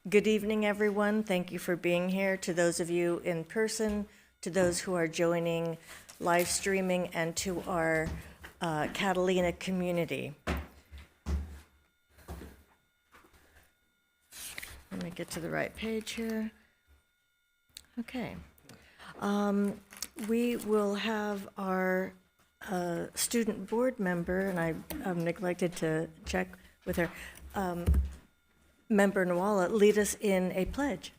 Good evening, everyone. Thank you for being here. To those of you in person, to those who are joining live streaming, and to our Catalina community. Let me get to the right page here. Okay. We will have our student board member, and I neglected to check with her, Member Nwala, lead us in a pledge.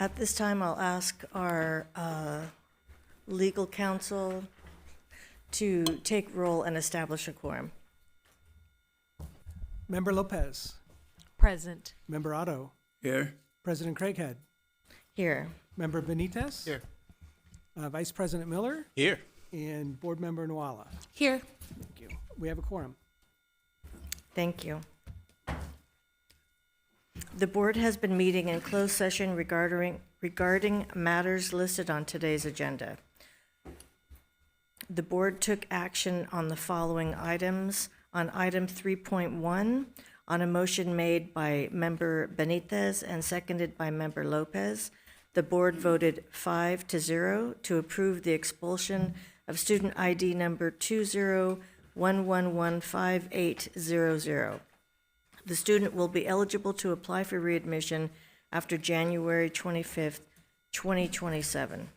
At this time, I'll ask our legal counsel to take roll and establish a quorum. Member Lopez. Present. Member Otto. Here. President Craighead. Here. Member Benitez. Here. Vice President Miller. Here. And Board Member Nwala. Here. Thank you. We have a quorum. Thank you. The board has been meeting in closed session regarding matters listed on today's agenda. The board took action on the following items. On item 3.1, on a motion made by Member Benitez and seconded by Member Lopez, the board voted 5-0 to approve the expulsion of student ID number 201115800. The student will be eligible to apply for readmission after January 25th, 2027.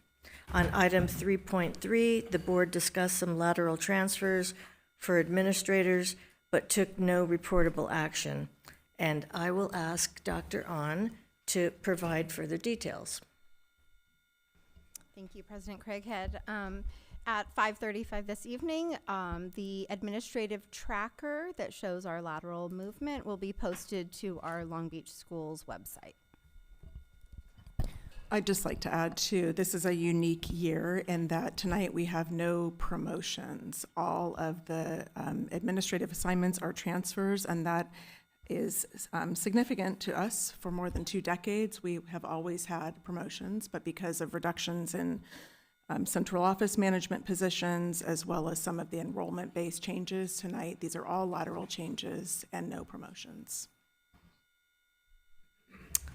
On item 3.3, the board discussed some lateral transfers for administrators, but took no reportable action. And I will ask Dr. Ahn to provide further details. Thank you, President Craighead. At 5:35 this evening, the administrative tracker that shows our lateral movement will be posted to our Long Beach Schools website. I'd just like to add, too, this is a unique year in that tonight we have no promotions. All of the administrative assignments are transfers, and that is significant to us. For more than 2 decades, we have always had promotions, but because of reductions in central office management positions, as well as some of the enrollment-based changes tonight, these are all lateral changes and no promotions.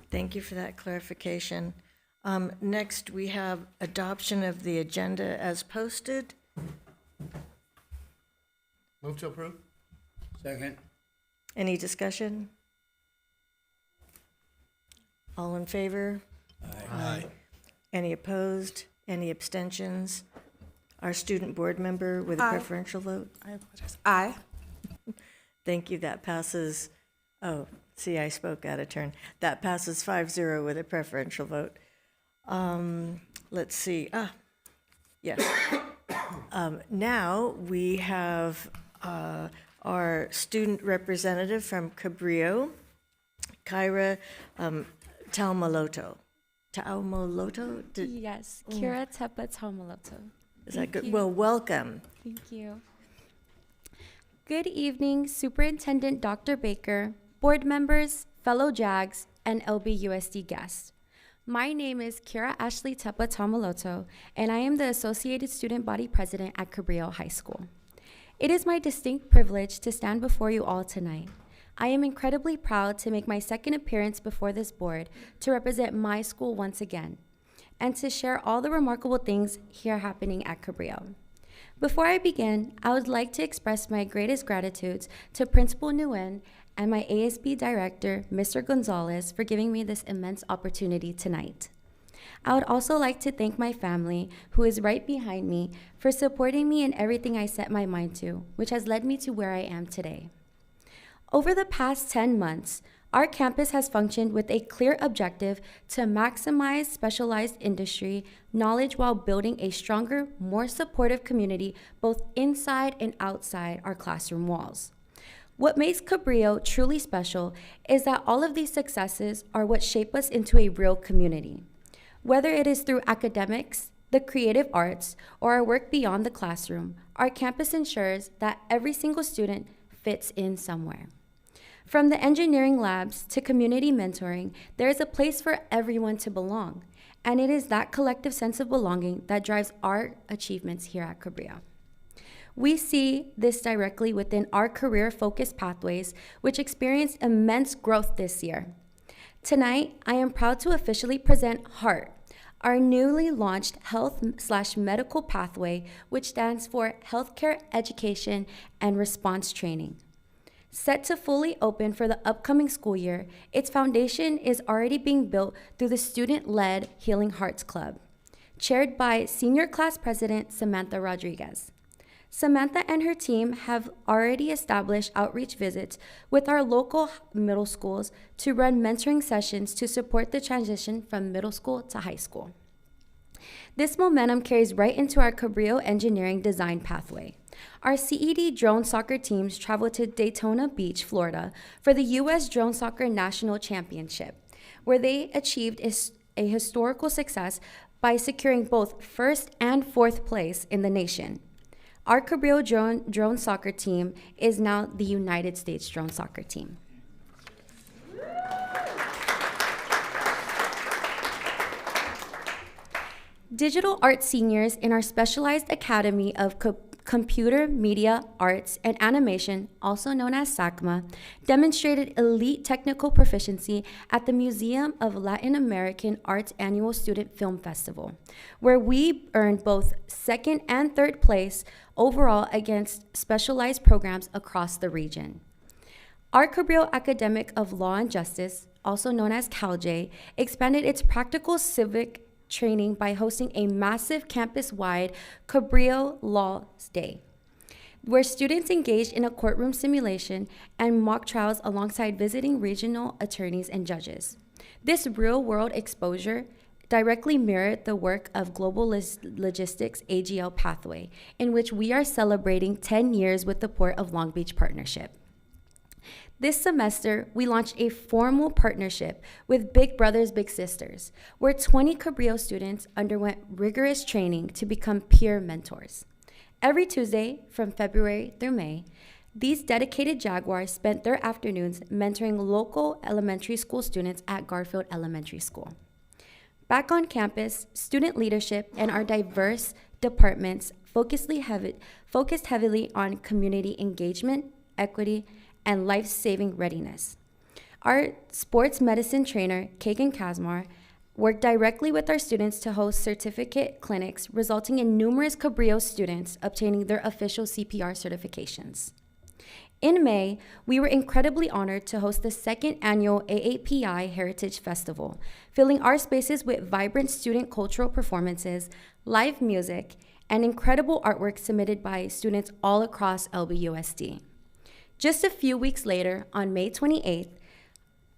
Thank you for that clarification. Next, we have adoption of the agenda as posted. Move to approve. Second. Any discussion? All in favor? Aye. Any opposed? Any abstentions? Our student board member with a preferential vote? I apologize. Aye. Thank you, that passes, oh, see, I spoke out of turn. That passes 5-0 with a preferential vote. Let's see, yes. Now we have our student representative from Cabrillo, Kyra Taumaloto. Taumaloto? Yes, Kira Tepa Taumaloto. Is that good? you. Well, welcome. Thank you. Good evening, Superintendent Dr. Baker, board members, fellow JAGs, and LBUSD guests. My name is Kira Ashley Tepa Taumaloto, and I am the Associated Student Body President at Cabrillo High School. It is my distinct privilege to stand before you all tonight. I am incredibly proud to make my second appearance before this board to represent my school once again, and to share all the remarkable things here happening at Cabrillo. Before I begin, I would like to express my greatest gratitude to Principal Nguyen and my ASB Director, Mr. Gonzalez, for giving me this immense opportunity tonight. I would also like to thank my family, who is right behind me, for supporting me in everything I set my mind to, which has led me to where I am today. Over the past 10 months, our campus has functioned with a clear objective to maximize specialized industry knowledge while building a stronger, more supportive community both inside and outside our classroom walls. What makes Cabrillo truly special is that all of these successes are what shape us into a real community. Whether it is through academics, the creative arts, or our work beyond the classroom, our campus ensures that every single student fits in somewhere. From the engineering labs to community mentoring, there is a place for everyone to belong, and it is that collective sense of belonging that drives our achievements here at Cabrillo. We see this directly within our career-focused pathways, which experienced immense growth this year. Tonight, I am proud to officially present HEART, our newly launched health/medical pathway, which stands for Healthcare Education and Response Training. Set to fully open for the upcoming school year, its foundation is already being built through the student-led Healing Hearts Club, chaired by Senior Class President Samantha Rodriguez. Samantha and her team have already established outreach visits with our local middle schools to run mentoring sessions to support the transition from middle school to high school. This momentum carries right into our Cabrillo engineering design pathway. Our CED drone soccer teams traveled to Daytona Beach, Florida for the U.S. Drone Soccer National Championship, where they achieved a historical success by securing both first and fourth place in the nation. Our Cabrillo drone soccer team is now the United States drone soccer team. Digital arts seniors in our specialized Academy of Computer, Media, Arts, and Animation, also known as SACMA, demonstrated elite technical proficiency at the Museum of Latin American Arts Annual Student Film Festival, where we earned both second and third place overall against specialized programs across the region. Our Cabrillo Academic of Law and Justice, also known as CalJ, expanded its practical civic training by hosting a massive campus-wide Cabrillo Laws Day, where students engaged in a courtroom simulation and mock trials alongside visiting regional attorneys and judges. This real-world exposure directly mirrored the work of Global Logistics AGL Pathway, in which we are celebrating 10 years with the Port of Long Beach partnership. This semester, we launched a formal partnership with Big Brothers Big Sisters, where 20 Cabrillo students underwent rigorous training to become peer mentors. Every Tuesday, from February through May, these dedicated Jaguars spent their afternoons mentoring local elementary school students at Garfield Elementary School. Back on campus, student leadership and our diverse departments focused heavily on community engagement, equity, and life-saving readiness. Our sports medicine trainer, Kagan Kazmar, worked directly with our students to host certificate clinics, resulting in numerous Cabrillo students obtaining their official CPR certifications. In May, we were incredibly honored to host the second annual AAPI Heritage Festival, filling our spaces with vibrant student cultural performances, live music, and incredible artwork submitted by students all across LBUSD. Just a few weeks later, on May 28th,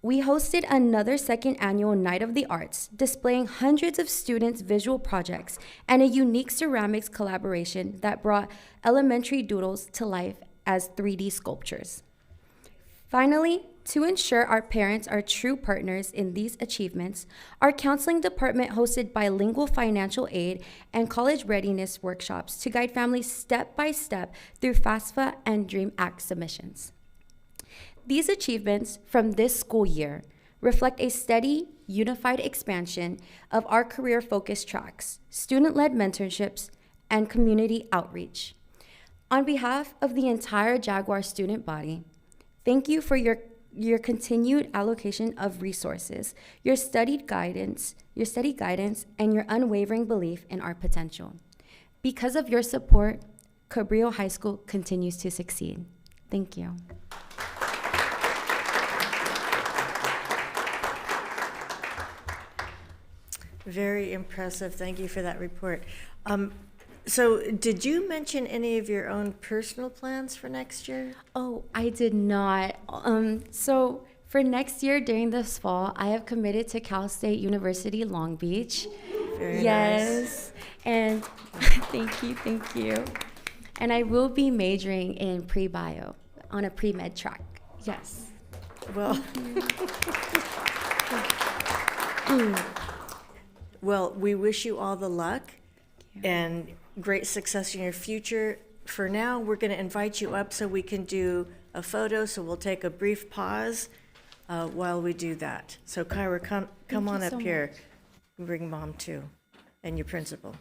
we hosted another second annual Night of the Arts, displaying hundreds of students' visual projects and a unique ceramics collaboration that brought elementary doodles to life as 3D sculptures. Finally, to ensure our parents are true partners in these achievements, our counseling department hosted bilingual financial aid and college readiness workshops to guide families step by step through FAFSA and DREAM Act submissions. These achievements from this school year reflect a steady, unified expansion of our career-focused tracks, student-led mentorships, and community outreach. On behalf of the entire Jaguar student body, thank you for your continued allocation of resources, your steady guidance, and your unwavering belief in our potential. Because of your support, Cabrillo High School continues to succeed. Thank you. Very impressive. Thank you for that report. So did you mention any of your own personal plans for next year? Oh, I did not. So for next year during this fall, I have committed to Cal State University Long Beach. Very Yes. And thank you. And I will be majoring in pre-bio. on a pre-med track. Yes. Well, well, we wish you all the luck and great success in your future. For now, we're going to invite you up so we can do a photo, so we'll take a brief pause while we do that. So Kyra, come Thank on you up so here. Bring Mom too, and your principal.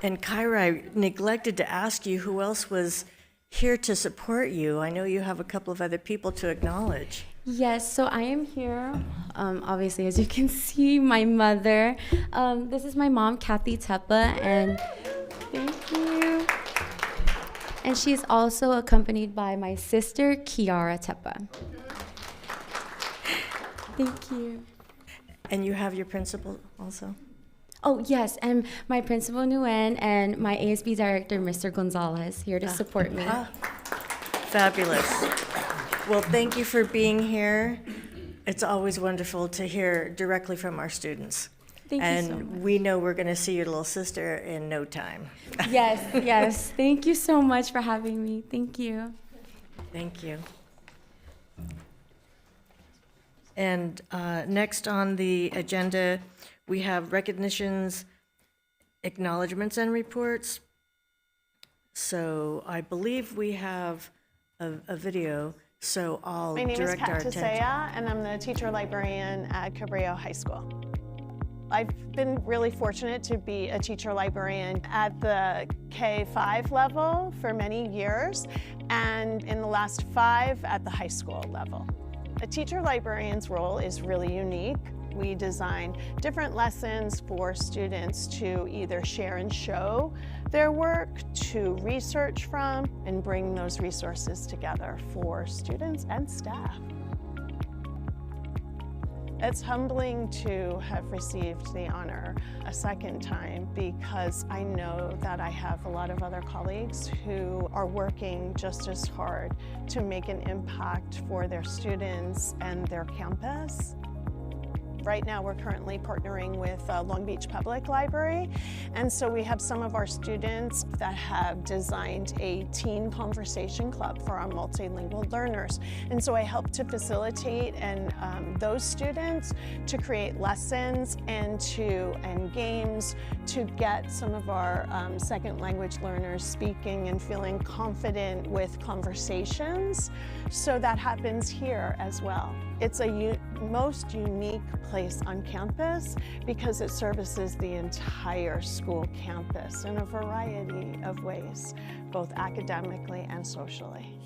And Kyra, I neglected to ask you who else was here to support you. I know you have a couple of other people to acknowledge. Yes, so I am here, obviously, as you can see, my mother. This is my mom, Kathy Teppa, and thank you. And she's also accompanied by my sister, Kiara Teppa. Thank you. And you have your principal also? Oh, yes, and my principal, Nguyen, and my ASB director, Mr. Gonzalez, here to support me. Fabulous. Well, thank you for being here. It's always wonderful to hear directly from our students. Thank you so much. And we know we're going to see your little sister in no time. Yes, yes. Thank you so much for having me. Thank you. Thank you. And next on the agenda, we have recognitions, acknowledgements, and reports. So I believe we have a video, so I'll My name is direct our Pat attention. Tisea, and I'm the teacher librarian at Cabrillo High School. I've been really fortunate to be a teacher librarian at the K-5 level for many years, and in the last 5 at the high school level. A teacher librarian's role is really unique. We design different lessons for students to either share and show their work, to research from, and bring those resources together for students and staff. It's humbling to have received the honor a second time because I know that I have a lot of other colleagues who are working just as hard to make an impact for their students and their campus. Right now, we're currently partnering with Long Beach Public Library, and so we have some of our students that have designed a teen conversation club for our multilingual learners. And so I help to facilitate those students to create lessons and games to get some of our second language learners speaking and feeling confident with conversations. So that happens here as well. It's a most unique place on campus because it services the entire school campus in a variety of ways, both academically and socially.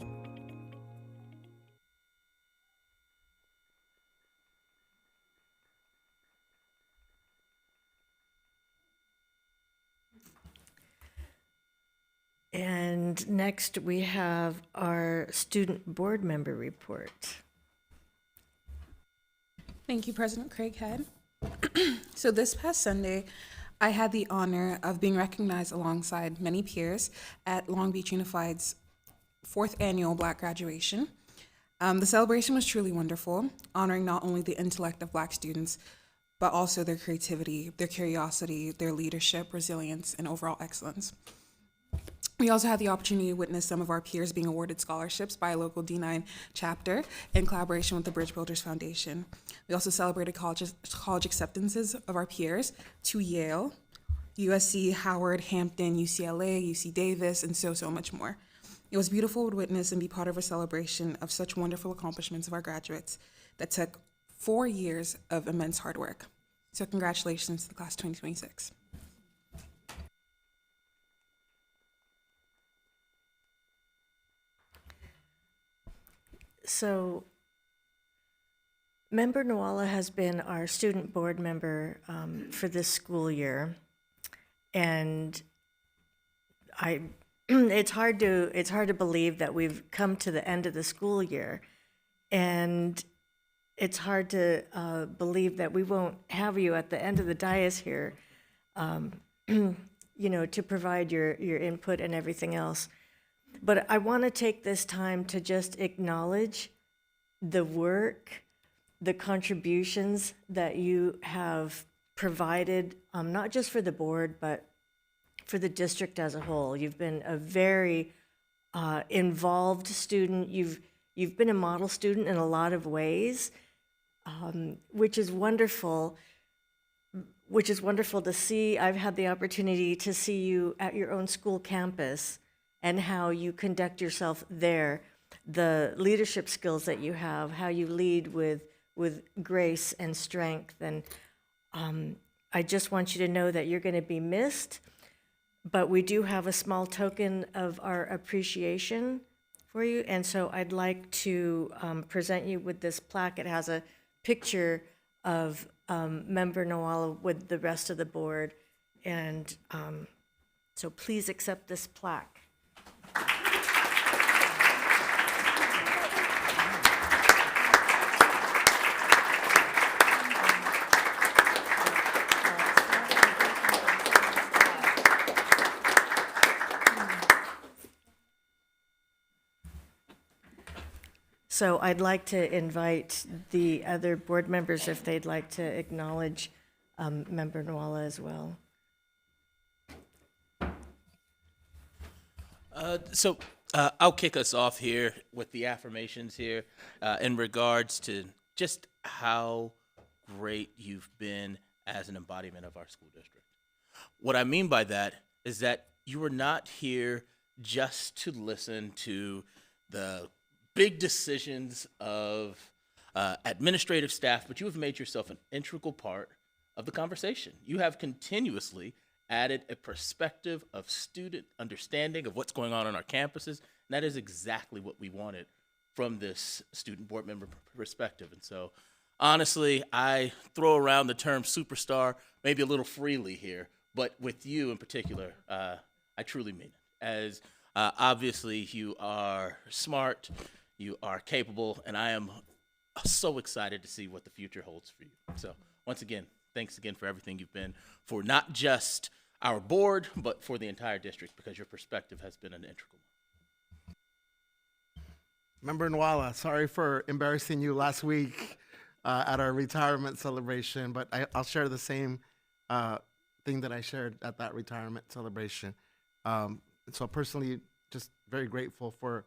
And next, we have our student board member report. Thank you, President Craighead. So this past Sunday, I had the honor of being recognized alongside many peers at Long Beach Unified's 4th annual Black graduation. The celebration was truly wonderful, honoring not only the intellect of Black students, but also their creativity, their curiosity, their leadership, resilience, and overall excellence. We also had the opportunity to witness some of our peers being awarded scholarships by a local D9 chapter in collaboration with the Bridge Builders Foundation. We also celebrated college acceptances of our peers to Yale, USC, Howard, Hampton, UCLA, UC Davis, and so much more. It was beautiful to witness and be part of a celebration of such wonderful accomplishments of our graduates that took 4 years of immense hard work. So congratulations to the class 2026. So, Member Nwala has been our student board member for this school year, and it's hard to believe that we've come to the end of the school year, and it's hard to believe that we won't have you at the end of the dais here, to provide your input and everything else. But I want to take this time to just acknowledge the work, the contributions that you have provided, not just for the board, but for the district as a whole. You've been a very involved student. You've been a model student in a lot of ways, which is wonderful. Which is wonderful to see. I've had the opportunity to see you at your own school campus and how you conduct yourself there, the leadership skills that you have, how you lead with grace and strength. And I just want you to know that you're going to be missed, but we do have a small token of our appreciation for you. And so I'd like to present you with this plaque. It has a picture of Member Nwala with the rest of the board. And so please accept this plaque. So I'd like to invite the other board members if they'd like to acknowledge Member Nwala as well. I'll kick us off here with the affirmations here in regards to just how great you've been as an embodiment of our school district. What I mean by that is that you were not here just to listen to the big decisions of administrative staff, but you have made yourself an integral part of the conversation. You have continuously added a perspective of student understanding of what's going on our campuses, and that is exactly what we wanted from this student board member perspective. And so, honestly, I throw around the term superstar maybe a little freely here, but with you in particular, I truly mean it. As obviously you are smart, you are capable, and I am so excited to see what the future holds for you. So once again, thanks again for everything you've been for not just our board, but for the entire district, because your perspective has been an integral one. Member Nwala, sorry for embarrassing you last week at our retirement celebration, but I'll share the same thing that I shared at that retirement celebration. So personally, just very grateful for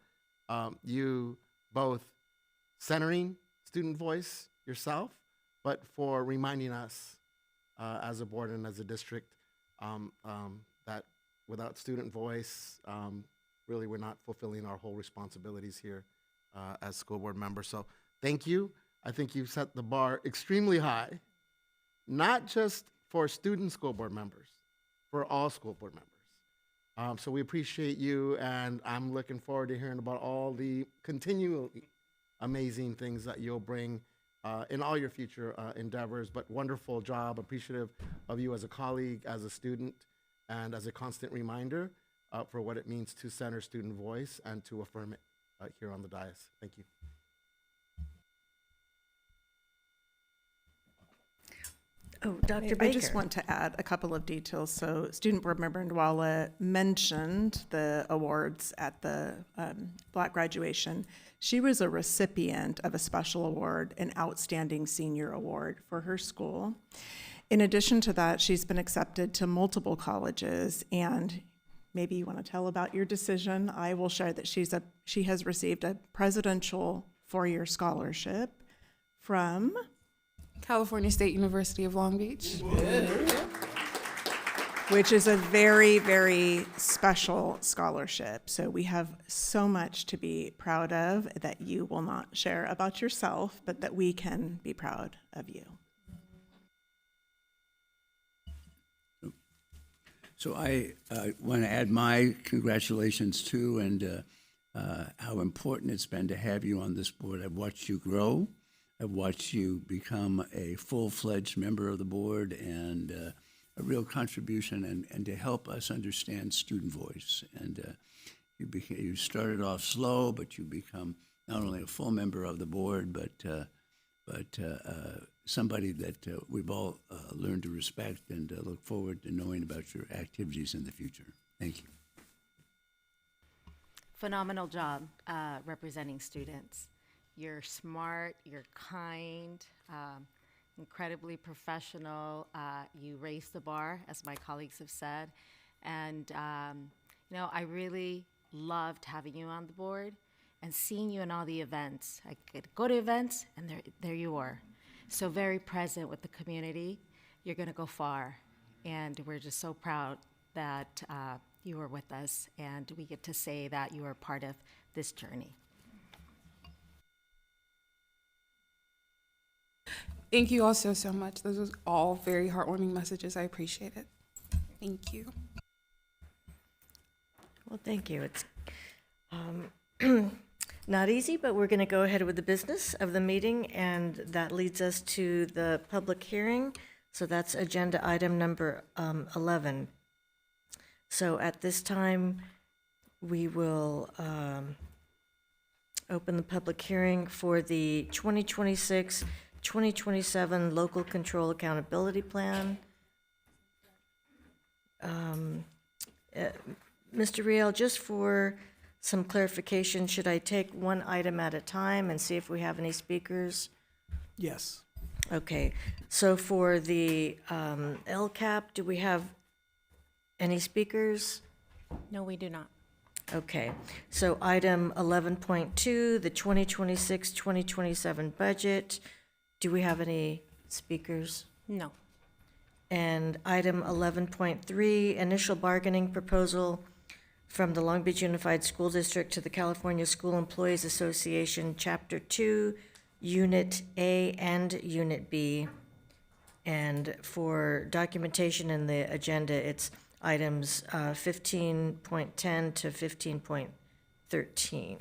you both centering student voice yourself, but for reminding us as a board and as a district that without student voice, really we're not fulfilling our whole responsibilities here as school board members. So thank you. I think you've set the bar extremely high, not just for student school board members, for all school board members. So we appreciate you, and I'm looking forward to hearing about all the continually amazing things that you'll bring in all your future endeavors. But wonderful job, appreciative of you as a colleague, as a student, and as a constant reminder for what it means to center student voice and to affirm it here on the dais. Thank you. Oh, Dr. Baker. I just want to add a couple of details. So Student Board Member Ndwala mentioned the awards at the Black graduation. She was a recipient of a special award, an Outstanding Senior Award for her school. In addition to that, she's been accepted to multiple colleges, and maybe you want to tell about your decision. I will share that she has received a presidential four-year scholarship from California State University of Long Beach. which is a very, very special scholarship. So we have so much to be proud of that you will not share about yourself, but that we can be proud of you. So I want to add my congratulations too, and how important it's been to have you on this board. I've watched you grow. I've watched you become a full-fledged member of the board and a real contribution and to help us understand student voice. And you started off slow, but you become not only a full member of the board, but somebody that we've all learned to respect and look forward to knowing about your activities in the future. Thank you. Phenomenal job representing students. You're smart, you're kind, incredibly professional. You raised the bar, as my colleagues have said. And, I really loved having you on the board and seeing you in all the events. I could go to events, and there you are. So very present with the community. You're going to go far. And we're just so proud that you were with us, and we get to say that you are part of this journey. Thank you all so much. Those was all very heartwarming messages. I appreciate it. Thank you. Well, thank you. It's not easy, but we're going to go ahead with the business of the meeting, and that leads us to the public hearing. So that's agenda item number 11. So at this time, we will open the public hearing for the 2026-2027 Local Control Accountability Plan. Mr. Riel, just for some clarification, should I take one item at a time and see if we have any speakers? Yes. Okay, so for the LCAP, do we have any speakers? No, we do not. Okay, so item 11.2, the 2026-2027 budget, do we have any speakers? No. And item 11.3, initial bargaining proposal from the Long Beach Unified School District to the California School Employees Association, Chapter 2, Unit A and Unit B. And for documentation in the agenda, it's items 15.10 to 15.13.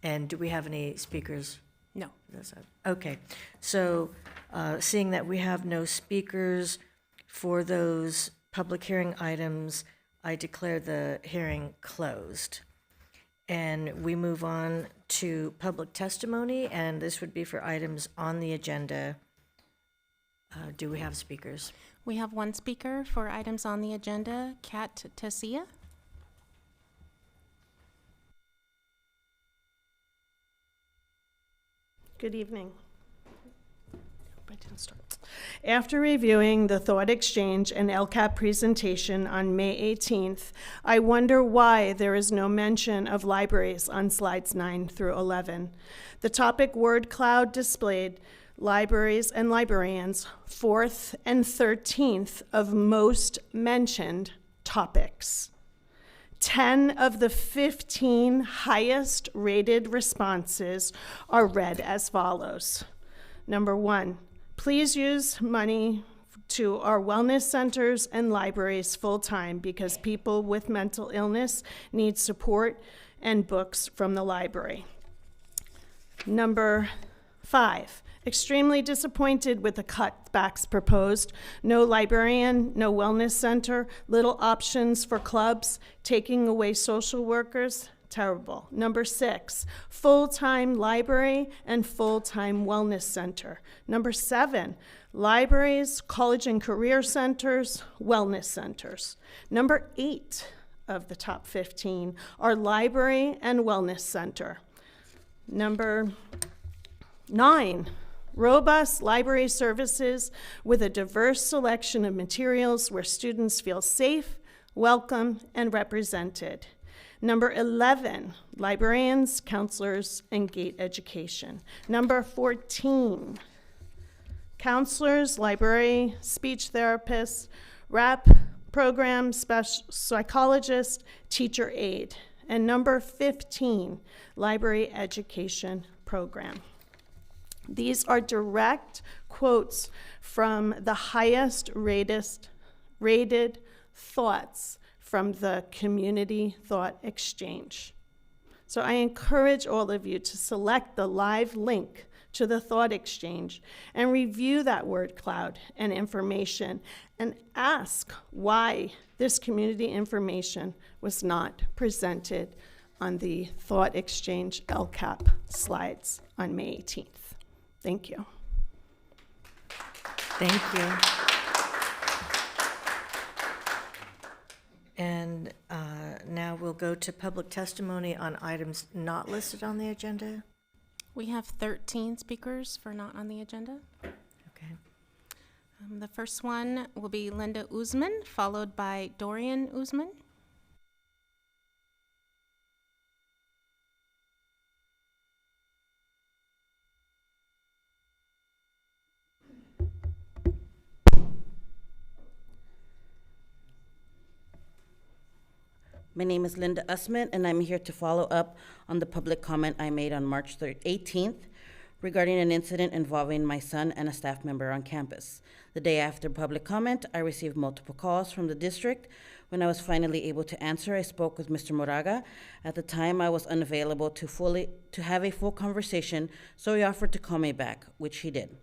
And do we have any speakers? No. Okay, so seeing that we have no speakers for those public hearing items, I declare the hearing closed. And we move on to public testimony, and this would be for items on the agenda. Do we have speakers? We have one speaker for items on the agenda, Kat Tasia. Good evening. I didn't start. After reviewing the thought exchange and LCAP presentation on May 18th, I wonder why there is no mention of libraries on slides 9 through 11. The topic word cloud displayed libraries and librarians 4th and 13th of most mentioned topics. 10 of the 15 highest rated responses are read as follows. Number 1, please use money to our wellness centers and libraries full-time because people with mental illness need support and books from the library. Number 5, extremely disappointed with the cutbacks proposed. No librarian, no wellness center, little options for clubs, taking away social workers. Terrible. Number 6, full-time library and full-time wellness center. Number 7, libraries, college and career centers, wellness centers. Number 8 of the top 15 are library and wellness center. Number 9, robust library services with a diverse selection of materials where students feel safe, welcome, and represented. Number 11, librarians, counselors, and GATE education. Number 14, counselors, library, speech therapists, RAP program, psychologist, teacher aide. And number 15, library education program. These are direct quotes from the highest rated thoughts from the Community Thought Exchange. So I encourage all of you to select the live link to the Thought Exchange and review that word cloud and information and ask why this community information was not presented on the Thought Exchange LCAP slides on May 18th. Thank you. Thank you. And now we'll go to public testimony on items not listed on the agenda. We have 13 speakers for not on the agenda. Okay. The first one will be Linda Usman, followed by Dorian Usman. My name is Linda Usman, and I'm here to follow up on the public comment I made on March 18th regarding an incident involving my son and a staff member on campus. The day after public comment, I received multiple calls from the district. When I was finally able to answer, I spoke with Mr. Moraga. At the time, I was unavailable to have a full conversation, so he offered to call me back, which he did.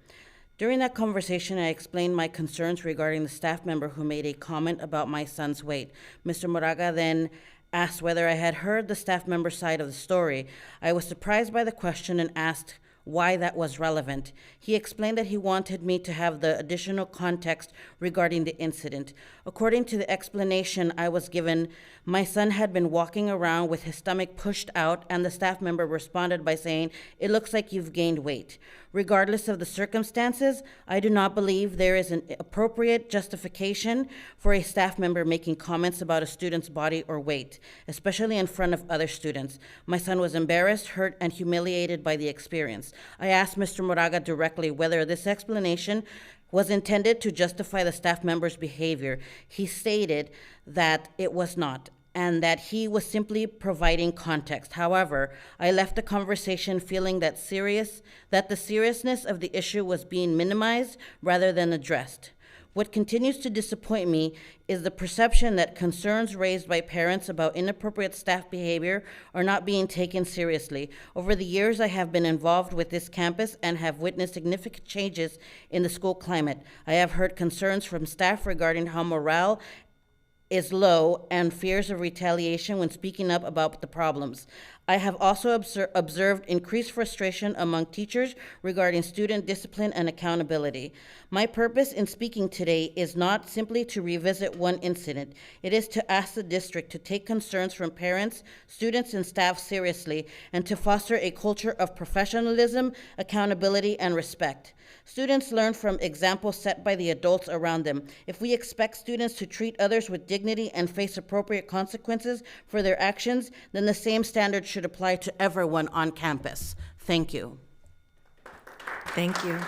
During that conversation, I explained my concerns regarding the staff member who made a comment about my son's weight. Mr. Moraga then asked whether I had heard the staff member's side of the story. I was surprised by the question and asked why that was relevant. He explained that he wanted me to have the additional context regarding the incident. According to the explanation I was given, my son had been walking around with his stomach pushed out, and the staff member responded by saying, "It looks like you've gained weight." Regardless of the circumstances, I do not believe there is an appropriate justification for a staff member making comments about a student's body or weight, especially in front of other students. My son was embarrassed, hurt, and humiliated by the experience. I asked Mr. Moraga directly whether this explanation was intended to justify the staff member's behavior. He stated that it was not, and that he was simply providing context. However, I left the conversation feeling that the seriousness of the issue was being minimized rather than addressed. What continues to disappoint me is the perception that concerns raised by parents about inappropriate staff behavior are not being taken seriously. Over the years, I have been involved with this campus and have witnessed significant changes in the school climate. I have heard concerns from staff regarding how morale is low and fears of retaliation when speaking up about the problems. I have also observed increased frustration among teachers regarding student discipline and accountability. My purpose in speaking today is not simply to revisit one incident. It is to ask the district to take concerns from parents, students, and staff seriously and to foster a culture of professionalism, accountability, and respect. Students learn from examples set by the adults around them. If we expect students to treat others with dignity and face appropriate consequences for their actions, then the same standard should apply to everyone on campus. Thank you. Thank you.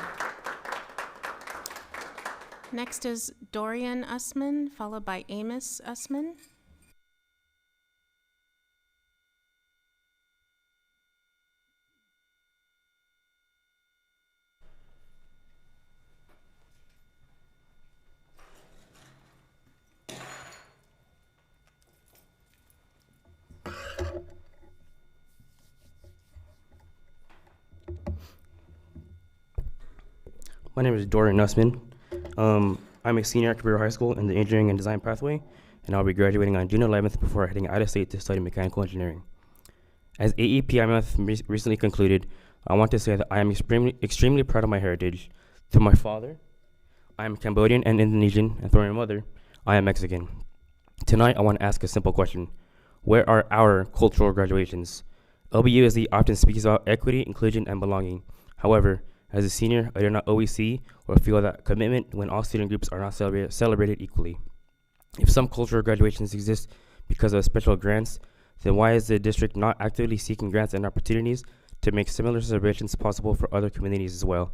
Next is Dorian Usman, followed by Amos Usman. My name is Dorian Nussman. I'm a senior at Cabrillo High School in the engineering and design pathway, and I'll be graduating on June 11th before heading out of state to study mechanical engineering. As AEPI month recently concluded, I want to say that I am extremely proud of my heritage. Through my father, I am Cambodian and Indonesian, and through my mother, I am Mexican. Tonight, I want to ask a simple question. Where are our cultural graduations? LBUSD often speaks about equity, inclusion, and belonging. However, as a senior, I do not always see or feel that commitment when all student groups are not celebrated equally. If some cultural graduations exist because of special grants, then why is the district not actively seeking grants and opportunities to make similar celebrations possible for other communities as well?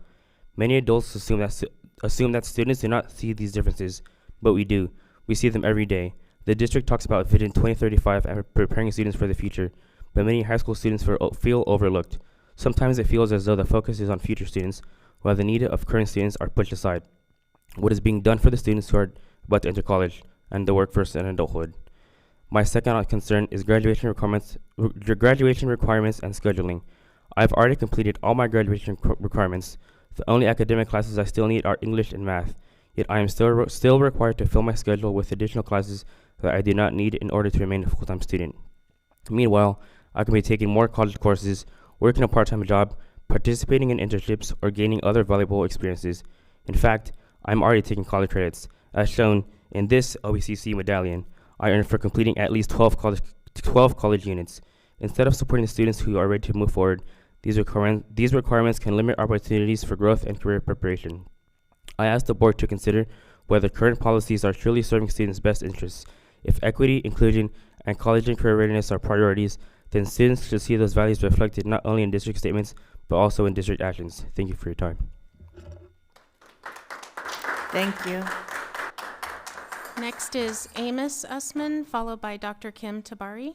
Many adults assume that students do not see these differences, but we do. We see them every day. The district talks about Vision 2035 and preparing students for the future, but many high school students feel overlooked. Sometimes it feels as though the focus is on future students, while the need of current students are pushed aside. What is being done for the students who are about to enter college and the workforce and adulthood? My second concern is graduation requirements and scheduling. I've already completed all my graduation requirements. The only academic classes I still need are English and math, yet I am still required to fill my schedule with additional classes that I do not need in order to remain a full-time student. Meanwhile, I can be taking more college courses, working a part-time job, participating in internships, or gaining other valuable experiences. In fact, I'm already taking college credits, as shown in this LBCC medallion. I earned for completing at least 12 college units. Instead of supporting the students who are ready to move forward, these requirements can limit opportunities for growth and career preparation. I ask the board to consider whether current policies are truly serving students' best interests. If equity, inclusion, and college and career readiness are priorities, then students should see those values reflected not only in district statements, but also in district actions. Thank you for your time. Thank you. Next is Amos Usman, followed by Dr. Kim Tabari.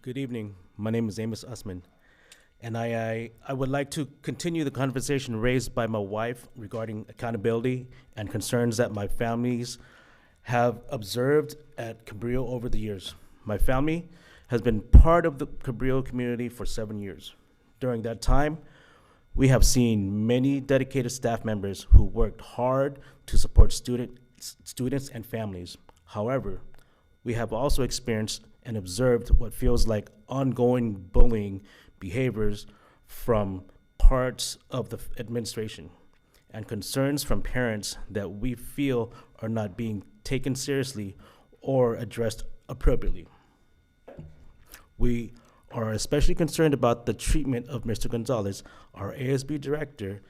Good evening. My name is Amos Usman, and I would like to continue the conversation raised by my wife regarding accountability and concerns that my families have observed at Cabrillo over the years. My family has been part of the Cabrillo community for 7 years. During that time, we have seen many dedicated staff members who worked hard to support students and families. However, we have also experienced and observed what feels like ongoing bullying behaviors from parts of the administration and concerns from parents that we feel are not being taken seriously or addressed appropriately. We are especially concerned about the treatment of Mr. Gonzalez, our ASB director.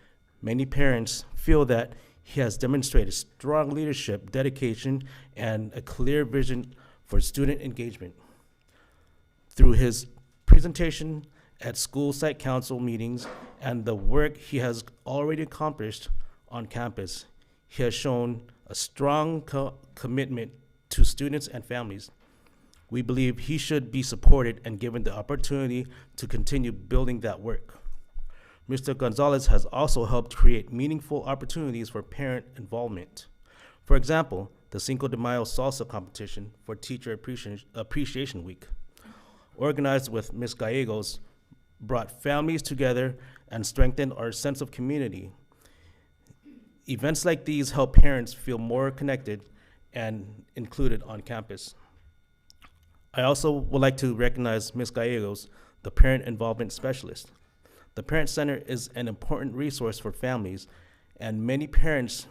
Many parents feel that he has demonstrated strong leadership, dedication, and a clear vision for student engagement. Through his presentation at school site council meetings and the work he has already accomplished on campus, he has shown a strong commitment to students and families. We believe he should be supported and given the opportunity to continue building that work. Mr. Gonzalez has also helped create meaningful opportunities for parent involvement. For example, the Cinco de Mayo Salsa competition for Teacher Appreciation Week, organized with Ms. Gallegos, brought families together and strengthened our sense of community. Events like these help parents feel more connected and included on campus. I also would like to recognize Ms. Gallegos, the Parent Involvement Specialist. The Parent Center is an important resource for families, and many parents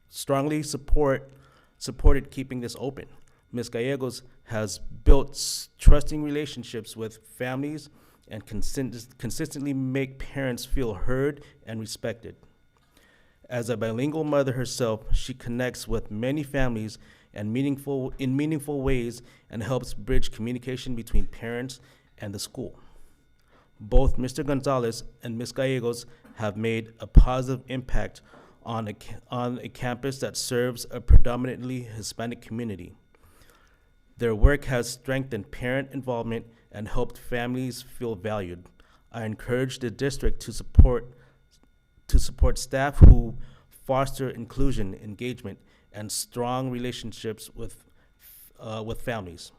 strongly supported keeping this open. Ms. Gallegos has built trusting relationships with families and consistently make parents feel heard and respected. As a bilingual mother herself, she connects with many families in meaningful ways and helps bridge communication between parents and the school. Both Mr. Gonzalez and Ms. Gallegos have made a positive impact on a campus that serves a predominantly Hispanic community. Their work has strengthened parent involvement and helped families feel valued. I encourage the district to support staff who foster inclusion, engagement, and strong relationships with families.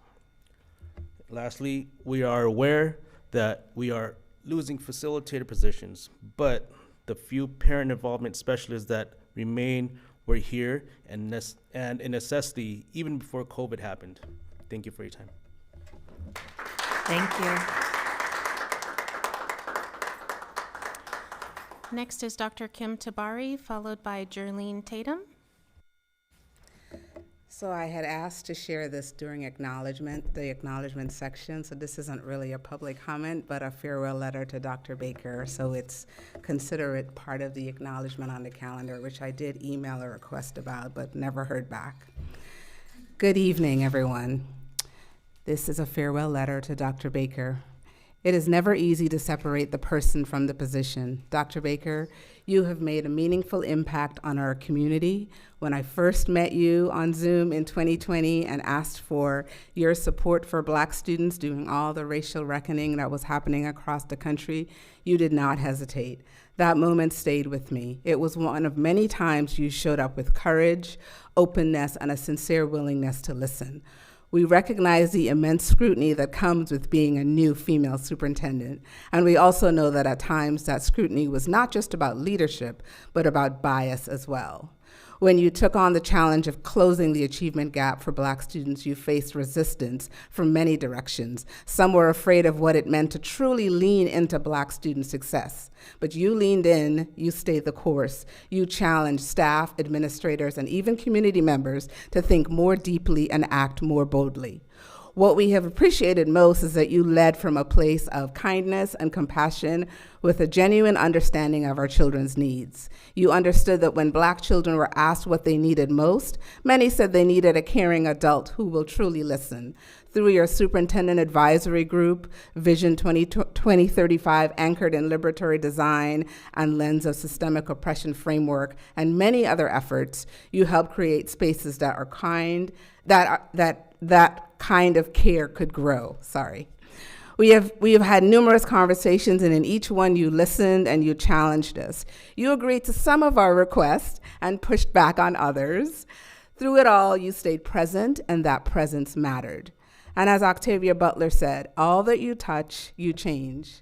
Lastly, we are aware that we are losing facilitator positions, but the few parent involvement specialists that remain were here and in necessity even before COVID happened. Thank you for your time. Thank you. Next is Dr. Kim Tabari, followed by Jerlene Tatum. So I had asked to share this during the acknowledgement section, so this isn't really a public comment, but a farewell letter to Dr. Baker. So it's consider it part of the acknowledgement on the calendar, which I did email a request about, but never heard back. Good evening, everyone. This is a farewell letter to Dr. Baker. It is never easy to separate the person from the position. Dr. Baker, you have made a meaningful impact on our community. When I first met you on Zoom in 2020 and asked for your support for Black students during all the racial reckoning that was happening across the country, you did not hesitate. That moment stayed with me. It was one of many times you showed up with courage, openness, and a sincere willingness to listen. We recognize the immense scrutiny that comes with being a new female superintendent, and we also know that at times that scrutiny was not just about leadership, but about bias as well. When you took on the challenge of closing the achievement gap for Black students, you faced resistance from many directions. Some were afraid of what it meant to truly lean into Black student success. But you leaned in, you stayed the course. You challenged staff, administrators, and even community members to think more deeply and act more boldly. What we have appreciated most is that you led from a place of kindness and compassion with a genuine understanding of our children's needs. You understood that when Black children were asked what they needed most, many said they needed a caring adult who will truly listen. Through your superintendent advisory group, Vision 2035, anchored in liberatory design and lens of systemic oppression framework, and many other efforts, you helped create spaces that are kind, that kind of care could grow. We have had numerous conversations, and in each one you listened and you challenged us. You agreed to some of our requests and pushed back on others. Through it all, you stayed present, and that presence mattered. And as Octavia Butler said, all that you touch, you change.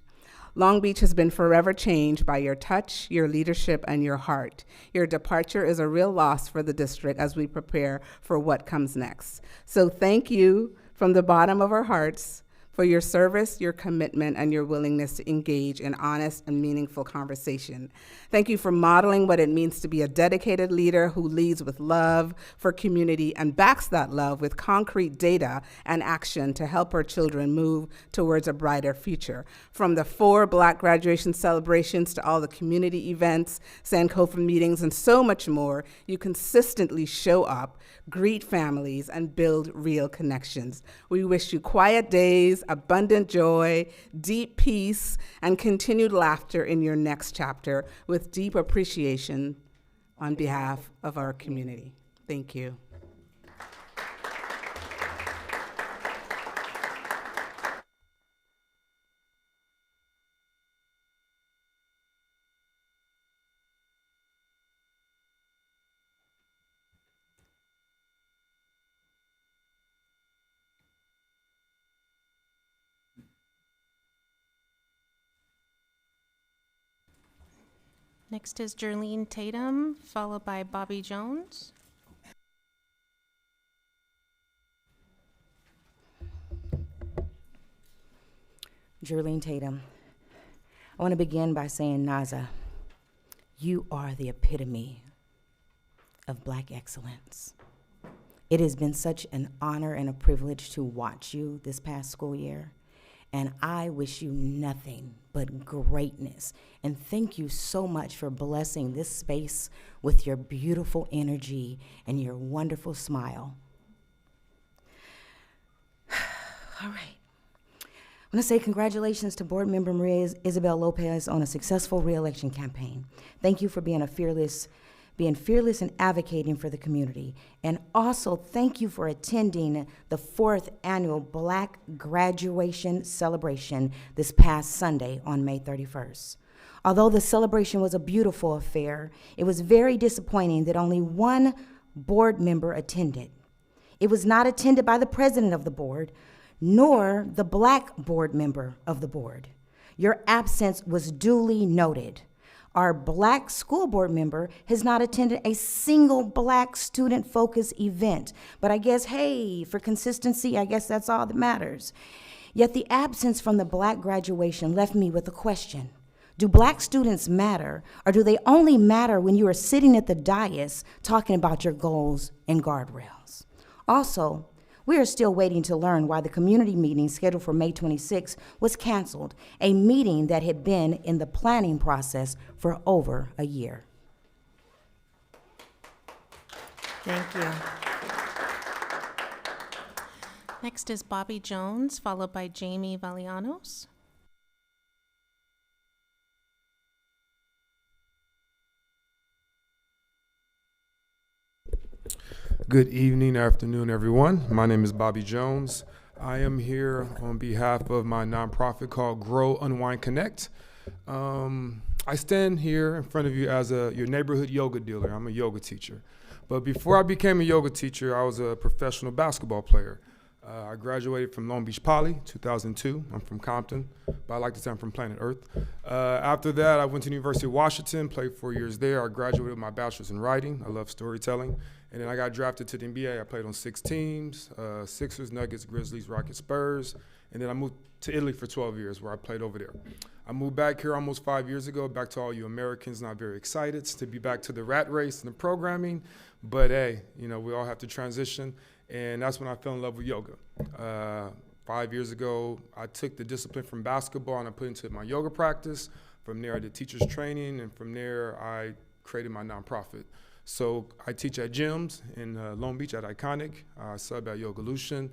Long Beach has been forever changed by your touch, your leadership, and your heart. Your departure is a real loss for the district as we prepare for what comes next. So thank you from the bottom of our hearts for your service, your commitment, and your willingness to engage in honest and meaningful conversation. Thank you for modeling what it means to be a dedicated leader who leads with love for community and backs that love with concrete data and action to help our children move towards a brighter future. From the 4 Black graduation celebrations to all the community events, Sankofa meetings, and so much more, you consistently show up, greet families, and build real connections. We wish you quiet days, abundant joy, deep peace, and continued laughter in your next chapter with deep appreciation on behalf of our community. Thank you. Next is Jerlene Tatum, followed by Bobby Jones. Jerlene Tatum. I want to begin by saying, Naza, you are the epitome of Black excellence. It has been such an honor and a privilege to watch you this past school year, and I wish you nothing but greatness. And thank you so much for blessing this space with your beautiful energy and your wonderful smile. All right. I want to say congratulations to Board Member Maria Isabel Lopez on a successful re-election campaign. Thank you for being fearless and advocating for the community. And also thank you for attending the 4th annual Black graduation celebration this past Sunday on May 31st. Although the celebration was a beautiful affair, it was very disappointing that only one board member attended. It was not attended by the president of the board, nor the black board member of the board. Your absence was duly noted. Our black school board member has not attended a single black student-focused event. But I guess, hey, for consistency, I guess that's all that matters. Yet the absence from the black graduation left me with a question. Do black students matter, or do they only matter when you are sitting at the dais talking about your goals and guardrails? Also, we are still waiting to learn why the community meeting scheduled for May 26 was canceled, a meeting that had been in the planning process for over a year. Thank you. Next is Bobby Jones, followed by Jamie Valianos. Good evening, afternoon, everyone. My name is Bobby Jones. I am here on behalf of my nonprofit called Grow, Unwind, Connect. I stand here in front of you as your neighborhood yoga dealer. I'm a yoga teacher. But before I became a yoga teacher, I was a professional basketball player. I graduated from Long Beach Poly, 2002. I'm from Compton, but I like to say I'm from planet Earth. After that, I went to the University of Washington, played 4 years there. I graduated with my bachelor's in writing. I love storytelling. And then I got drafted to the NBA. I played on 6 teams, Sixers, Nuggets, Grizzlies, Rockets, Spurs. And then I moved to Italy for 12 years where I played over there. I moved back here almost 5 years ago, back to all you Americans. Not very excited to be back to the rat race and the programming. But hey, you know, we all have to transition. And that's when I fell in love with yoga. 5 years ago, I took the discipline from basketball and I put it into my yoga practice. From there, I did teacher's training. And from there, I created my nonprofit. So I teach at gyms in Long Beach at Iconic. I sub at Yogalution.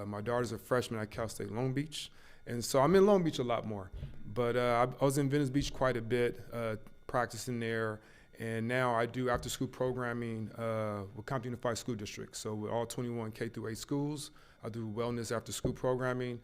My daughter's a freshman at Cal State Long Beach. And so I'm in Long Beach a lot more. But I was in Venice Beach quite a bit, practicing there. And now I do after-school programming with Compton Unified School District. So with all 21 K through 8 schools, I do wellness after-school programming.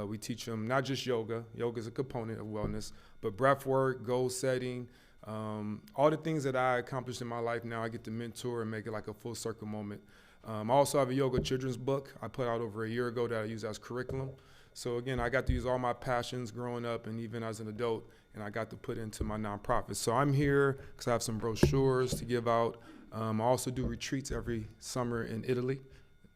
We teach them not just yoga. Yoga is a component of wellness, but breath work, goal setting, all the things that I accomplished in my life now, I get to mentor and make it like a full circle moment. I also have a yoga children's book I put out over a year ago that I use as curriculum. So again, I got to use all my passions growing up and even as an adult, and I got to put into my nonprofit. So I'm here because I have some brochures to give out. I also do retreats every summer in Italy,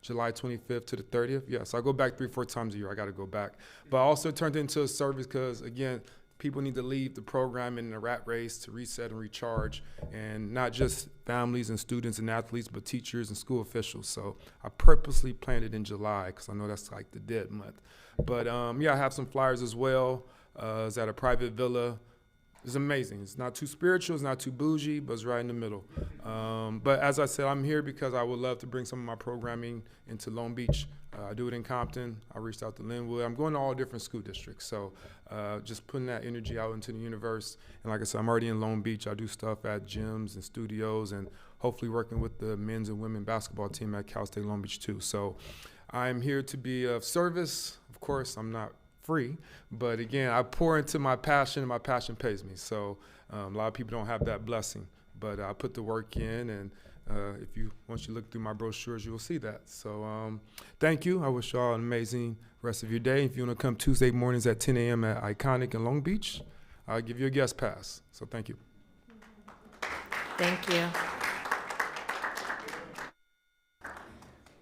July 25th to the 30th. Yes, I go back 3-4 times a year. I got to go back. But I also turned it into a service because, again, people need to leave the program in the rat race to reset and recharge, and not just families and students and athletes, but teachers and school officials. So I purposely planned it in July because I know that's like the dead month. But yeah, I have some flyers as well. It's at a private villa. It's amazing. It's not too spiritual, it's not too bougie, but it's right in the middle. But as I said, I'm here because I would love to bring some of my programming into Long Beach. I do it in Compton. I reached out to Linwood. I'm going to all different school districts. So just putting that energy out into the universe. And like I said, I'm already in Long Beach. I do stuff at gyms and studios and hopefully working with the men's and women basketball team at Cal State Long Beach too. So I'm here to be of service. Of course, I'm not free, but again, I pour into my passion and my passion pays me. So a lot of people don't have that blessing, but I put the work in, and once you look through my brochures, you will see that. So thank you. I wish you all an amazing rest of your day. If you want to come Tuesday mornings at 10 a.m. at Iconic in Long Beach, I'll give you a guest pass. So thank you. Thank you.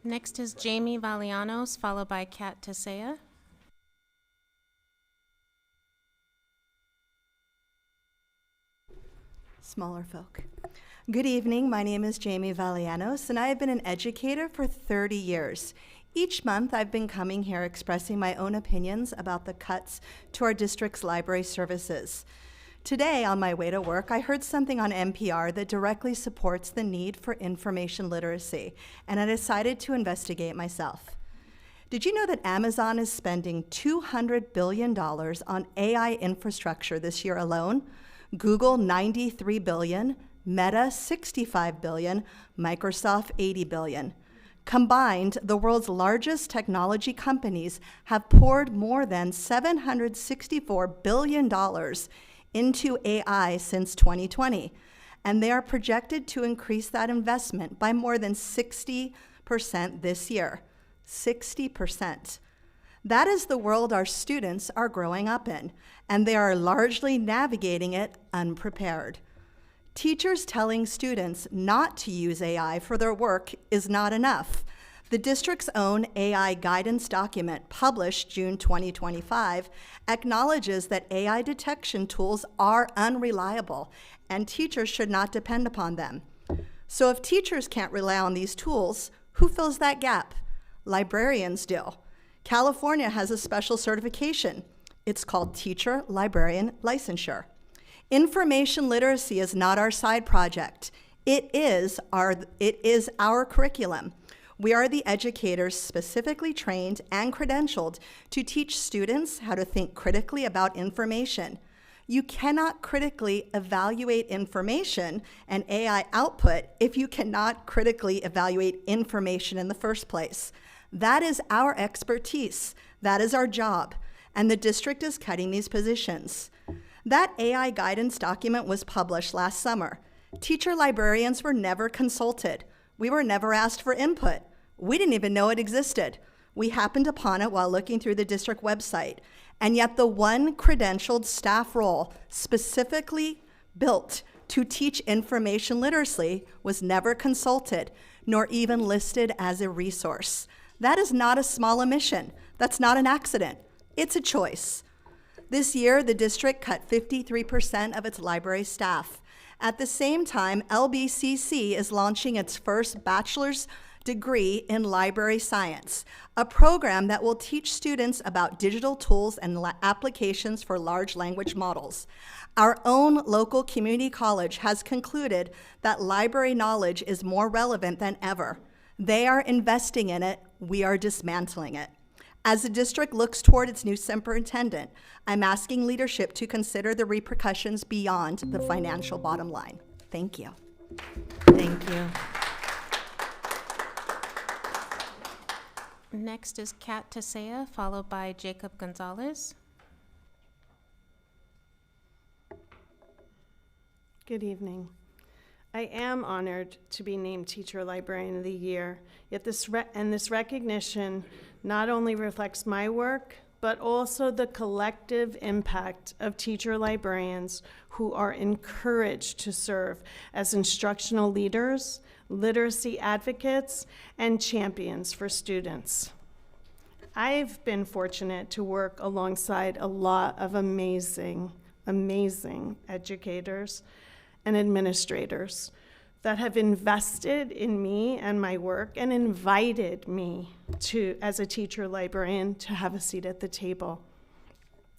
Next is Jamie Valianos, followed by Kat Tesea. Smaller folk. Good evening. My name is Jamie Valianos, and I have been an educator for 30 years. Each month, I've been coming here expressing my own opinions about the cuts to our district's library services. Today, on my way to work, I heard something on NPR that directly supports the need for information literacy, and I decided to investigate myself. Did you know that Amazon is spending $200 billion on AI infrastructure this year alone? Google, $93 billion, Meta, $65 billion, Microsoft, $80 billion. Combined, the world's largest technology companies have poured more than $764 billion into AI since 2020, and they are projected to increase that investment by more than 60% this year. 60%. That is the world our students are growing up in, and they are largely navigating it unprepared. Teachers telling students not to use AI for their work is not enough. The district's own AI guidance document, published June 2025, acknowledges that AI detection tools are unreliable and teachers should not depend upon them. So if teachers can't rely on these tools, who fills that gap? Librarians do. California has a special certification. It's called Teacher Librarian Licensure. Information literacy is not our side project. It is our curriculum. We are the educators specifically trained and credentialed to teach students how to think critically about information. You cannot critically evaluate information and AI output if you cannot critically evaluate information in the first place. That is our expertise. That is our job. And the district is cutting these positions. That AI guidance document was published last summer. Teacher librarians were never consulted. We were never asked for input. We didn't even know it existed. We happened upon it while looking through the district website. And yet the one credentialed staff role specifically built to teach information literacy was never consulted, nor even listed as a resource. That is not a small omission. That's not an accident. It's a choice. This year, the district cut 53% of its library staff. At the same time, LBCC is launching its first bachelor's degree in library science, a program that will teach students about digital tools and applications for large language models. Our own local community college has concluded that library knowledge is more relevant than ever. They are investing in it. We are dismantling it. As the district looks toward its new superintendent, I'm asking leadership to consider the repercussions beyond the financial bottom line. Thank you. Thank you. Next is Kat Tasea, followed by Jacob Gonzalez. Good evening. I am honored to be named Teacher Librarian of the Year, yet this recognition not only reflects my work, but also the collective impact of teacher librarians who are encouraged to serve as instructional leaders, literacy advocates, and champions for students. I've been fortunate to work alongside a lot of amazing educators and administrators that have invested in me and my work and invited me to, as a teacher librarian, to have a seat at the table.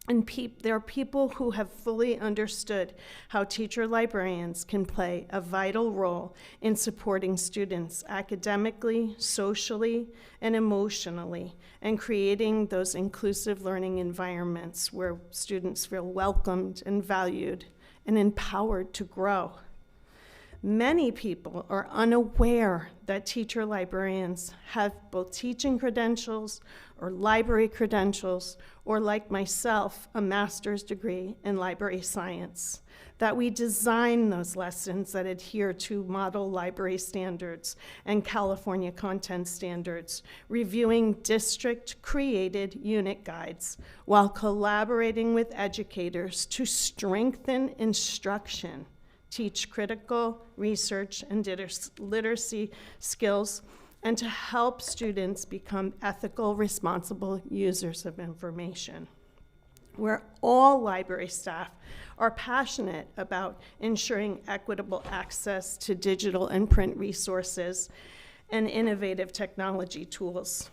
And there are people who have fully understood how teacher librarians can play a vital role in supporting students academically, socially, and emotionally, and creating those inclusive learning environments where students feel welcomed and valued and empowered to grow. Many people are unaware that teacher librarians have both teaching credentials or library credentials, or like myself, a master's degree in library science, that we design those lessons that adhere to model library standards and California content standards, reviewing district-created unit guides, while collaborating with educators to strengthen instruction, teach critical research and literacy skills, and to help students become ethical, responsible users of information. Where all library staff are passionate about ensuring equitable access to digital and print resources and innovative technology tools.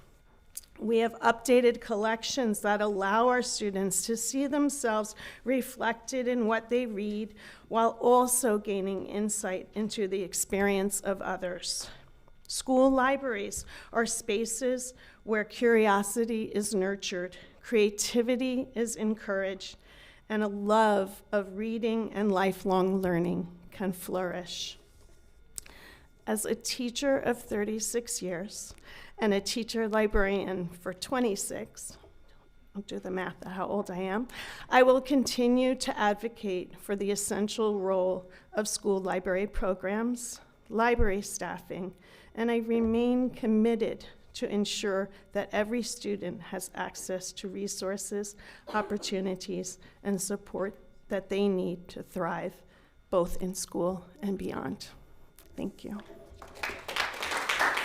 We have updated collections that allow our students to see themselves reflected in what they read, while also gaining insight into the experience of others. School libraries are spaces where curiosity is nurtured, creativity is encouraged, and a love of reading and lifelong learning can flourish. As a teacher of 36 years and a teacher librarian for 26, don't do the math at how old I am. I will continue to advocate for the essential role of school library programs, library staffing, and I remain committed to ensure that every student has access to resources, opportunities, and support that they need to thrive, both in school and beyond. Thank you.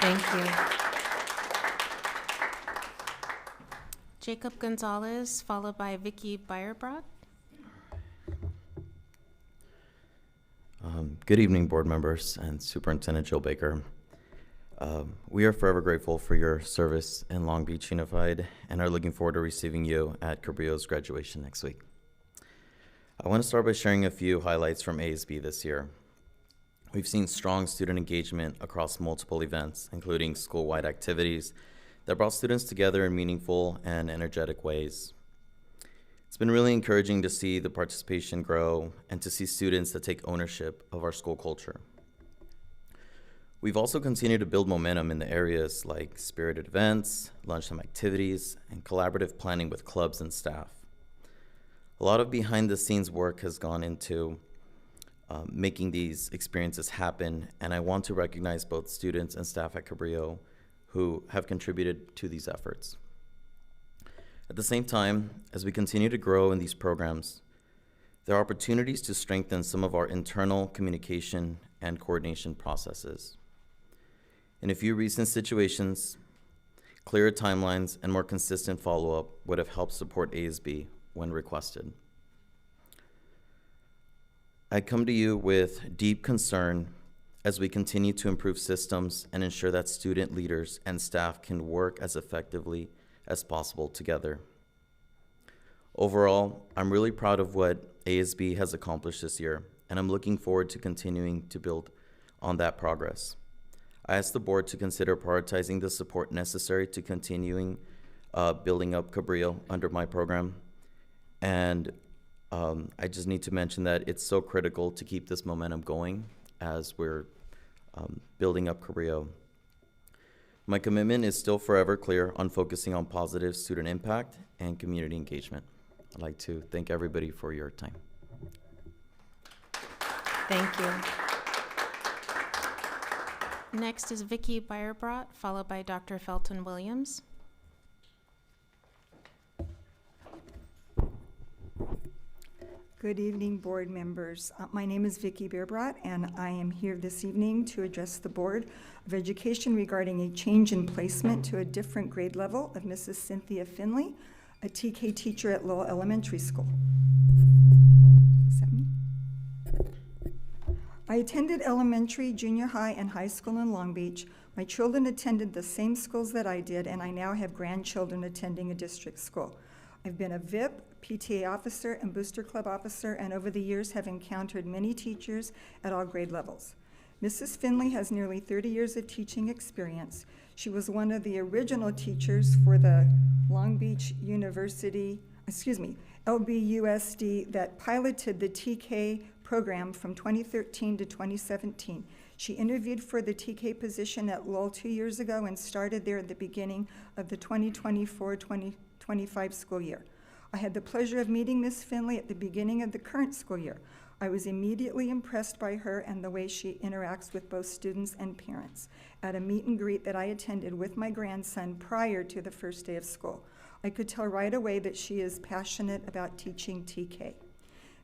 Thank you. Jacob Gonzalez, followed by Vicky Beyerbrot. Good evening, board members and Superintendent Jill Baker. We are forever grateful for your service in Long Beach Unified and are looking forward to receiving you at Cabrillo's graduation next week. I want to start by sharing a few highlights from ASB this year. We've seen strong student engagement across multiple events, including school-wide activities that brought students together in meaningful and energetic ways. It's been really encouraging to see the participation grow and to see students that take ownership of our school culture. We've also continued to build momentum in the areas like spirited events, lunchtime activities, and collaborative planning with clubs and staff. A lot of behind-the-scenes work has gone into making these experiences happen, and I want to recognize both students and staff at Cabrillo who have contributed to these efforts. At the same time, as we continue to grow in these programs, there are opportunities to strengthen some of our internal communication and coordination processes. In a few recent situations, clearer timelines and more consistent follow-up would have helped support ASB when requested. I come to you with deep concern as we continue to improve systems and ensure that student leaders and staff can work as effectively as possible together. Overall, I'm really proud of what ASB has accomplished this year, and I'm looking forward to continuing to build on that progress. I ask the board to consider prioritizing the support necessary to continuing building up Cabrillo under my program. And I just need to mention that it's so critical to keep this momentum going as we're building up Cabrillo. My commitment is still forever clear on focusing on positive student impact and community engagement. I'd like to thank everybody for your time. Thank you. Next is Vicky Beyerbrot, followed by Dr. Felton Williams. Good evening, board members. My name is Vicky Beyerbrot, and I am here this evening to address the Board of Education regarding a change in placement to a different grade level of Mrs. Cynthia Finley, a TK teacher at Lowell Elementary School. Is that me? I attended elementary, junior high, and high school in Long Beach. My children attended the same schools that I did, and I now have grandchildren attending a district school. I've been a VIP, PTA officer, and Booster Club officer, and over the years have encountered many teachers at all grade levels. Mrs. Finley has nearly 30 years of teaching experience. She was one of the original teachers for the Long Beach University, LBUSD, that piloted the TK program from 2013 to 2017. She interviewed for the TK position at Lowell 2 years ago and started there at the beginning of the 2024-2025 school year. I had the pleasure of meeting Ms. Finley at the beginning of the current school year. I was immediately impressed by her and the way she interacts with both students and parents at a meet and greet that I attended with my grandson prior to the first day of school. I could tell right away that she is passionate about teaching TK.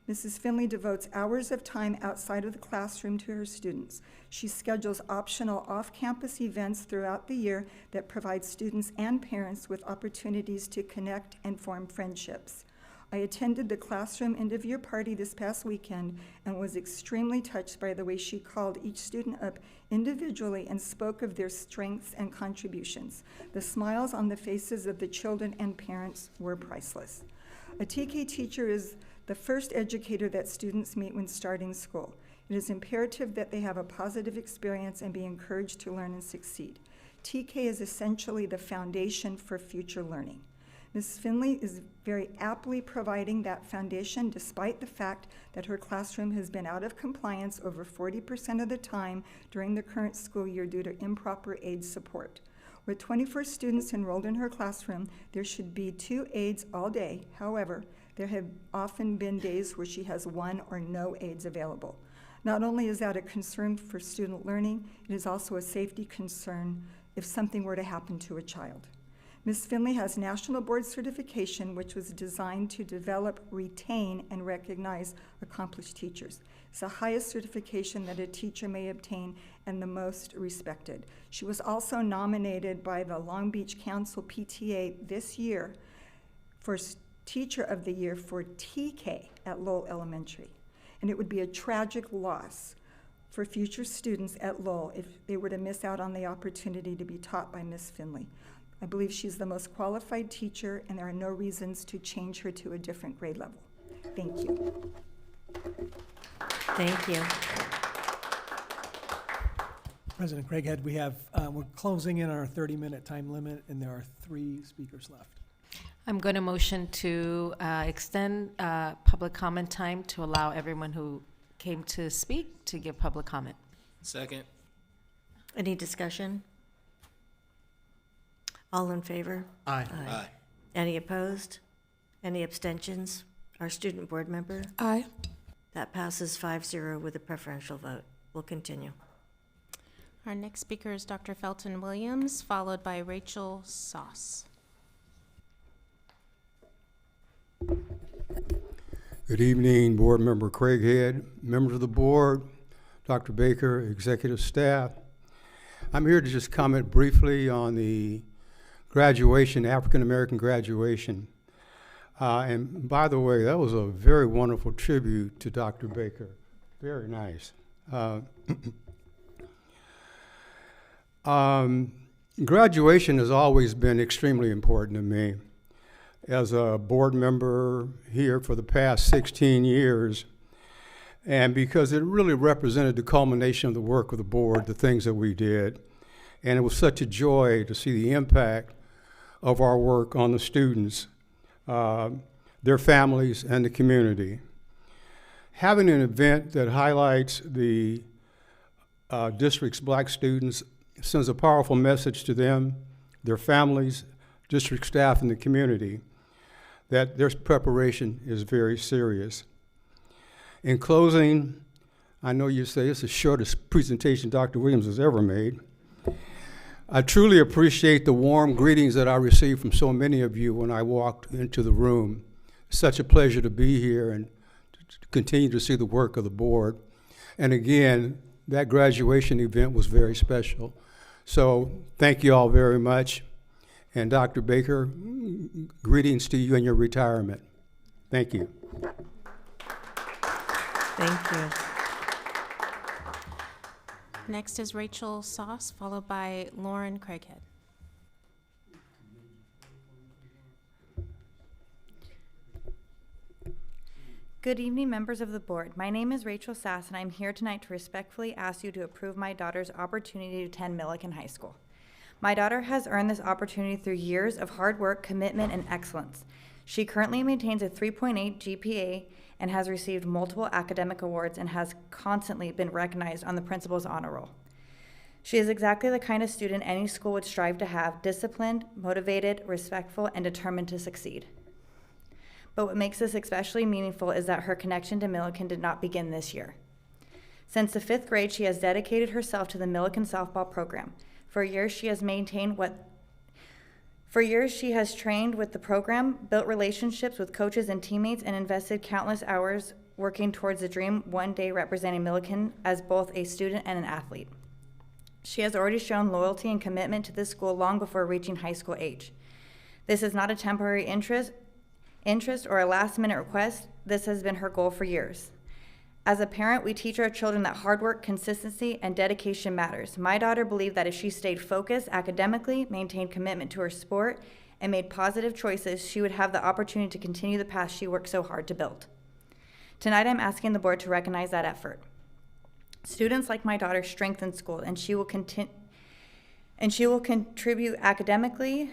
Mrs. Finley devotes hours of time outside of the classroom to her students. She schedules optional off-campus events throughout the year that provide students and parents with opportunities to connect and form friendships. I attended the classroom end-of-year party this past weekend and was extremely touched by the way she called each student up individually and spoke of their strengths and contributions. The smiles on the faces of the children and parents were priceless. A TK teacher is the first educator that students meet when starting school. It is imperative that they have a positive experience and be encouraged to learn and succeed. TK is essentially the foundation for future learning. Ms. Finley is very aptly providing that foundation despite the fact that her classroom has been out of compliance over 40% of the time during the current school year due to improper aid support. With 24 students enrolled in her classroom, there should be 2 aides all day. However, there have often been days where she has 1 or no aides available. Not only is that a concern for student learning, it is also a safety concern if something were to happen to a child. Ms. Finley has National Board Certification, which was designed to develop, retain, and recognize accomplished teachers. It's the highest certification that a teacher may obtain and the most respected. She was also nominated by the Long Beach Council PTA this year for Teacher of the Year for TK at Lowell Elementary. And it would be a tragic loss for future students at Lowell if they were to miss out on the opportunity to be taught by Ms. Finley. I believe she's the most qualified teacher, and there are no reasons to change her to a different grade level. Thank you. Thank you. President Craighead, we're closing in on our 30-minute time limit, and there are 3 speakers left. I'm going to motion to extend public comment time to allow everyone who came to speak to give public comment. Second. Any discussion? All in favor? Aye. Aye. Any opposed? Any abstentions? Our student board member? Aye. That passes 5-0 with a preferential vote. We'll continue. Our next speaker is Dr. Felton Williams, followed by Rachel Sauce. Good evening, Board Member Craighead, members of the board, Dr. Baker, executive staff. I'm here to just comment briefly on the graduation, African American graduation. And by the way, that was a very wonderful tribute to Dr. Baker. Very nice. Graduation has always been extremely important to me. As a board member here for the past 16 years, and because it really represented the culmination of the work of the board, the things that we did. And it was such a joy to see the impact of our work on the students, their families, and the community. Having an event that highlights the district's black students sends a powerful message to them, their families, district staff, and the community that their preparation is very serious. In closing, I know you say it's the shortest presentation Dr. Williams has ever made. I truly appreciate the warm greetings that I received from so many of you when I walked into the room. It's such a pleasure to be here and to continue to see the work of the board. And again, that graduation event was very special. So thank you all very much. And Dr. Baker, greetings to you in your retirement. Thank you. Thank you. Next is Rachel Sauce, followed by Lauren Craighead. Good evening, members of the board. My name is Rachel Sass, and I'm here tonight to respectfully ask you to approve my daughter's opportunity to attend Millikan High School. My daughter has earned this opportunity through years of hard work, commitment, and excellence. She currently maintains a 3.8 GPA and has received multiple academic awards and has constantly been recognized on the principal's honor roll. She is exactly the kind of student any school would strive to have: disciplined, motivated, respectful, and determined to succeed. But what makes this especially meaningful is that her connection to Millikan did not begin this year. Since the 5th grade, she has dedicated herself to the Millikan softball program. For years, she has trained with the program, built relationships with coaches and teammates, and invested countless hours working towards the dream one day representing Millikan as both a student and an athlete. She has already shown loyalty and commitment to this school long before reaching high school age. This is not a temporary interest or a last-minute request. This has been her goal for years. As a parent, we teach our children that hard work, consistency, and dedication matters. My daughter believed that if she stayed focused academically, maintained commitment to her sport, and made positive choices, she would have the opportunity to continue the path she worked so hard to build. Tonight, I'm asking the board to recognize that effort. Students like my daughter strengthen school, and she will contribute academically,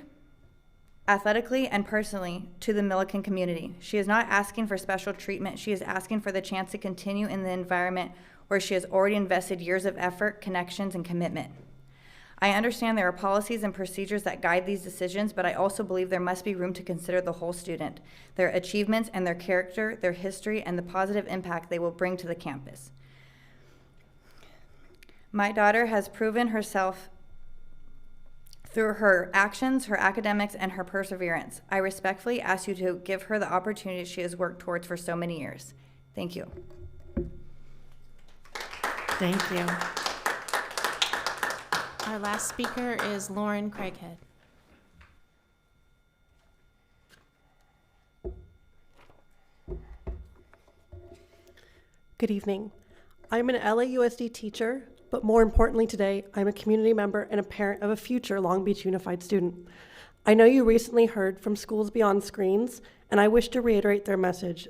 athletically, and personally to the Millikan community. She is not asking for special treatment. She is asking for the chance to continue in the environment where she has already invested years of effort, connections, and commitment. I understand there are policies and procedures that guide these decisions, but I also believe there must be room to consider the whole student, their achievements and their character, their history, and the positive impact they will bring to the campus. My daughter has proven herself through her actions, her academics, and her perseverance. I respectfully ask you to give her the opportunity she has worked towards for so many years. Thank you. Thank you. Our last speaker is Lauren Craighead. Good evening. I'm an LAUSD teacher, but more importantly today, I'm a community member and a parent of a future Long Beach Unified student. I know you recently heard from Schools Beyond Screens, and I wish to reiterate their message.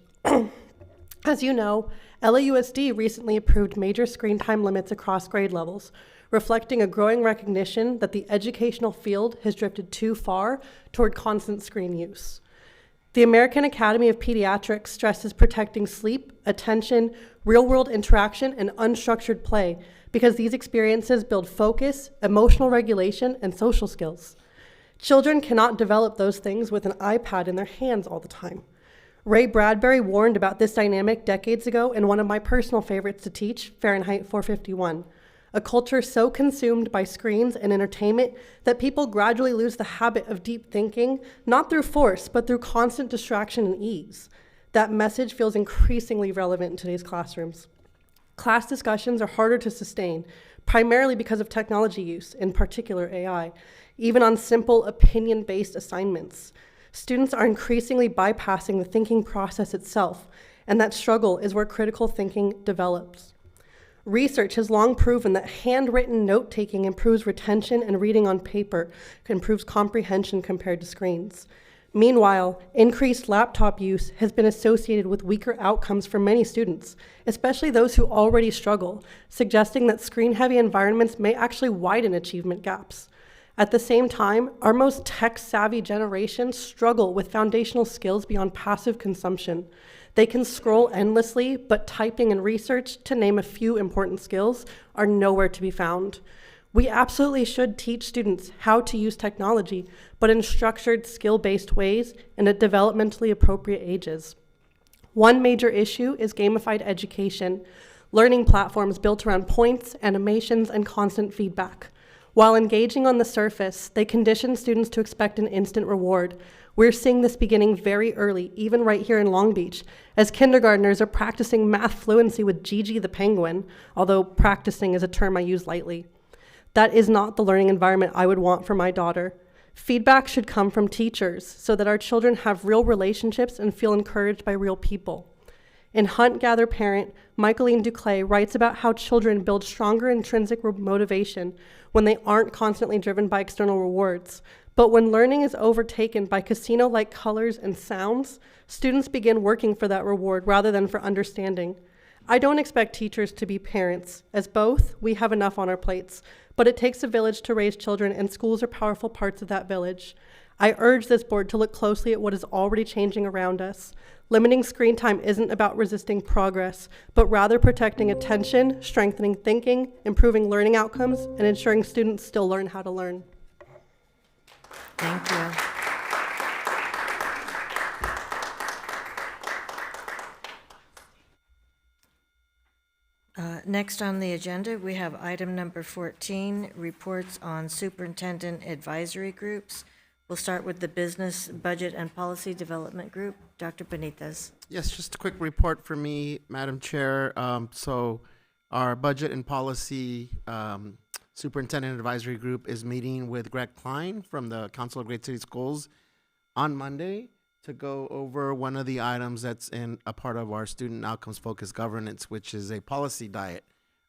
As you know, LAUSD recently approved major screen time limits across grade levels, reflecting a growing recognition that the educational field has drifted too far toward constant screen use. The American Academy of Pediatrics stresses protecting sleep, attention, real-world interaction, and unstructured play because these experiences build focus, emotional regulation, and social skills. Children cannot develop those things with an iPad in their hands all the time. Ray Bradbury warned about this dynamic decades ago in one of my personal favorites to teach, Fahrenheit 451. A culture so consumed by screens and entertainment that people gradually lose the habit of deep thinking, not through force, but through constant distraction and ease. That message feels increasingly relevant in today's classrooms. Class discussions are harder to sustain, primarily because of technology use, in particular AI, even on simple opinion-based assignments. Students are increasingly bypassing the thinking process itself, and that struggle is where critical thinking develops. Research has long proven that handwritten note-taking improves retention and reading on paper improves comprehension compared to screens. Meanwhile, increased laptop use has been associated with weaker outcomes for many students, especially those who already struggle, suggesting that screen-heavy environments may actually widen achievement gaps. At the same time, our most tech-savvy generations struggle with foundational skills beyond passive consumption. They can scroll endlessly, but typing and research, to name a few important skills, are nowhere to be found. We absolutely should teach students how to use technology, but in structured, skill-based ways and at developmentally appropriate ages. One major issue is gamified education, learning platforms built around points, animations, and constant feedback. While engaging on the surface, they condition students to expect an instant reward. We're seeing this beginning very early, even right here in Long Beach, as kindergartners are practicing math fluency with Gigi the penguin, although practicing is a term I use lightly. That is not the learning environment I would want for my daughter. Feedback should come from teachers so that our children have real relationships and feel encouraged by real people. In Hunt Gather Parent, Michaeline Duclay writes about how children build stronger intrinsic motivation when they aren't constantly driven by external rewards. But when learning is overtaken by casino-like colors and sounds, students begin working for that reward rather than for understanding. I don't expect teachers to be parents. As both, we have enough on our plates. But it takes a village to raise children, and schools are powerful parts of that village. I urge this board to look closely at what is already changing around us. Limiting screen time isn't about resisting progress, but rather protecting attention, strengthening thinking, improving learning outcomes, and ensuring students still learn how to learn. Thank you. Next on the agenda, we have item number 14, reports on superintendent advisory groups. We'll start with the Business, Budget, and Policy Development Group. Dr. Benitez. Yes, just a quick report for me, Madam Chair. So our Budget and Policy Superintendent Advisory Group is meeting with Greg Klein from the Council of Great City Schools on Monday to go over one of the items that's in a part of our student outcomes focused governance, which is a policy diet.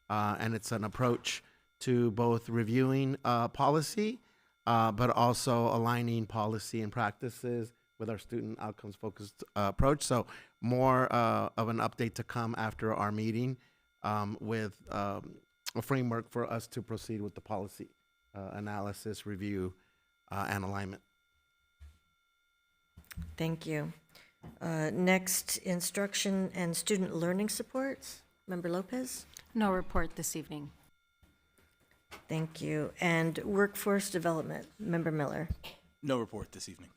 And it's an approach to both reviewing policy, but also aligning policy and practices with our student outcomes focused approach. So more of an update to come after our meeting with a framework for us to proceed with the policy analysis, review, and alignment. Thank you. Next, instruction and student learning supports. Member Lopez? No report this evening. Thank you. And Workforce Development, Member Miller. No report this evening.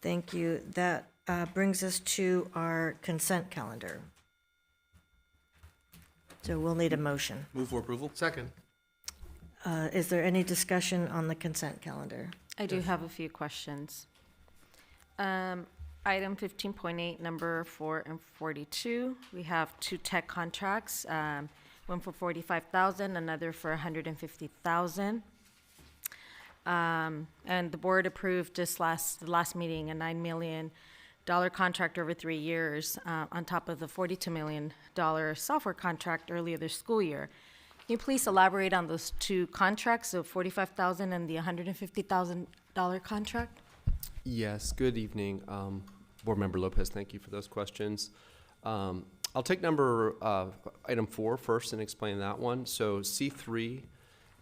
Thank you. That brings us to our consent calendar. So we'll need a motion. Move for approval. Second. Is there any discussion on the consent calendar? I do have a few questions. Item 15.8, number 4 and 42, we have two tech contracts, one for $45,000, another for $150,000. And the board approved just the last meeting, a $9 million contract over 3 years, on top of the $42 million software contract earlier this school year. Can you please elaborate on those two contracts, the $45,000 and the $150,000 contract? Yes, good evening. Board Member Lopez, thank you for those questions. I'll take item 4 first and explain that one. So C3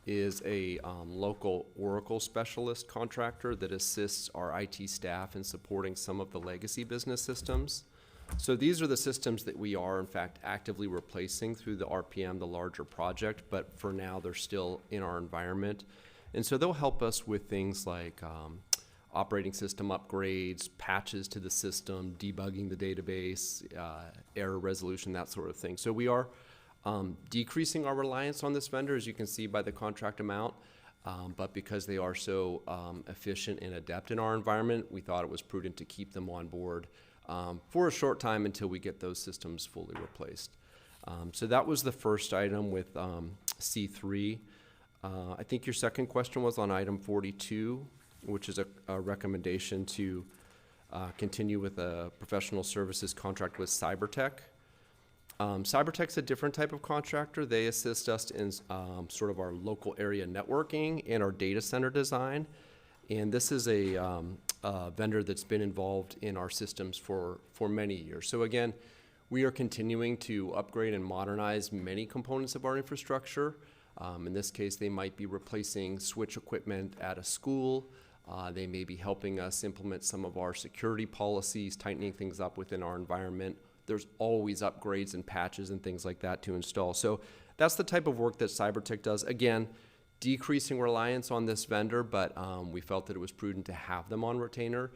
is a local Oracle specialist contractor that assists our IT staff in supporting some of the legacy business systems. So these are the systems that we are, in fact, actively replacing through the RPM, the larger project, but for now they're still in our environment. And so they'll help us with things like operating system upgrades, patches to the system, debugging the database, error resolution, that sort of thing. So we are decreasing our reliance on this vendor, as you can see by the contract amount, but because they are so efficient and adept in our environment, we thought it was prudent to keep them on board for a short time until we get those systems fully replaced. So that was the first item with C3. I think your second question was on item 42, which is a recommendation to continue with a professional services contract with Cybertech. Cybertech's a different type of contractor. They assist us in sort of our local area networking and our data center design. And this is a vendor that's been involved in our systems for many years. So again, we are continuing to upgrade and modernize many components of our infrastructure. In this case, they might be replacing switch equipment at a school. They may be helping us implement some of our security policies, tightening things up within our environment. There's always upgrades and patches and things like that to install. So that's the type of work that Cybertech does. Again, decreasing reliance on this vendor, but we felt that it was prudent to have them on retainer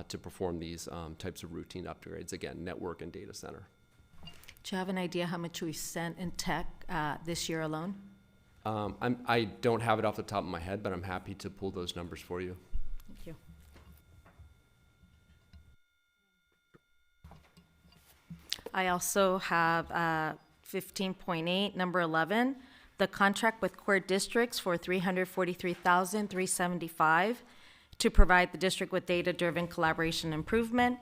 to perform these types of routine upgrades. Again, network and data center. Do you have an idea how much we spent in tech this year alone? I don't have it off the top of my head, but I'm happy to pull those numbers for you. Thank you. I also have 15.8, number 11, the contract with core districts for $343,375 to provide the district with data-driven collaboration improvement.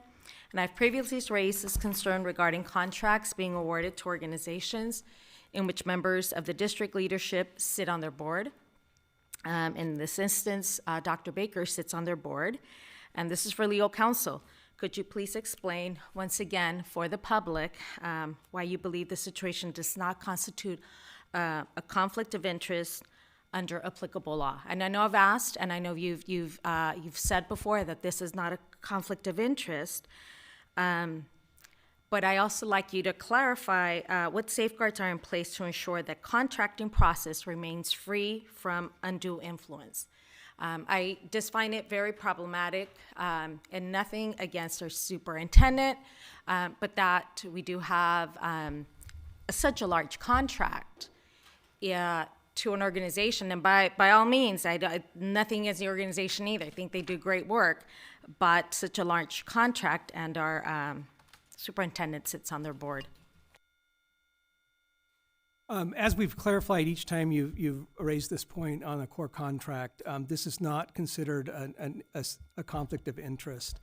And I've previously raised this concern regarding contracts being awarded to organizations in which members of the district leadership sit on their board. In this instance, Dr. Baker sits on their board, and this is for legal counsel. Could you please explain once again for the public why you believe the situation does not constitute a conflict of interest under applicable law? And I know I've asked, and I know you've said before that this is not a conflict of interest. But I also like you to clarify what safeguards are in place to ensure that contracting process remains free from undue influence. I just find it very problematic, and nothing against our superintendent, but that we do have such a large contract to an organization, and by all means, nothing against the organization either. I think they do great work, but such a large contract, and our superintendent sits on their board. As we've clarified each time you've raised this point on a core contract, this is not considered a conflict of interest.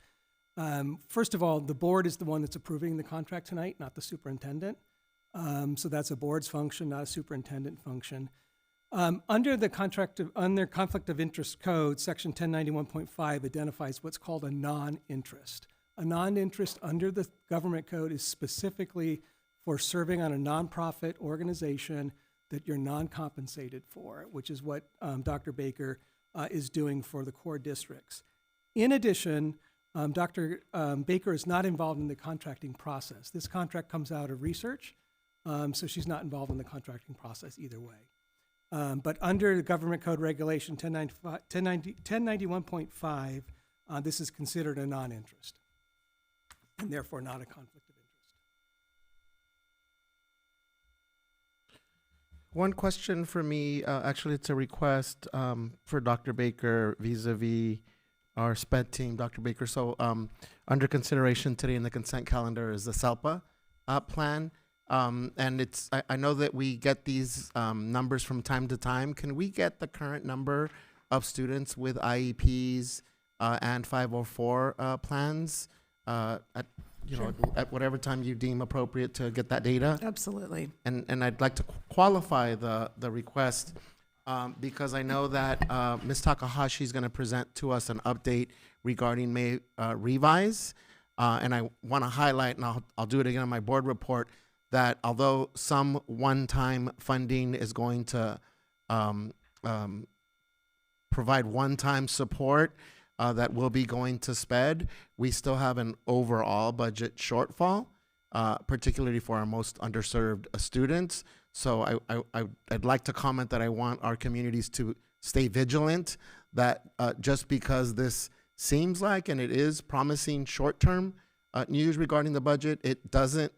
First of all, the board is the one that's approving the contract tonight, not the superintendent. So that's a board's function, not a superintendent function. Under conflict of interest code, section 1091.5 identifies what's called a non-interest. A non-interest under the government code is specifically for serving on a nonprofit organization that you're non-compensated for, which is what Dr. Baker is doing for the core districts. In addition, Dr. Baker is not involved in the contracting process. This contract comes out of research, so she's not involved in the contracting process either way. But under the Government Code Regulation 1091.5, this is considered a non-interest and therefore not a conflict of interest. One question for me, actually, it's a request for Dr. Baker vis-a-vis our SPED team, Dr. Baker. So under consideration today in the consent calendar is the SELPA plan. And I know that we get these numbers from time to time. Can we get the current number of students with IEPs and 504 plans at whatever time you deem appropriate to get that data? Absolutely. And I'd like to qualify the request because I know that Ms. Takahashi is going to present to us an update regarding May revise. And I want to highlight, and I'll do it again on my board report, that although some one-time funding is going to provide one-time support that will be going to SPED, we still have an overall budget shortfall, particularly for our most underserved students. So I'd like to comment that I want our communities to stay vigilant, that just because this seems like, and it is promising short-term news regarding the budget, it doesn't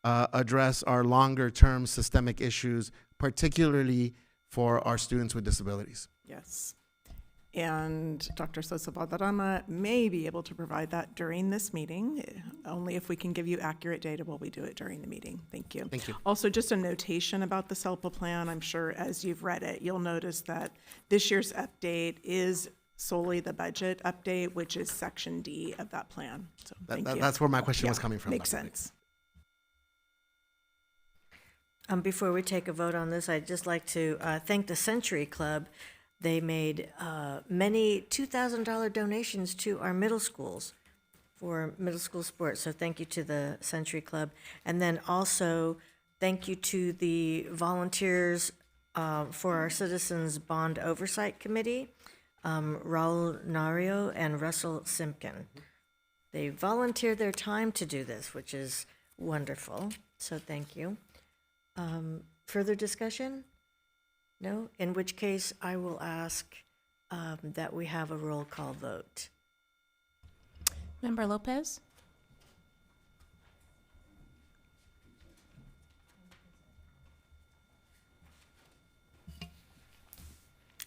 address our longer-term systemic issues, particularly for our students with disabilities. Yes. And Dr. Sosa Valderrama may be able to provide that during this meeting. Only if we can give you accurate data will we do it during the meeting. Thank you. Thank you. Also, just a notation about the SELPA plan. I'm sure as you've read it, you'll notice that this year's update is solely the budget update, which is Section D of that plan. So thank you. That's where my question was coming from. Makes Dr. sense. Before we take a vote on this, I'd just like to thank the Century Club. They made many $2,000 donations to our middle schools for middle school sports. So thank you to the Century Club. And then also thank you to the volunteers for our Citizens Bond Oversight Committee, Raul Nario and Russell Simpkin. They volunteered their time to do this, which is wonderful. So thank you. Further discussion? No? In which case, I will ask that we have a roll call vote. Member Lopez?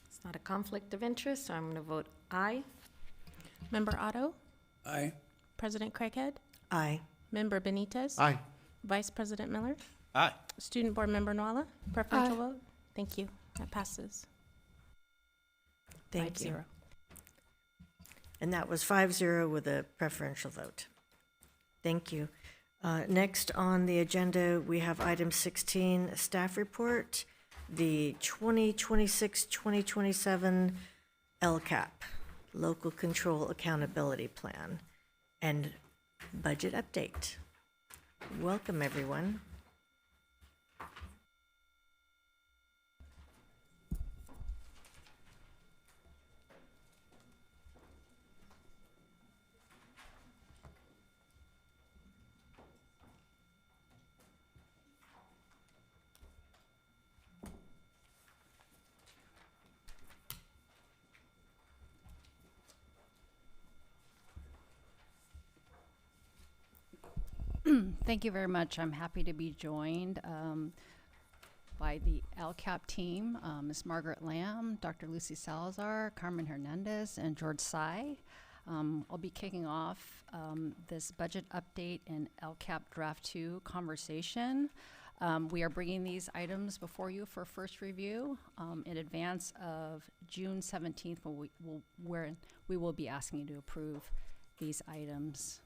It's not a conflict of interest, so I'm going to vote aye. Member Otto? Aye. President Craighead? Aye. Member Benitez? Aye. Vice President Miller? Aye. Student Board Member Nwala? Preferential vote? Thank you. That passes. Thank you. 5-0. And that was 5-0 with a preferential vote. Thank you. Next on the agenda, we have item 16, staff report, the 2026-2027 LCAP, Local Control Accountability Plan, and budget update. Welcome, everyone. Thank you very much. I'm happy to be joined by the LCAP team, Ms. Margaret Lamb, Dr. Lucy Salazar, Carmen Hernandez, and George Tsai. I'll be kicking off this budget update and LCAP Draft 2 conversation. We are bringing these items before you for first review in advance of June 17th, where we will be asking you to approve these items.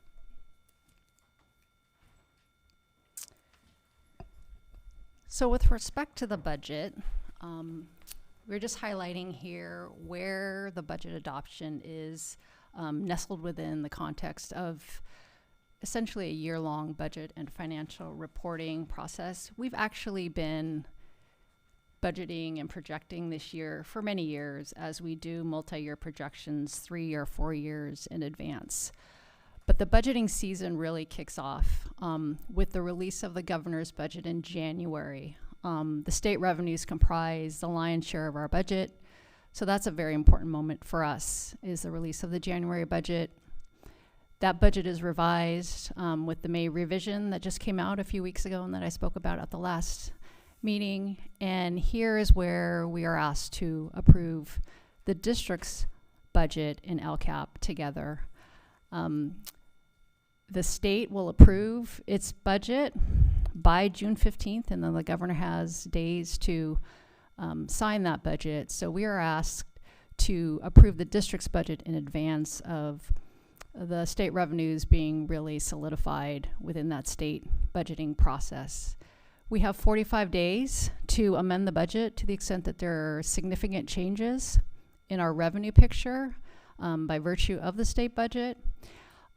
So with respect to the budget, we're just highlighting here where the budget adoption is nestled within the context of essentially a year-long budget and financial reporting process. We've actually been budgeting and projecting this year for many years as we do multi-year projections 3 or 4 years in advance. But the budgeting season really kicks off with the release of the governor's budget in January. The state revenues comprise the lion's share of our budget. So that's a very important moment for us, is the release of the January budget. That budget is revised with the May revision that just came out a few weeks ago and that I spoke about at the last meeting. And here is where we are asked to approve the district's budget and LCAP together. The state will approve its budget by June 15th, and then the governor has days to sign that budget. So we are asked to approve the district's budget in advance of the state revenues being really solidified within that state budgeting process. We have 45 days to amend the budget to the extent that there are significant changes in our revenue picture by virtue of the state budget.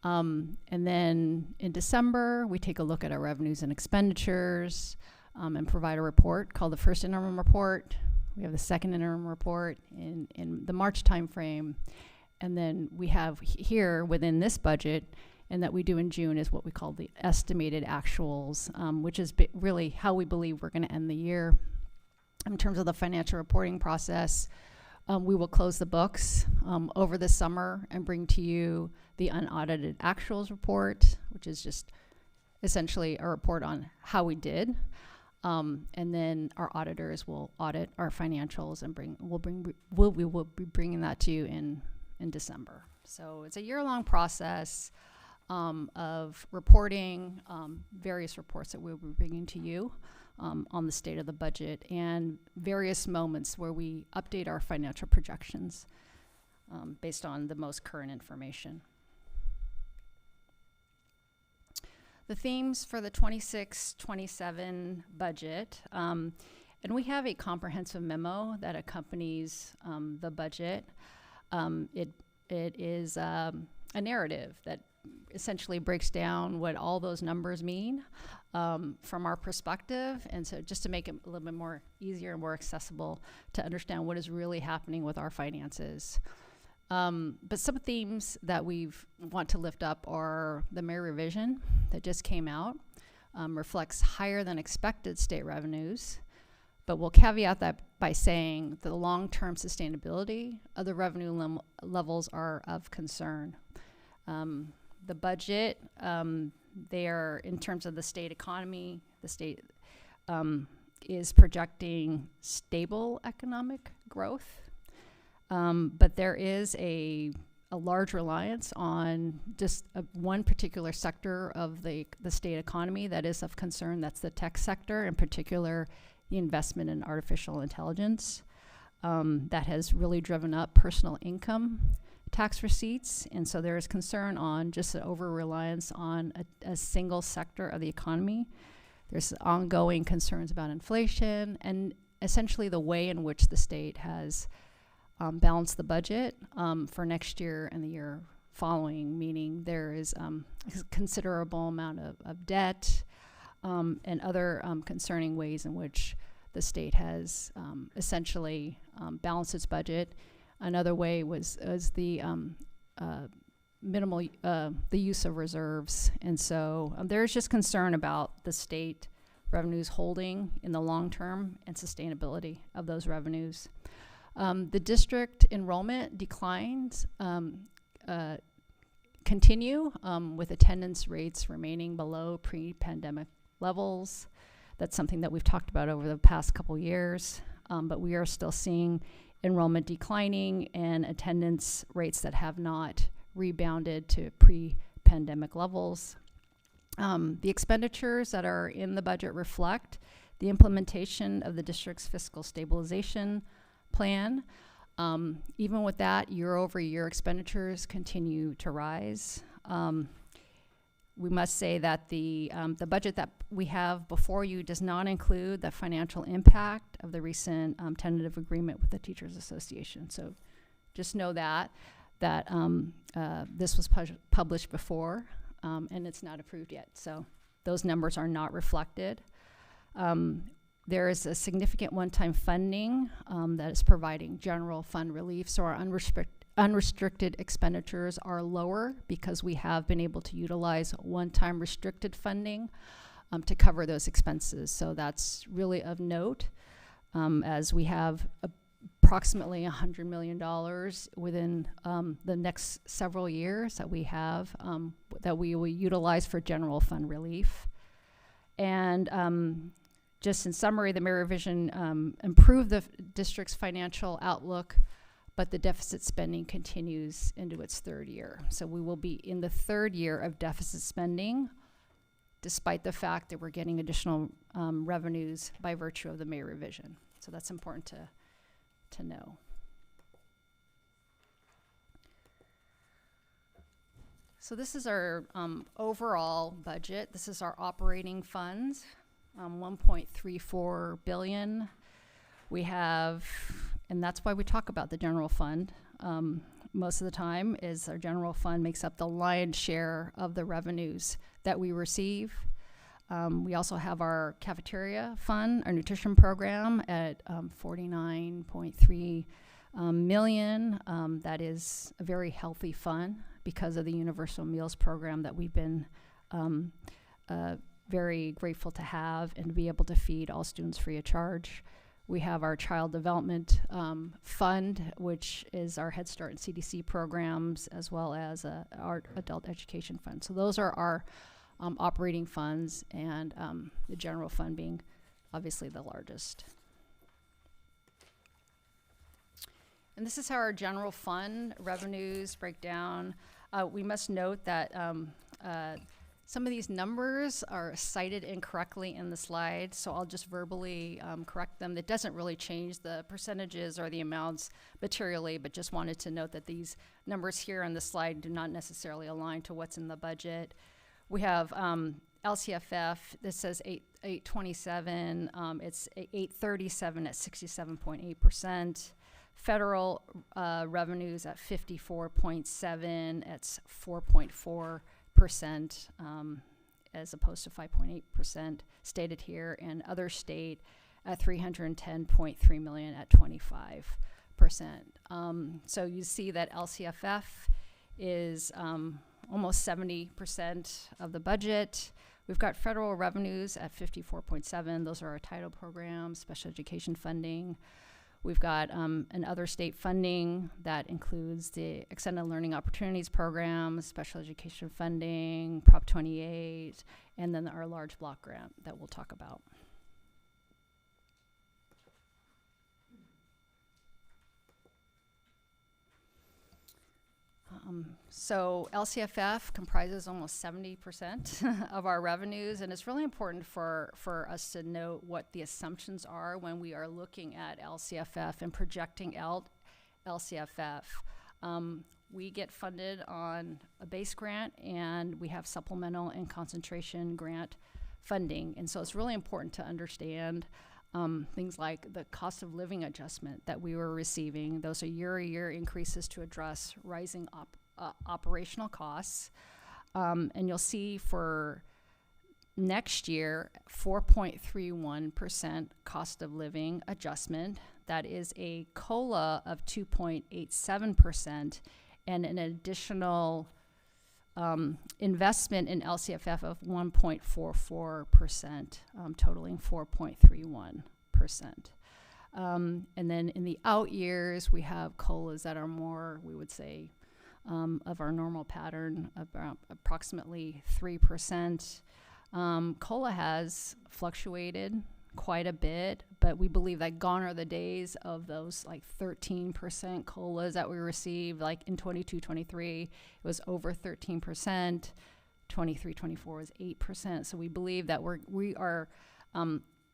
And then in December, we take a look at our revenues and expenditures and provide a report called the first interim report. We have the second interim report in the March timeframe. And then we have here within this budget, and that we do in June, is what we call the estimated actuals, which is really how we believe we're going to end the year. In terms of the financial reporting process, we will close the books over the summer and bring to you the unaudited actuals report, which is just essentially a report on how we did. And then our auditors will audit our financials and we will be bringing that to you in December. So it's a year-long process of reporting various reports that we'll be bringing to you on the state of the budget and various moments where we update our financial projections based on the most current information. The themes for the 26-27 budget, and we have a comprehensive memo that accompanies the budget. It is a narrative that essentially breaks down what all those numbers mean from our perspective, and so just to make it a little bit more easier and more accessible to understand what is really happening with our finances. But some themes that we want to lift up are the May revision that just came out, reflects higher than expected state revenues, but we'll caveat that by saying the long-term sustainability of the revenue levels are of concern. The budget, they are, in terms of the state economy, the state is projecting stable economic growth. But there is a large reliance on just one particular sector of the state economy that is of concern. That's the tech sector, in particular, the investment in artificial intelligence. That has really driven up personal income tax receipts. And so there is concern on just an over-reliance on a single sector of the economy. There's ongoing concerns about inflation and essentially the way in which the state has balance the budget for next year and the year following, meaning there is a considerable amount of debt and other concerning ways in which the state has essentially balanced its budget. Another way was the minimal the use of reserves, and so there's just concern about the state revenues holding in the long term and sustainability of those revenues. The district enrollment declines continue with attendance rates remaining below pre-pandemic levels. That's something that we've talked about over the past couple years, but we are still seeing enrollment declining and attendance rates that have not rebounded to pre-pandemic levels. The expenditures that are in the budget reflect the implementation of the district's fiscal stabilization plan. Even with that, year-over-year expenditures continue to rise. We must say that the budget that we have before you does not include the financial impact of the recent tentative agreement with the Teachers Association. So just know that this was published before and it's not approved yet. So those numbers are not reflected. There is a significant one-time funding that is providing general fund relief, so our unrestricted expenditures are lower because we have been able to utilize one-time restricted funding to cover those expenses. So that's really of note, as we have approximately $100 million within the next several years that we have that we will utilize for general fund relief. And just in summary, the Mayor Revision improved the district's financial outlook, but the deficit spending continues into its third year. So we will be in the third year of deficit spending, despite the fact that we're getting additional revenues by virtue of the Mayor Revision. So that's important to know. So this is our overall budget. This is our operating funds, 1.34 billion. We have, and that's why we talk about the general fund most of the time, is our general fund makes up the lion's share of the revenues that we receive. We also have our cafeteria fund, our nutrition program at 49.3 million. That is a very healthy fund because of the universal meals program that we've been very grateful to have and to be able to feed all students free of charge. We have our child development fund, which is our Head Start and CDC programs, as well as our adult education fund. So those are our operating funds, and the general fund being obviously the largest. And this is how our general fund revenues break down. We must note that some of these numbers are cited incorrectly in the slide, so I'll just verbally correct them. It doesn't really change the percentages or the amounts materially, but just wanted to note that these numbers here on the slide do not necessarily align to what's in the budget. We have LCFF, this says 827, it's 837 at 67.8%. Federal revenues at 54.7, it's 4.4%, as opposed to 5.8% stated here, and other state at 310.3 million at 25%. So you see that LCFF is almost 70% of the budget. We've got federal revenues at 54.7. Those are our title programs, special education funding. We've got an other state funding that includes the Extended Learning Opportunities Program, special education funding, Prop 28, and then our large block grant that we'll talk about. So LCFF comprises almost 70% of our revenues, and it's really important for us to note what the assumptions are when we are looking at LCFF and projecting out LCFF. We get funded on a base grant, and we have supplemental and concentration grant funding, and so it's really important to understand things like the cost of living adjustment that we were receiving. Those are year-to-year increases to address rising operational costs. And you'll see for next year, 4.31% cost of living adjustment. That is a COLA of 2.87% and an additional investment in LCFF of 1.44%, totaling 4.31%. And then in the out years, we have COLAs that are more, we would say, of our normal pattern, about approximately 3%. COLA has fluctuated quite a bit, but we believe that gone are the days of those like 13% COLAs that we received, like in 22-23, it was over 13%, 23-24 was 8%. So we believe that we are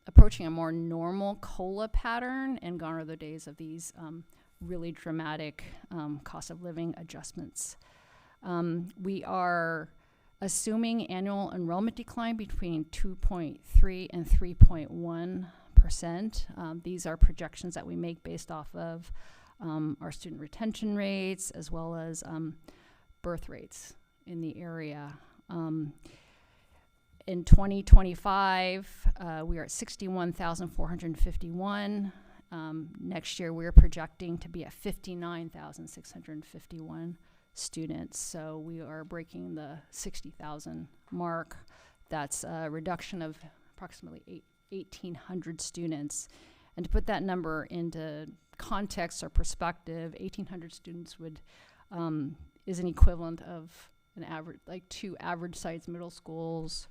approaching a more normal COLA pattern, and gone are the days of these really dramatic cost of living adjustments. We are assuming annual enrollment decline between 2.3 and 3.1%. These are projections that we make based off of our student retention rates as well as birth rates in the area. In 2025, we are at 61,451. Next year, we're projecting to be at 59,651 students. So we are breaking the 60,000 mark That's a reduction of approximately 1,800 students. And to put that number into context or perspective, 1,800 students is an equivalent of an average, like 2 average-sized middle schools,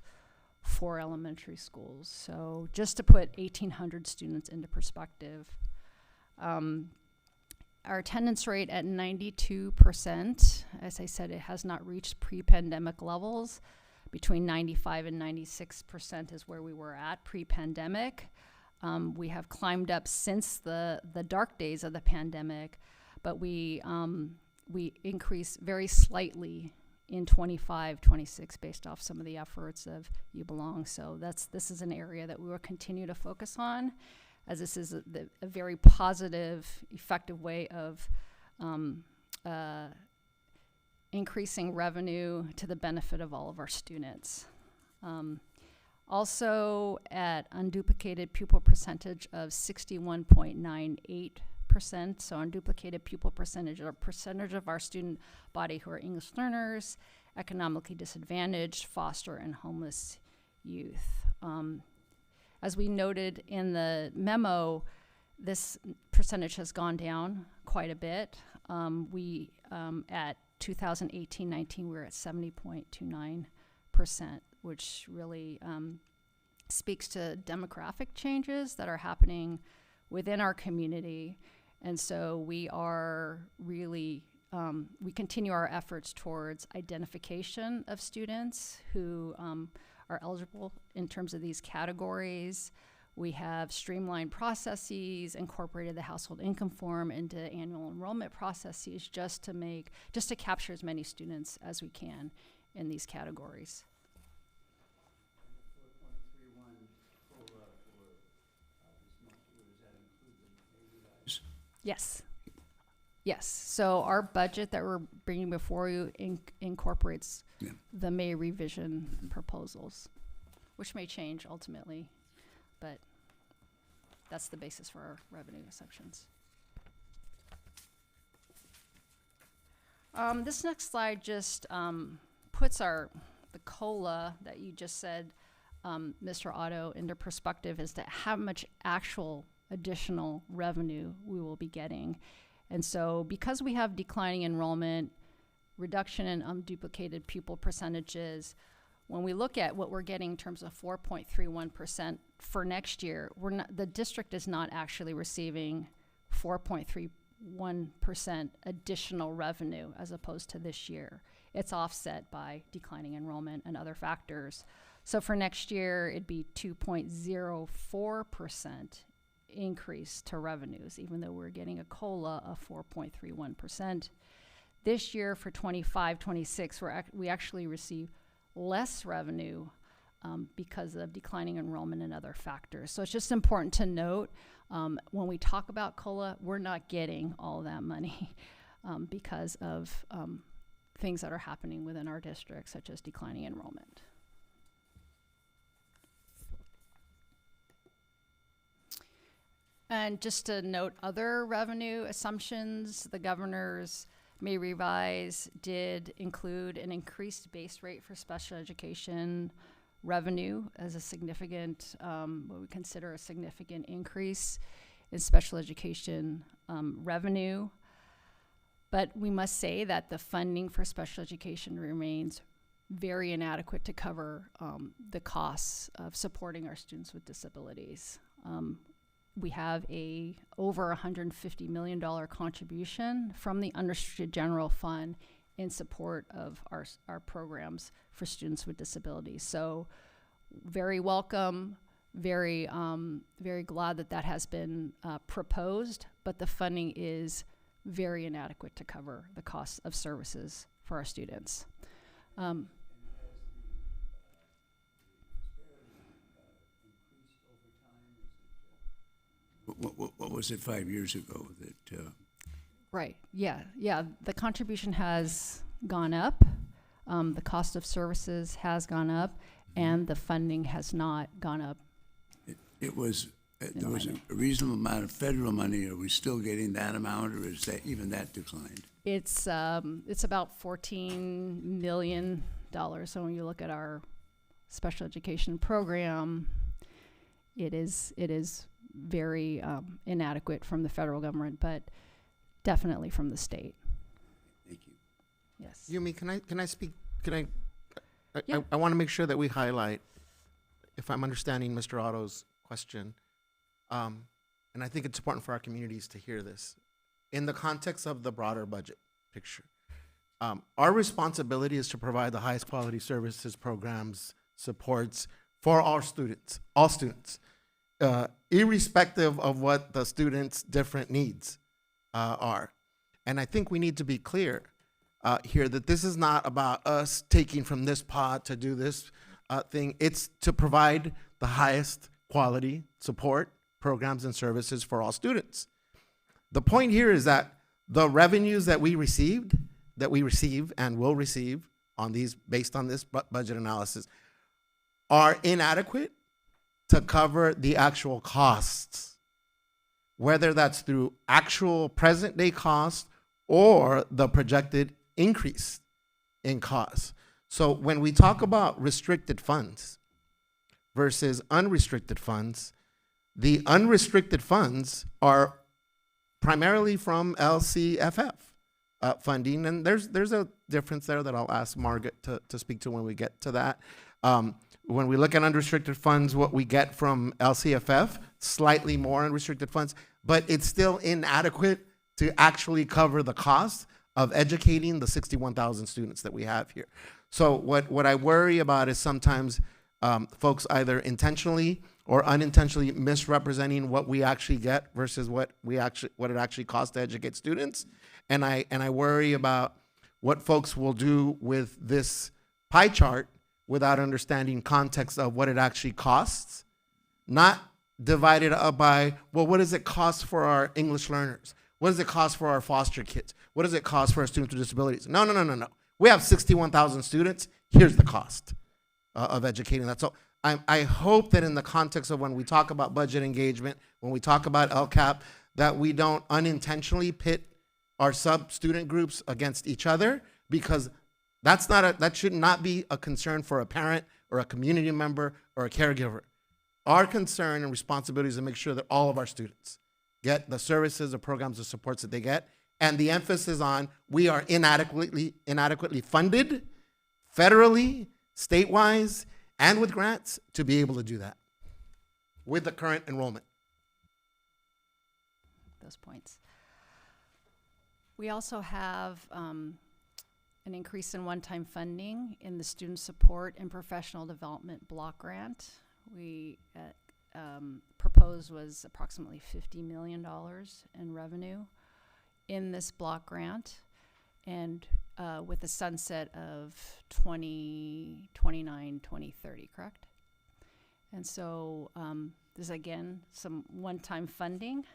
4 elementary schools. So just to put 1,800 students into perspective, our attendance rate at 92%, as I said, it has not reached pre-pandemic levels. Between 95 and 96% is where we were at pre-pandemic. We have climbed up since the dark days of the pandemic, but we increased very slightly in 25, 26 based off some of the efforts of You Belong. So this is an area that we will continue to focus on, as this is a very positive, effective way of increasing revenue to the benefit of all of our students. Also, at unduplicated pupil percentage of 61.98%, so unduplicated pupil percentage, or percentage of our student body who are English learners, economically disadvantaged, foster, and homeless youth. As we noted in the memo, this percentage has gone down quite a bit. At 2018-19, we were at 70.29%, which really speaks to demographic changes that are happening within our community. And so we are really, we continue our efforts towards identification of students who are eligible in terms of these categories. We have streamlined processes, incorporated the household income form into annual enrollment processes just to capture as many students as we can in these categories. Yes. Yes. So our budget that we're bringing before you incorporates the May revision proposals, which may change ultimately, but that's the basis for our revenue assumptions. This next slide just puts the COLA that you just said, Mr. Otto, into perspective as to how much actual additional revenue we will be getting. And so because we have declining enrollment, reduction in unduplicated pupil percentages, when we look at what we're getting in terms of 4.31% for next year, the district is not actually receiving 4.31% additional revenue as opposed to this year. It's offset by declining enrollment and other factors. So for next year, it'd be 2.04% increase to revenues, even though we're getting a COLA of 4.31%. This year for 25-26, we actually receive less revenue because of declining enrollment and other factors. So it's just important to note when we talk about COLA, we're not getting all that money because of things that are happening within our district, such as declining enrollment. And just to note other revenue assumptions, the governor's May revise did include an increased base rate for special education revenue as a significant, what we consider a significant increase in special education revenue. But we must say that the funding for special education remains very inadequate to cover the costs of supporting our students with disabilities. We have over $150 million contribution from the unrestricted general fund in support of our programs for students with disabilities. So very welcome, very glad that has been proposed, but the funding is very inadequate to cover the costs of services for our students. What was it 5 years ago that? Right. Yeah. The contribution has gone up. The cost of services has gone up, and the funding has not gone up. There was a reasonable amount of federal money. Are we still getting that amount, or is that even that declined? It's about $14 million. So when you look at our special education program, it is very inadequate from the federal government, but definitely from the state. Thank you. Yes. Yumi, can I speak? Yeah. I want to make sure that we highlight, if I'm understanding Mr. Otto's question, and I think it's important for our communities to hear this, in the context of the broader budget picture. Our responsibility is to provide the highest quality services, programs, supports for all students, irrespective of what the students' different needs are. And I think we need to be clear here that this is not about us taking from this pot to do this thing. It's to provide the highest quality support, programs, and services for all students. The point here is that the revenues that we receive and will receive on these, based on this budget analysis, are inadequate to cover the actual costs, whether that's through actual present day costs or the projected increase in costs. So when we talk about restricted funds versus unrestricted funds, the unrestricted funds are primarily from LCFF funding, and there's a difference there that I'll ask Margaret to speak to when we get to that. When we look at unrestricted funds, what we get from LCFF, slightly more unrestricted funds, but it's still inadequate to actually cover the cost of educating the 61,000 students that we have here. So what I worry about is sometimes folks either intentionally or unintentionally misrepresenting what we actually get versus what it actually costs to educate students. And I worry about what folks will do with this pie chart without understanding context of what it actually costs, not divided up by, well, what does it cost for our English learners? What does it cost for our foster kids? What does it cost for our students with disabilities? No. We have 61,000 students. Here's the cost of educating that. So I hope that in the context of when we talk about budget engagement, when we talk about LCAP, that we don't unintentionally pit our sub-student groups against each other, because that should not be a concern for a parent or a community member or a caregiver. Our concern and responsibility is to make sure that all of our students get the services, the programs, the supports that they get, and the emphasis on we are inadequately funded federally, state-wise, and with grants to be able to do that with the current enrollment. Those points. We also have an increase in one-time funding in the student support and professional development block grant. We proposed was approximately $50 million in revenue in this block grant, and with the sunset of 2029, 2030, correct? And so there's again some one-time funding,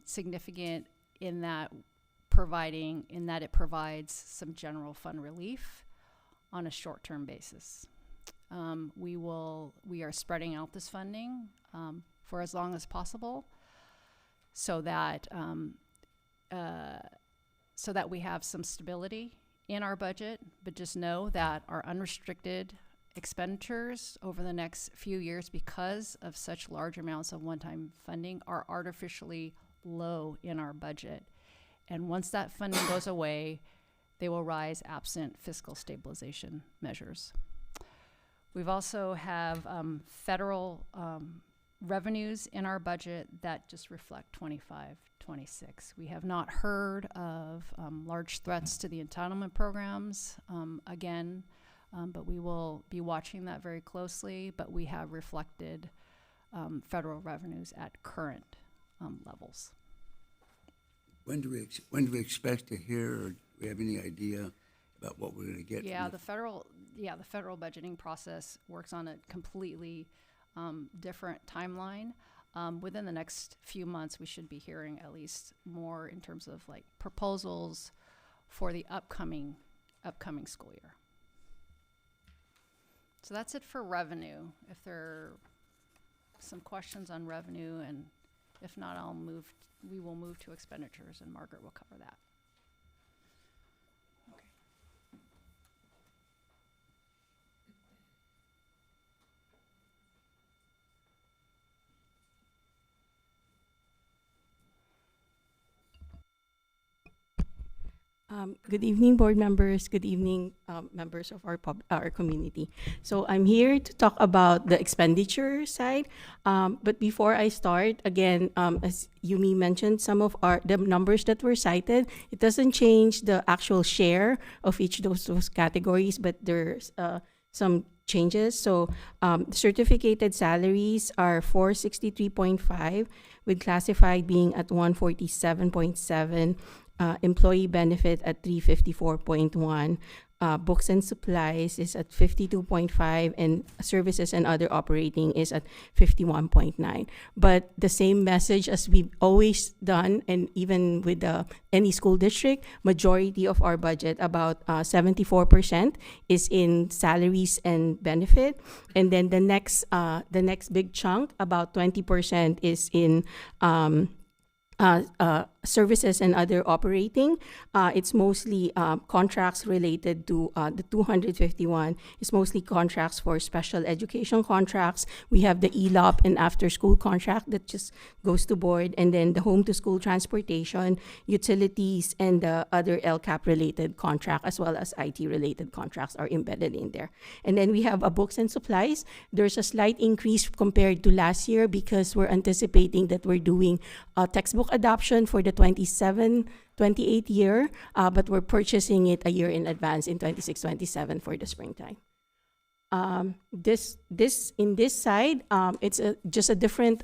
significant in that it provides some general fund relief on a short-term basis. We are spreading out this funding for as long as possible, so that we have some stability in our budget. But just know that our unrestricted expenditures over the next few years, because of such large amounts of one-time funding, are artificially low in our budget. And once that funding goes away, they will rise absent fiscal stabilization measures. We've also have federal revenues in our budget that just reflect 25, 26. We have not heard of large threats to the entitlement programs again, but we will be watching that very closely. But we have reflected federal revenues at current levels. When do we expect to hear, or do we have any idea about what we're going to get? Yeah, the federal budgeting process works on a completely different timeline. Within the next few months, we should be hearing at least more in terms of like proposals for the upcoming school year. So that's it for revenue. If there are some questions on revenue, and if not, we will move to expenditures, and Margaret will cover that. Good evening, board members. Good evening, members of our community. So I'm here to talk about the expenditure side. But before I start, again, as Yumi mentioned, some of the numbers that were cited, it doesn't change the actual share of each of those categories, but there's some changes. So certificated salaries are 463.5, with classified being at 147.7. Employee benefit at 354.1, books and supplies is at 52.5, and services and other operating is at 51.9. But the same message as we've always done, and even with any school district, majority of our budget, about 74%, is in salaries and benefit, and then the next big chunk, about 20%, is in services and other operating. It's mostly contracts related to the 251 is mostly contracts for special education contracts. We have the ELOP and after school contract that just goes to board, and then the home to school transportation, utilities, and the other LCAP related contract, as well as IT related contracts are embedded in there. And then we have books and supplies. There's a slight increase compared to last year because we're anticipating that we're doing textbook adoption for the 27-28 year, but we're purchasing it a year in advance in 26-27 for the springtime. This in this side, it's just a different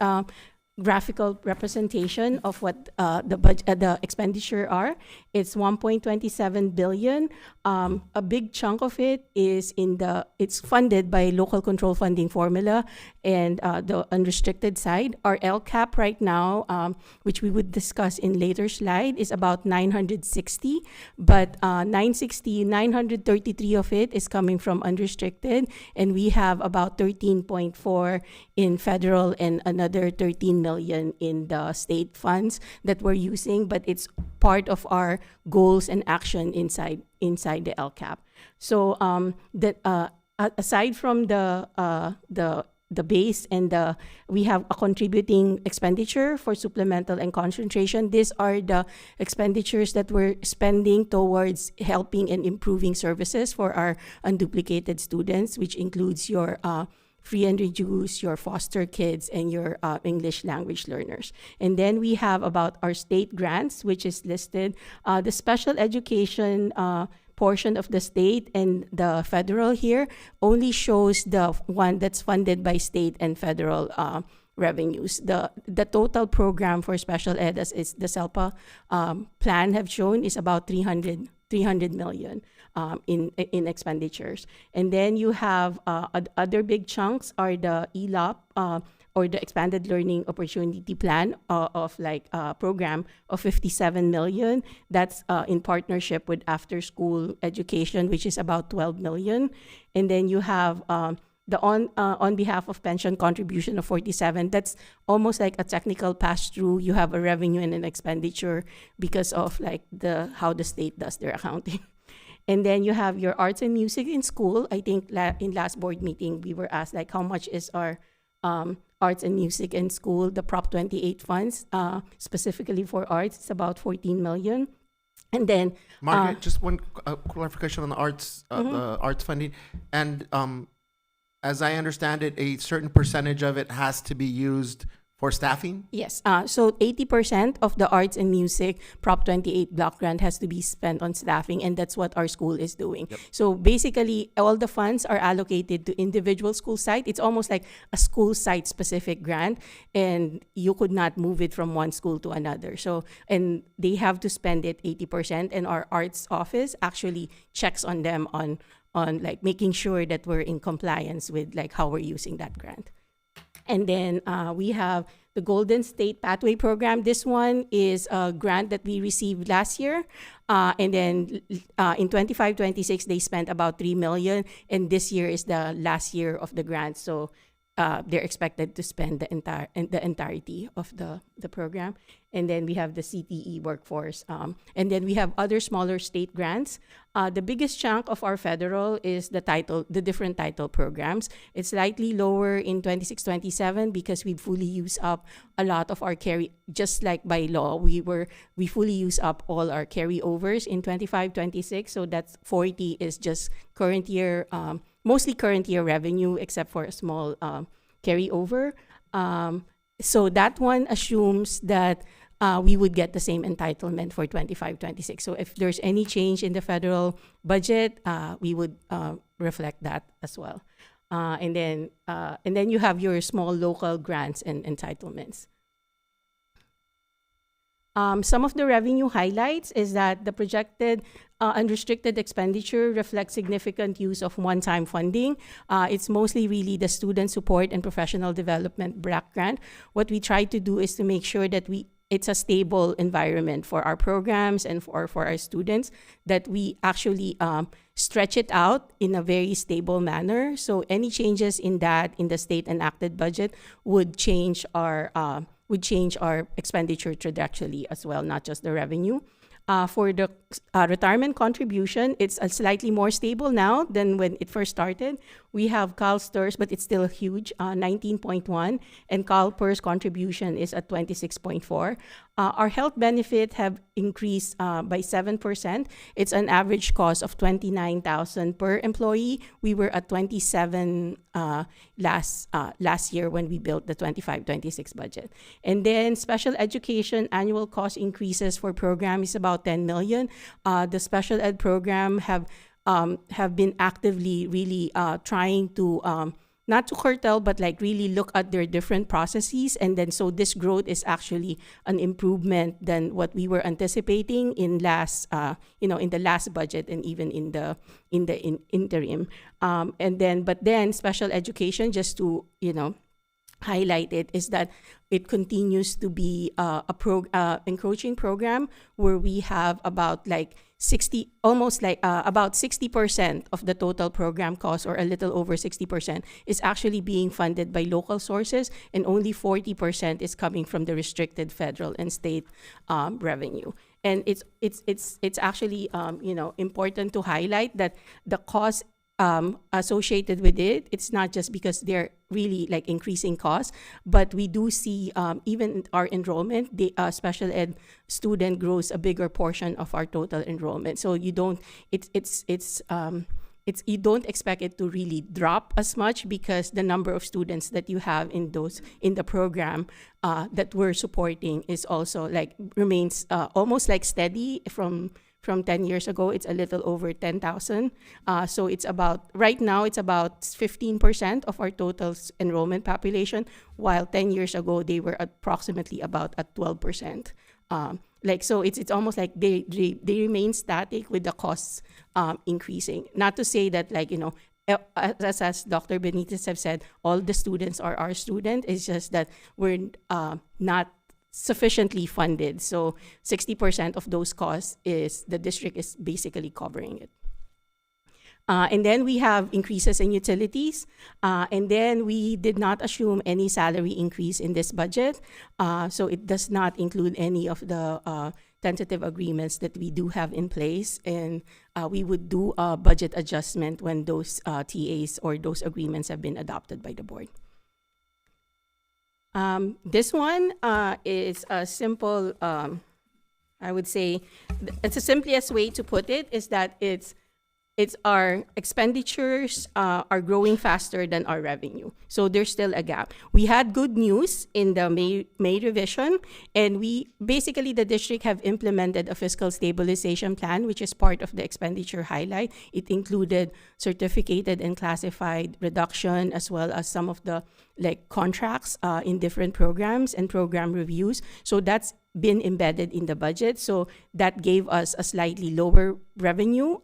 graphical representation of what the expenditure are. It's 1.27 billion. A big chunk of it is it's funded by local control funding formula and the unrestricted side. Our LCAP right now, which we would discuss in later slide, is about 960, but 933 of it is coming from unrestricted, and we have about 13.4 in federal and another 13 million in the state funds that we're using, but it's part of our goals and action inside the LCAP. So aside from the base and we have a contributing expenditure for supplemental and concentration. These are the expenditures that we're spending towards helping and improving services for our unduplicated students, which includes your free and reduced, your foster kids, and your English language learners. And then we have about our state grants, which is listed. The special education portion of the state and the federal here only shows the one that's funded by state and federal revenues. The total program for special ed, as is the SELPA plan have shown, is about 300 million in expenditures. And then you have other big chunks are the ELOP or the Expanded Learning Opportunity Plan of program of 57 million. That's in partnership with After School Education, which is about 12 million. And then you have the on behalf of pension contribution of 47. That's almost like a technical pass-through. You have a revenue and an expenditure because of how the state does their accounting. And then you have your arts and music in school. I think in last board meeting, we were asked how much is our arts and music in school, the Prop 28 funds, specifically for arts, it's about 14 million. And then Margaret, just one clarification on the arts, the arts funding. And as I understand it, a certain percentage of it has to be used for staffing? Yes. So 80% of the arts and music Prop 28 block grant has to be spent on staffing, and that's what our school is doing. Yep. So basically, all the funds are allocated to individual school site. It's almost like a school site specific grant, and you could not move it from one school to another. So, and they have to spend it 80%, and our arts office actually checks on them on making sure that we're in compliance with how we're using that grant. And then we have the Golden State Pathway Program. This one is a grant that we received last year. And then in 25-26, they spent about $3 million. And this year is the last year of the grant. So they're expected to spend the entirety of the program. And then we have the CTE workforce. And then we have other smaller state grants. The biggest chunk of our federal is the different title programs. It's slightly lower in 26-27 because we fully use up a lot of our just like by law, we fully use up all our carryovers in 25-26. So that's 40 is just current year, mostly current year revenue, except for a small carryover. So that one assumes that we would get the same entitlement for 25-26. So if there's any change in the federal budget, we would reflect that as well. And then you have your small local grants and entitlements. Some of the revenue highlights is that the projected unrestricted expenditure reflects significant use of one-time funding. It's mostly really the student support and professional development BRAC grant. What we try to do is to make sure that it's a stable environment for our programs and for our students, that we actually stretch it out in a very stable manner. So any changes in the state enacted budget would change our expenditure trajectory as well, not just the revenue. For the retirement contribution, it's slightly more stable now than when it first started. We have CalSTRS, but it's still huge, 19.1, and CalPERS contribution is at 26.4. Our health benefit have increased by 7%. It's an average cost of $29,000 per employee. We were at 27 last year when we built the 25-26 budget. And then special education annual cost increases for program is about $10 million. The special ed program have been actively really trying to not to curtail, but like really look at their different processes. And then so this growth is actually an improvement than what we were anticipating in the last budget and even in the interim. But then special education, just to highlight it, is that it continues to be encroaching program where we have about like 60, almost like about 60% of the total program cost, or a little over 60%, is actually being funded by local sources, and only 40% is coming from the restricted federal and state revenue. And it's actually important to highlight that the cost associated with it's not just because they're really like increasing costs, but we do see even our enrollment, the special ed student grows a bigger portion of our total enrollment. So you don't you don't expect it to really drop as much, because the number of students that you have in the program that we're supporting is also like remains almost like steady from 10 years ago. It's a little over 10,000. So it's about, right now, it's about 15% of our total enrollment population, while 10 years ago, they were approximately about at 12%. So it's almost like they remain static with the costs increasing. Not to say that as Dr. Benitez have said, all the students are our student. It's just that we're not sufficiently funded. So 60% of those costs the district is basically covering it. And then we have increases in utilities. And then we did not assume any salary increase in this budget. So it does not include any of the tentative agreements that we do have in place. And we would do a budget adjustment when those TAs or those agreements have been adopted by the board. This one is a simple, I would say, it's the simplest way to put it is that it's our expenditures are growing faster than our revenue. So there's still a gap. We had good news in the May revision, and the district have implemented a fiscal stabilization plan, which is part of the expenditure highlight. It included certificated and classified reduction, as well as some of the contracts in different programs and program reviews. So that's been embedded in the budget. So that gave us a slightly lower revenue,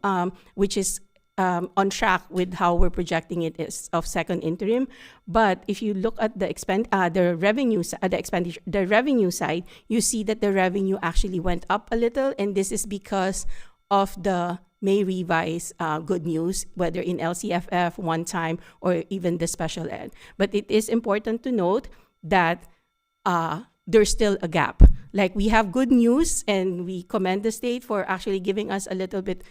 which is on track with how we're projecting it is of second interim. But if you look at the revenue side, you see that the revenue actually went up a little, and this is because of the may revise good news, whether in LCFF, one time, or even the special ed. But it is important to note that there's still a gap. Like, we have good news, and we commend the state for actually giving us a little bit,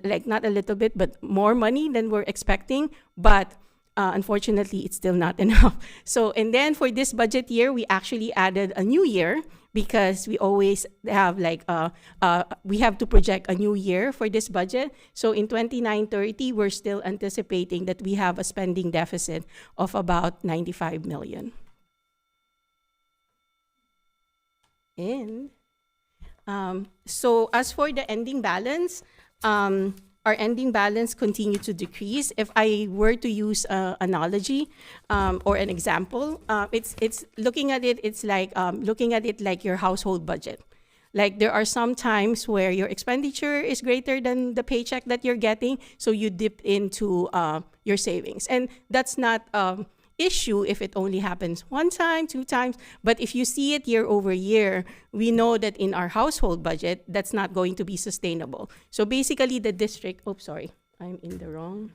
like not a little bit, but more money than we're expecting. But unfortunately, it's still not enough. So, and then for this budget year, we actually added a new year, because we always have like, we have to project a new year for this budget. So in 29-30, we're still anticipating that we have a spending deficit of about 95 million. And so as for the ending balance, our ending balance continued to decrease. If I were to use an analogy or an example, it's looking at it. It's like looking at it like your household budget. Like, there are some times where your expenditure is greater than the paycheck that you're getting, so you dip into your savings, and that's not issue if it only happens one time, 2 times. But if you see it year over year, we know that in our household budget, that's not going to be sustainable. So basically the district, I'm in the wrong,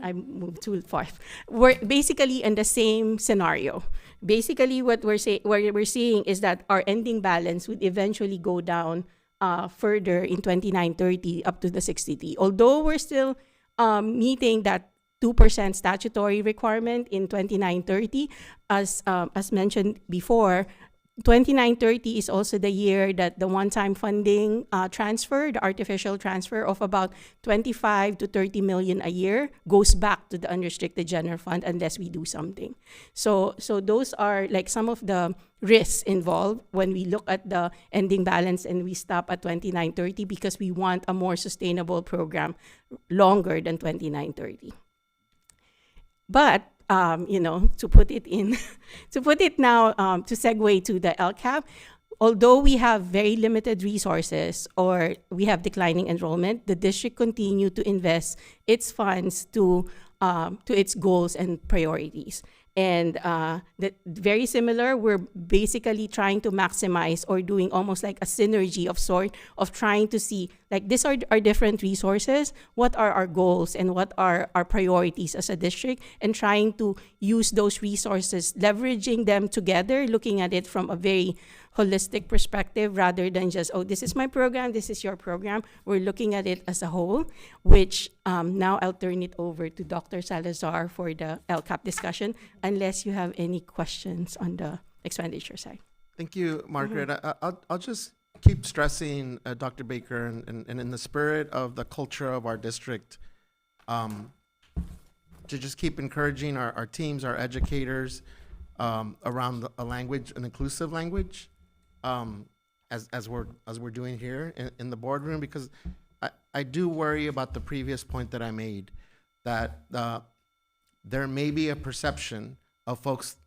I moved too far. We're basically in the same scenario. Basically what we're seeing is that our ending balance would eventually go down further in 29-30 up to the 63. Although we're still meeting that 2% statutory requirement in 29-30. As mentioned before, 29-30 is also the year that the one-time funding transfer, the artificial transfer of about 25 to 30 million a year, goes back to the unrestricted general fund unless we do something. So those are like some of the risks involved when we look at the ending balance and we stop at 29-30, because we want a more sustainable program longer than 29-30. But to put it now, to segue to the LCAP, although we have very limited resources or we have declining enrollment, the district continue to invest its funds to its goals and priorities. And very similar, we're basically trying to maximize or doing almost like a synergy of sort of trying to see, like, these are our different resources, what are our goals and what are our priorities as a district, and trying to use those resources, leveraging them together, looking at it from a very holistic perspective rather than just, oh, this is my program, this is your program. We're looking at it as a whole, which now I'll turn it over to Dr. Salazar for the LCAP discussion, unless you have any questions on the expenditure side. Thank you, Margaret. I'll just keep stressing, Dr. Baker, and in the spirit of the culture of our district, to just keep encouraging our teams, our educators, around a language, an inclusive language, as we're doing here in the boardroom, because I do worry about the previous point that I made, that there may be a perception of folks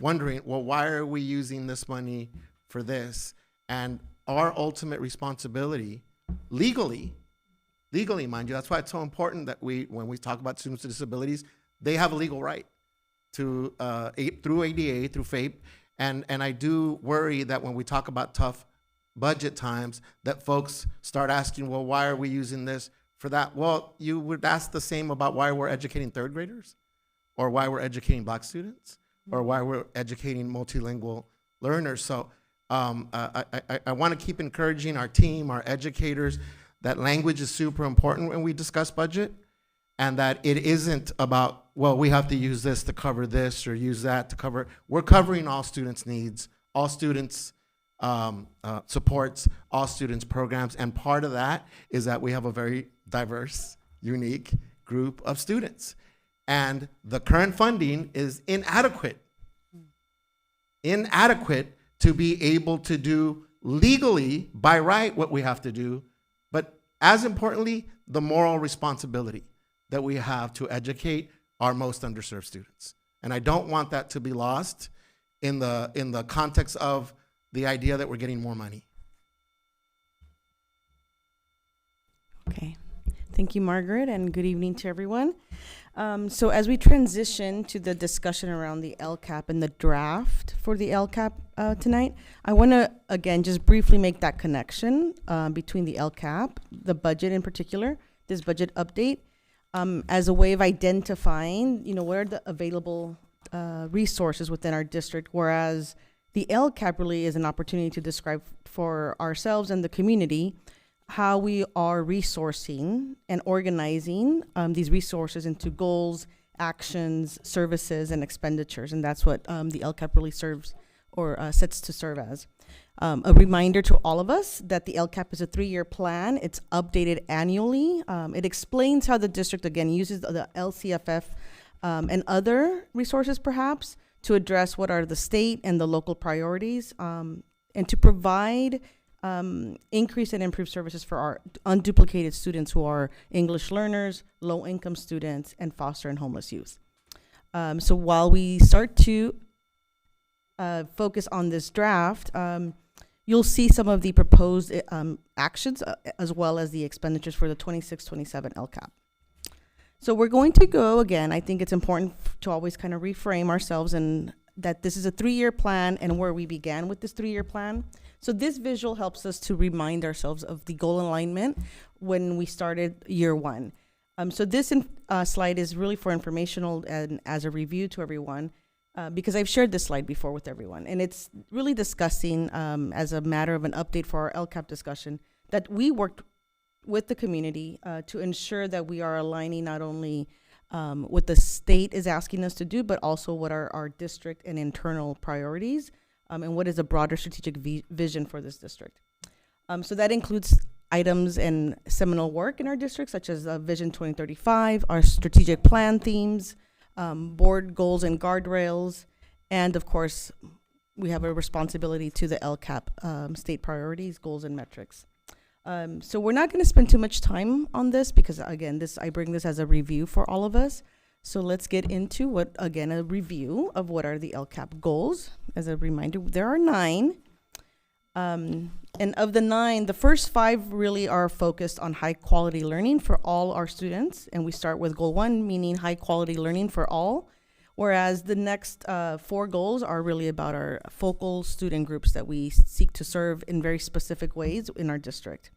wondering, well, why are we using this money for this? And our ultimate responsibility, legally, mind you, that's why it's so important that when we talk about students with disabilities, they have a legal right to through ADA, through FAPE, and I do worry that when we talk about tough budget times, that folks start asking, well, why are we using this for that? Well, you would ask the same about why we're educating 3rd graders, or why we're educating Black students, or why we're educating multilingual learners. So I want to keep encouraging our team, our educators, that language is super important when we discuss budget, and that it isn't about, well, we have to use this to cover this or use that to cover. We're covering all students' needs, all students' supports, all students' programs, and part of that is that we have a very diverse, unique group of students. And the current funding is inadequate to be able to do legally, by right, what we have to do, but as importantly, the moral responsibility that we have to educate our most underserved students. And I don't want that to be lost in the context of the idea that we're getting more money. Okay. Thank you, Margaret, and good evening to everyone. So as we transition to the discussion around the LCAP and the draft for the LCAP tonight, I want to, again, just briefly make that connection between the LCAP, the budget in particular, this budget update as a way of identifying, what are the available resources within our district, whereas the LCAP really is an opportunity to describe for ourselves and the community how we are resourcing and organizing these resources into goals, actions, services, and expenditures. And that's what the LCAP really serves or sets to serve as. A reminder to all of us that the LCAP is a 3-year plan. It's updated annually. It explains how the district, again, uses the LCFF and other resources, perhaps, to address what are the state and the local priorities, and to provide increase and improve services for our unduplicated students who are English learners, low-income students, and foster and homeless youth. So while we start to focus on this draft, you'll see some of the proposed actions as well as the expenditures for the 26-27 LCAP. So we're going to go again. I think it's important to always kind of reframe ourselves and that this is a 3-year plan and where we began with this 3-year plan. So this visual helps us to remind ourselves of the goal alignment when we started year 1. So this slide is really for informational and as a review to everyone, because I've shared this slide before with everyone. And it's really discussing, as a matter of an update for our LCAP discussion, that we worked with the community to ensure that we are aligning not only what the state is asking us to do, but also what are our district and internal priorities, and what is a broader strategic vision for this district. So that includes items and seminal work in our district, such as Vision 2035, our strategic plan themes, board goals and guardrails, and of course, we have a responsibility to the LCAP state priorities, goals, and metrics. So we're not going to spend too much time on this because, again, I bring this as a review for all of us. So let's get into a review of what are the LCAP goals. As a reminder, there are 9. And of the 9, the first 5 really are focused on high quality learning for all our students. And we start with goal 1, meaning high quality learning for all. Whereas the next 4 goals are really about our focal student groups that we seek to serve in very specific ways in our district.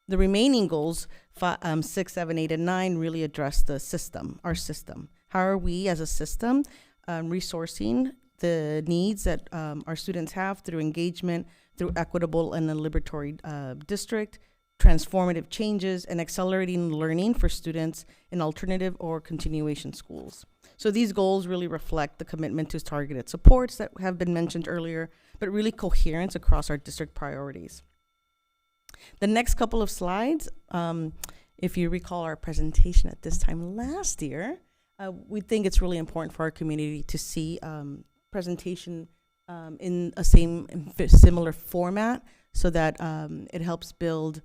The remaining goals, 6, 7, 8, and 9, really address the system, our system. How are we as a system resourcing the needs that our students have through engagement, through equitable and a liberatory district, transformative changes, and accelerating learning for students in alternative or continuation schools. So these goals really reflect the commitment to targeted supports that have been mentioned earlier, but really coherence across our district priorities. The next couple of slides, if you recall our presentation at this time last year, we think it's really important for our community to see presentation in a similar format so that it helps build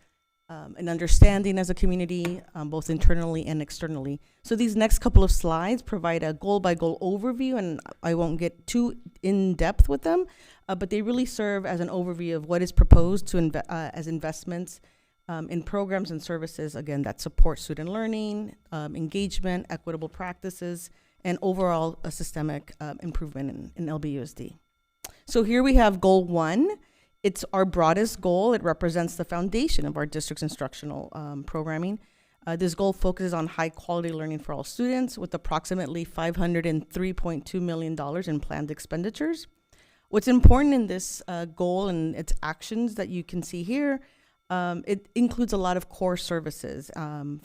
an understanding as a community, both internally and externally. So these next couple of slides provide a goal-by-goal overview, and I won't get too in-depth with them, but they really serve as an overview of what is proposed to as investments in programs and services, again, that support student learning, engagement, equitable practices, and overall a systemic improvement in LBUSD. So here we have goal 1. It's our broadest goal. It represents the foundation of our district's instructional programming. This goal focuses on high quality learning for all students with approximately $503.2 million in planned expenditures. What's important in this goal and its actions that you can see here, it includes a lot of core services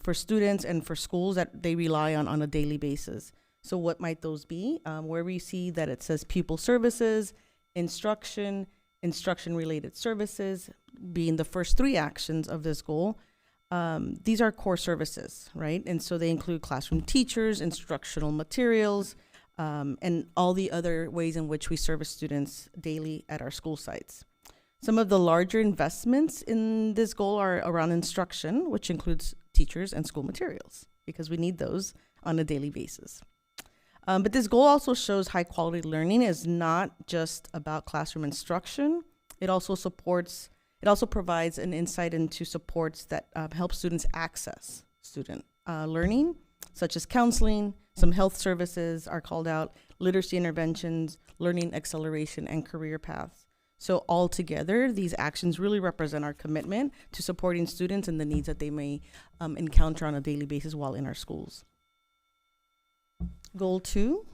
for students and for schools that they rely on a daily basis. So what might those be? Where we see that it says pupil services, instruction-related services being the first 3 actions of this goal. These are core services, right? And so they include classroom teachers, instructional materials, and all the other ways in which we service students daily at our school sites. Some of the larger investments in this goal are around instruction, which includes teachers and school materials, because we need those on a daily basis. But this goal also shows high quality learning is not just about classroom instruction. It also provides an insight into supports that help students access student learning, such as counseling, some health services are called out, literacy interventions, learning acceleration, and career paths. So altogether, these actions really represent our commitment to supporting students and the needs that they may encounter on a daily basis while in our schools. Goal 2,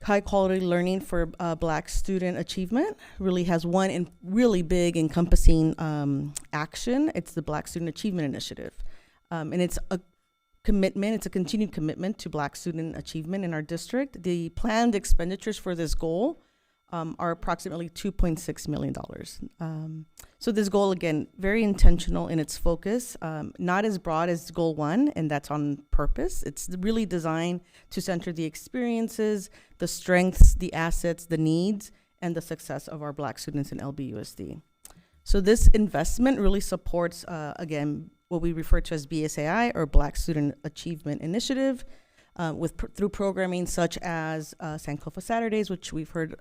high quality learning for Black student achievement, really has one really big encompassing action. It's the Black Student Achievement Initiative. And it's a commitment, it's a continued commitment to Black student achievement in our district. The planned expenditures for this goal are approximately $2.6 million. So this goal, again, very intentional in its focus, not as broad as goal 1, and that's on purpose. It's really designed to center the experiences, the strengths, the assets, the needs, and the success of our Black students in LBUSD. So this investment really supports, again, what we refer to as BSAI, or Black Student Achievement Initiative, through programming such as Sankofa Saturdays, which we've heard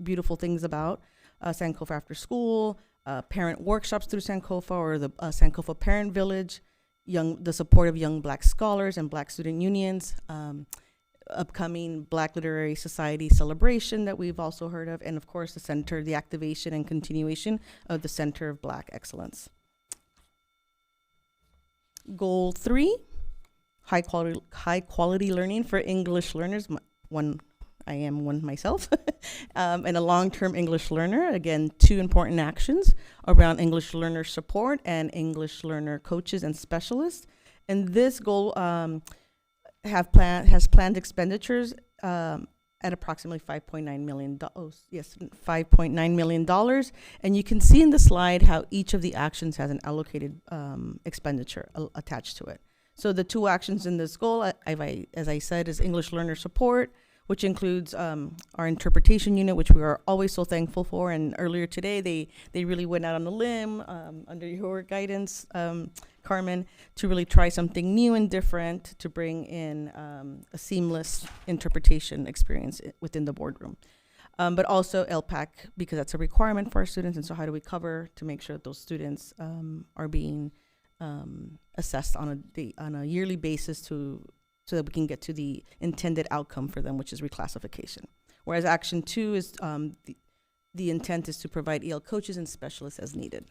beautiful things about, Sankofa After School, parent workshops through Sankofa, or the Sankofa Parent Village, the support of young Black scholars and Black student unions, upcoming Black Literary Society celebration that we've also heard of, and of course the activation and continuation of the Center of Black Excellence. Goal 3, high quality learning for English learners. I am one myself, and a long-term English learner. Again, 2 important actions around English learner support and English learner coaches and specialists. And this goal has planned expenditures at approximately $5.9 million. Yes, $5.9 million. And you can see in the slide how each of the actions has an allocated expenditure attached to it. So the 2 actions in this goal, as I said, is English learner support, which includes our interpretation unit, which we are always so thankful for. And earlier today, they really went out on a limb under your guidance, Carmen, to really try something new and different to bring in a seamless interpretation experience within the boardroom. But also LPAC, because that's a requirement for our students. And so how do we cover to make sure that those students are being assessed on a yearly basis so that we can get to the intended outcome for them, which is reclassification. Whereas action 2 is the intent is to provide EL coaches and specialists as needed.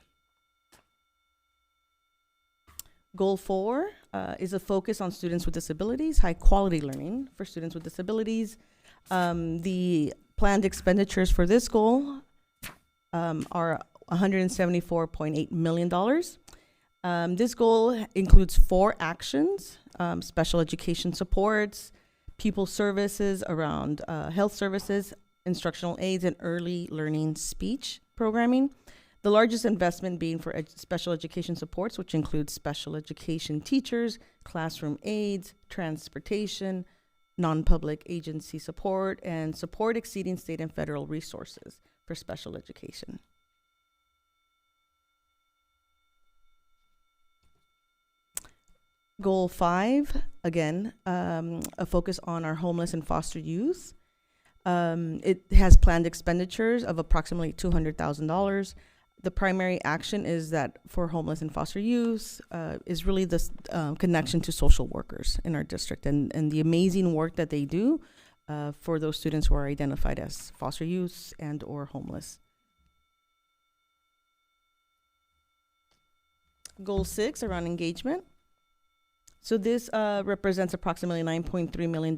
Goal 4 is a focus on students with disabilities, high quality learning for students with disabilities. The planned expenditures for this goal are $174.8 million. This goal includes 4 actions: special education supports, pupil services around health services, instructional aids, and early learning speech programming. The largest investment being for special education supports, which includes special education teachers, classroom aides, transportation, non-public agency support, and support exceeding state and federal resources for special education. Goal 5, again, a focus on our homeless and foster youth. It has planned expenditures of approximately $200,000. The primary action is that for homeless and foster youth is really this connection to social workers in our district and the amazing work that they do for those students who are identified as foster youth and or homeless. Goal 6, around engagement. So this represents approximately $9.3 million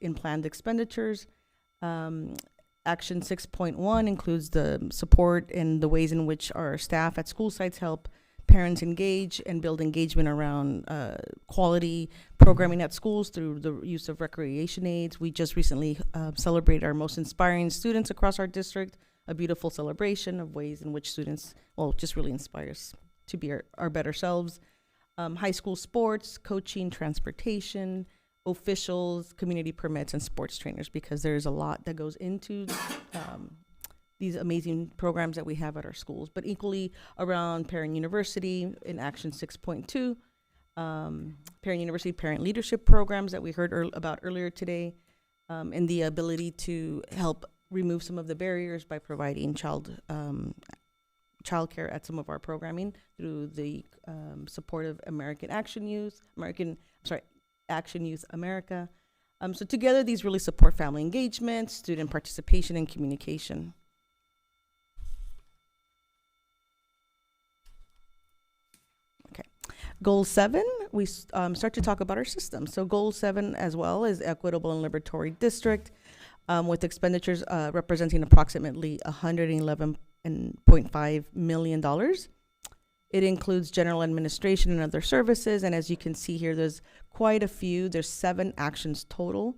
in planned expenditures. Action 6.1 includes the support and the ways in which our staff at school sites help parents engage and build engagement around quality programming at schools through the use of recreation aids. We just recently celebrated our most inspiring students across our district, a beautiful celebration of ways in which students, just really inspires to be our better selves. High school sports, coaching, transportation, officials, community permits, and sports trainers, because there's a lot that goes into these amazing programs that we have at our schools. But equally around Parent University in Action 6.2, Parent University Parent Leadership Programs that we heard about earlier today, and the ability to help remove some of the barriers by providing childcare at some of our programming through the support of Action Youth America. So together, these really support family engagement, student participation, and communication. Goal 7, we start to talk about our system. So Goal 7 as well is equitable and liberatory district, with expenditures representing approximately $111.5 million. It includes general administration and other services, and as you can see here, there's quite a few. There's 7 actions total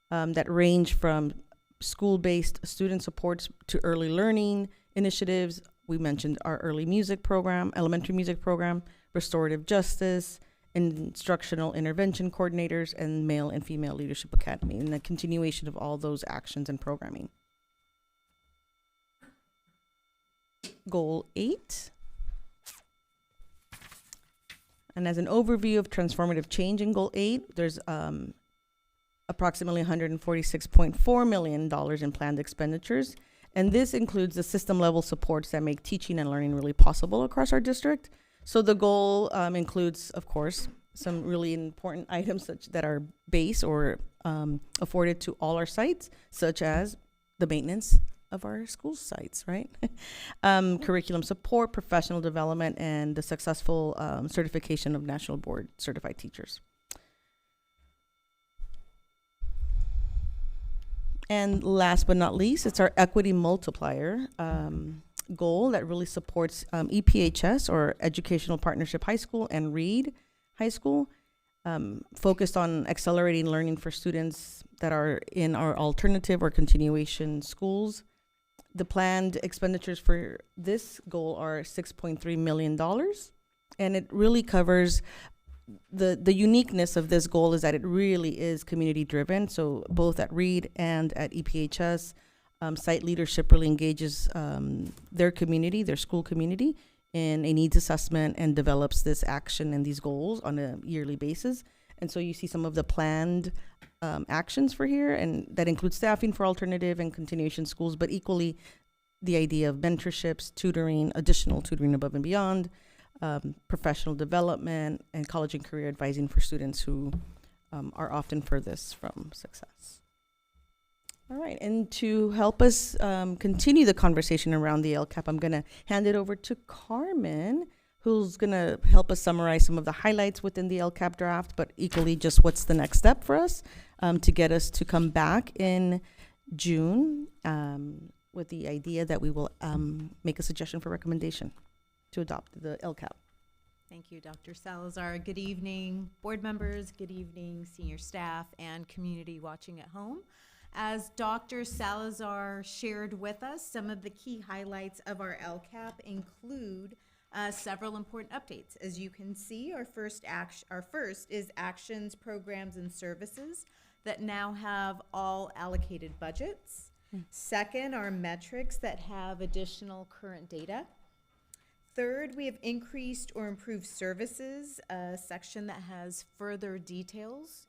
that range from school-based student supports to early learning initiatives. We mentioned our early music program, elementary music program, restorative justice, instructional intervention coordinators, and male and female leadership academy, and the continuation of all those actions and programming. Goal 8. And as an overview of transformative change in Goal 8, there's approximately $146.4 million in planned expenditures. And this includes the system level supports that make teaching and learning really possible across our district. So the goal includes, of course, some really important items such that are base or afforded to all our sites, such as the maintenance of our school sites, right? Curriculum support, professional development, and the successful certification of National Board certified teachers. And last but not least, it's our equity multiplier goal that really supports EPHS, or Educational Partnership High School, and Reed High School, focused on accelerating learning for students that are in our alternative or continuation schools. The planned expenditures for this goal are $6.3 million, and it really covers the uniqueness of this goal is that it really is community driven. So both at Reed and at EPHS, site leadership really engages their community, their school community, in a needs assessment and develops this action and these goals on a yearly basis. And so you see some of the planned actions for here, and that includes staffing for alternative and continuation schools, but equally the idea of mentorships, tutoring, additional tutoring above and beyond, professional development, and college and career advising for students who are often furthest from success. All right, and to help us continue the conversation around the LCAP, I'm going to hand it over to Carmen, who's going to help us summarize some of the highlights within the LCAP draft, but equally just what's the next step for us to get us to come back in June with the idea that we will make a suggestion for recommendation to adopt the LCAP. Thank you, Dr. Salazar. Good evening, board members. Good evening, senior staff and community watching at home. As Dr. Salazar shared with us, some of the key highlights of our LCAP include several important updates. As you can see, our first is actions, programs, and services that now have all allocated budgets. Second, our metrics that have additional current data. Third, we have increased or improved services, a section that has further details,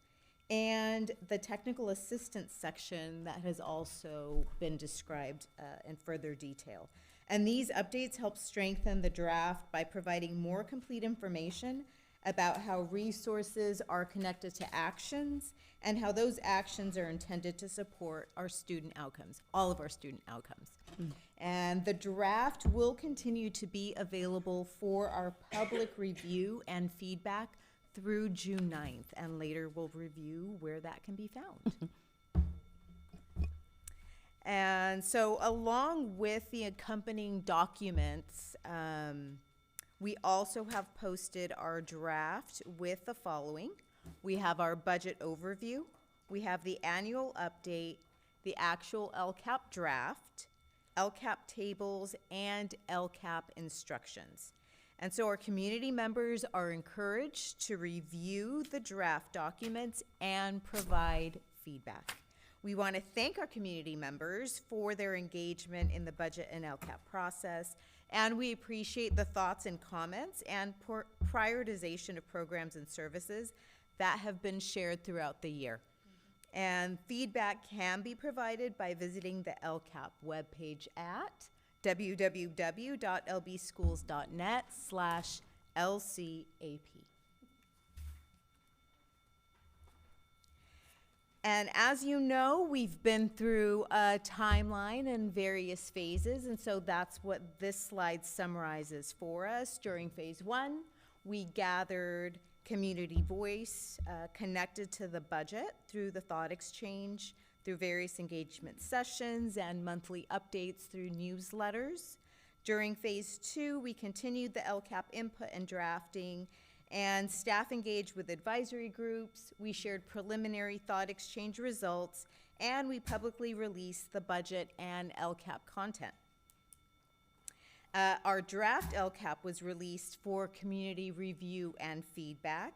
and the technical assistance section that has also been described in further detail. And these updates help strengthen the draft by providing more complete information about how resources are connected to actions and how those actions are intended to support our student outcomes, all of our student outcomes. And the draft will continue to be available for our public review and feedback through June 9th, and later we'll review where that can be found. And so along with the accompanying documents, we also have posted our draft with the following. We have our budget overview, we have the annual update, the actual LCAP draft, LCAP tables, and LCAP instructions. And so our community members are encouraged to review the draft documents and provide feedback. We want to thank our community members for their engagement in the budget and LCAP process, and we appreciate the thoughts and comments and prioritization of programs and services that have been shared throughout the year. And feedback can be provided by visiting the LCAP webpage at www.lbschools.net/LCAP. And as you know, we've been through a timeline and various phases, and so that's what this slide summarizes for us. During phase 1, we gathered community voice connected to the budget through the thought exchange, through various engagement sessions and monthly updates through newsletters. During phase 2, we continued the LCAP input and drafting, and staff engaged with advisory groups. We shared preliminary thought exchange results, and we publicly released the budget and LCAP content. Our draft LCAP was released for community review and feedback,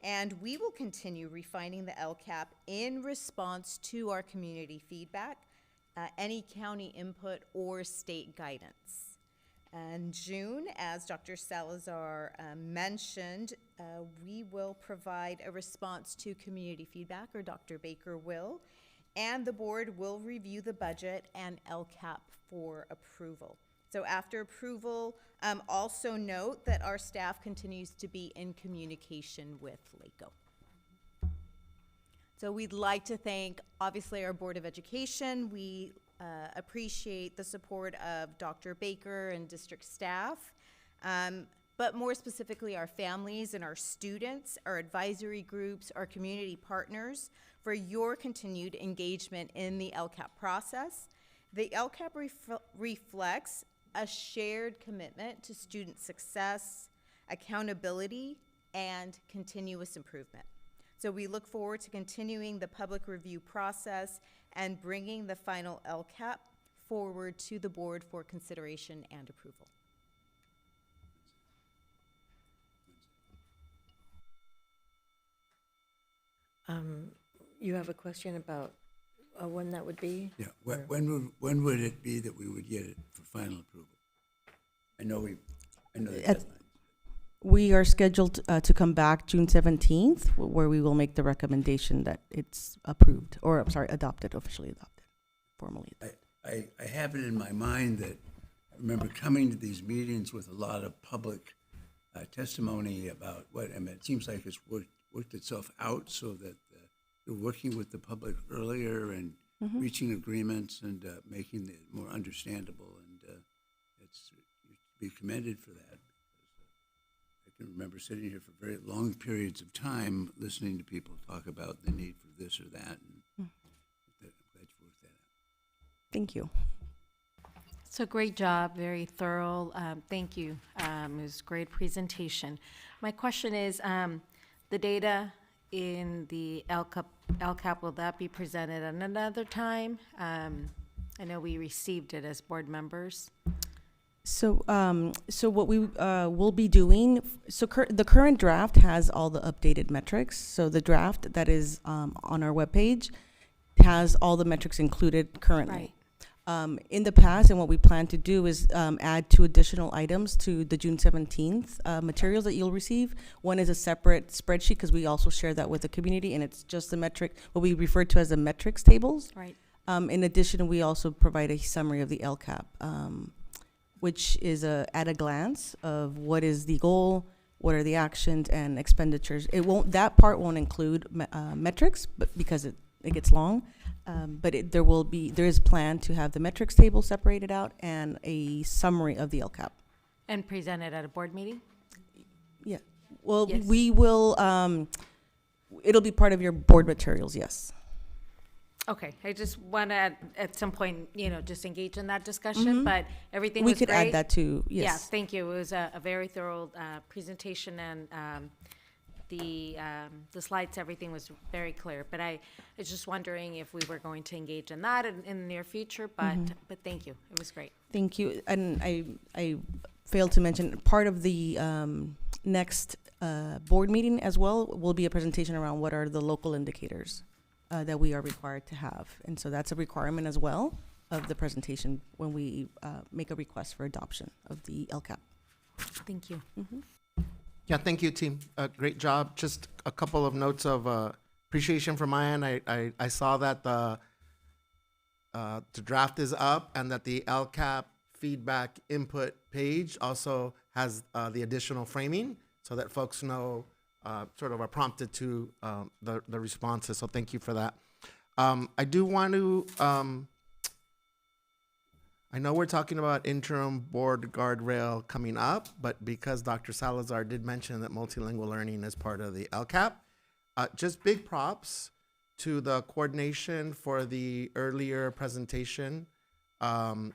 and we will continue refining the LCAP in response to our community feedback, any county input or state guidance. In June, as Dr. Salazar mentioned, we will provide a response to community feedback, or Dr. Baker will, and the board will review the budget and LCAP for approval. So after approval, also note that our staff continues to be in communication with LACO. So we'd like to thank, obviously, our Board of Education. We appreciate the support of Dr. Baker and district staff, but more specifically our families and our students, our advisory groups, our community partners, for your continued engagement in the LCAP process. The LCAP reflects a shared commitment to student success, accountability, and continuous improvement. So we look forward to continuing the public review process and bringing the final LCAP forward to the board for consideration and approval. You have a question about when that would be? Yeah, when would it be that we would get it for final approval? I know the deadline. We are scheduled to come back June 17th, where we will make the recommendation that it's approved, or I'm sorry, adopted, officially adopted, formally. I have it in my mind that I remember coming to these meetings with a lot of public testimony about what, I mean, it seems like it's worked itself out so that you're working with the public earlier and reaching agreements and making it more understandable, and it's to be commended for that. I can remember sitting here for very long periods of time listening to people talk about the need for this or that, and I'm glad you worked that out. Thank you. So great job, very thorough. Thank you. It was a great presentation. My question is, the data in the LCAP, will that be presented at another time? I know we received it as board members. So, so what we will be doing, so the current draft has all the updated metrics. So the draft that is on our webpage has all the metrics included currently. Right. In the past, and what we plan to do is add 2 additional items to the June 17th materials that you'll receive. One is a separate spreadsheet, because we also share that with the community, and it's just the metric, what we refer to as the metrics tables. Right. In addition, we also provide a summary of the LCAP, which is at a glance of what is the goal, what are the actions and expenditures. That part won't include metrics, but because it gets long. But there is plan to have the metrics table separated out and a summary of the LCAP. And presented at a board meeting? Yeah. Well, Yes. we will, it'll be part of your board materials, yes. Okay, I just want to, at some point, just engage in that discussion, but everything was We could great. add that too, yes. Yes, thank you. It was a very thorough presentation, and the slides, everything was very clear. But I was just wondering if we were going to engage in that in the near future, but thank you. It was great. Thank you. And I failed to mention, part of the next board meeting as well will be a presentation around what are the local indicators that we are required to have. And so that's a requirement as well of the presentation when we make a request for adoption of the LCAP. Thank you. Yeah, thank you, team. Great job. Just a couple of notes of appreciation from my end. I saw that the draft is up and that the LCAP feedback input page also has the additional framing so that folks know sort of are prompted to the responses. So thank you for that. I do want to I know we're talking about interim board guardrail coming up, but because Dr. Salazar did mention that multilingual learning is part of the LCAP, just big props to the coordination for the earlier presentation that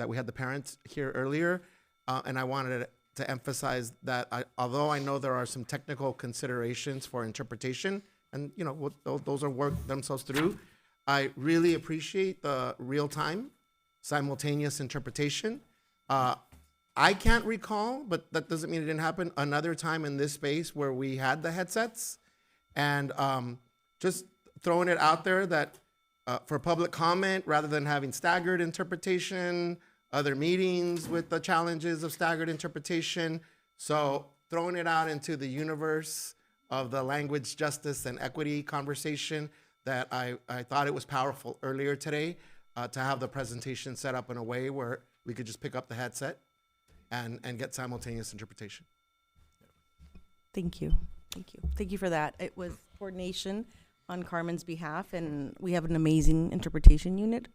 we had the parents here earlier. And I wanted to emphasize that although I know there are some technical considerations for interpretation, and those are worked themselves through, I really appreciate the real-time, simultaneous interpretation. I can't recall, but that doesn't mean it didn't happen, another time in this space where we had the headsets. And just throwing it out there that for public comment, rather than having staggered interpretation, other meetings with the challenges of staggered interpretation. So throwing it out into the universe of the language justice and equity conversation, that I thought it was powerful earlier today to have the presentation set up in a way where we could just pick up the headset and get simultaneous interpretation. Thank you. Thank you. Thank you for that. It was coordination on Carmen's behalf, and we have an amazing interpretation unit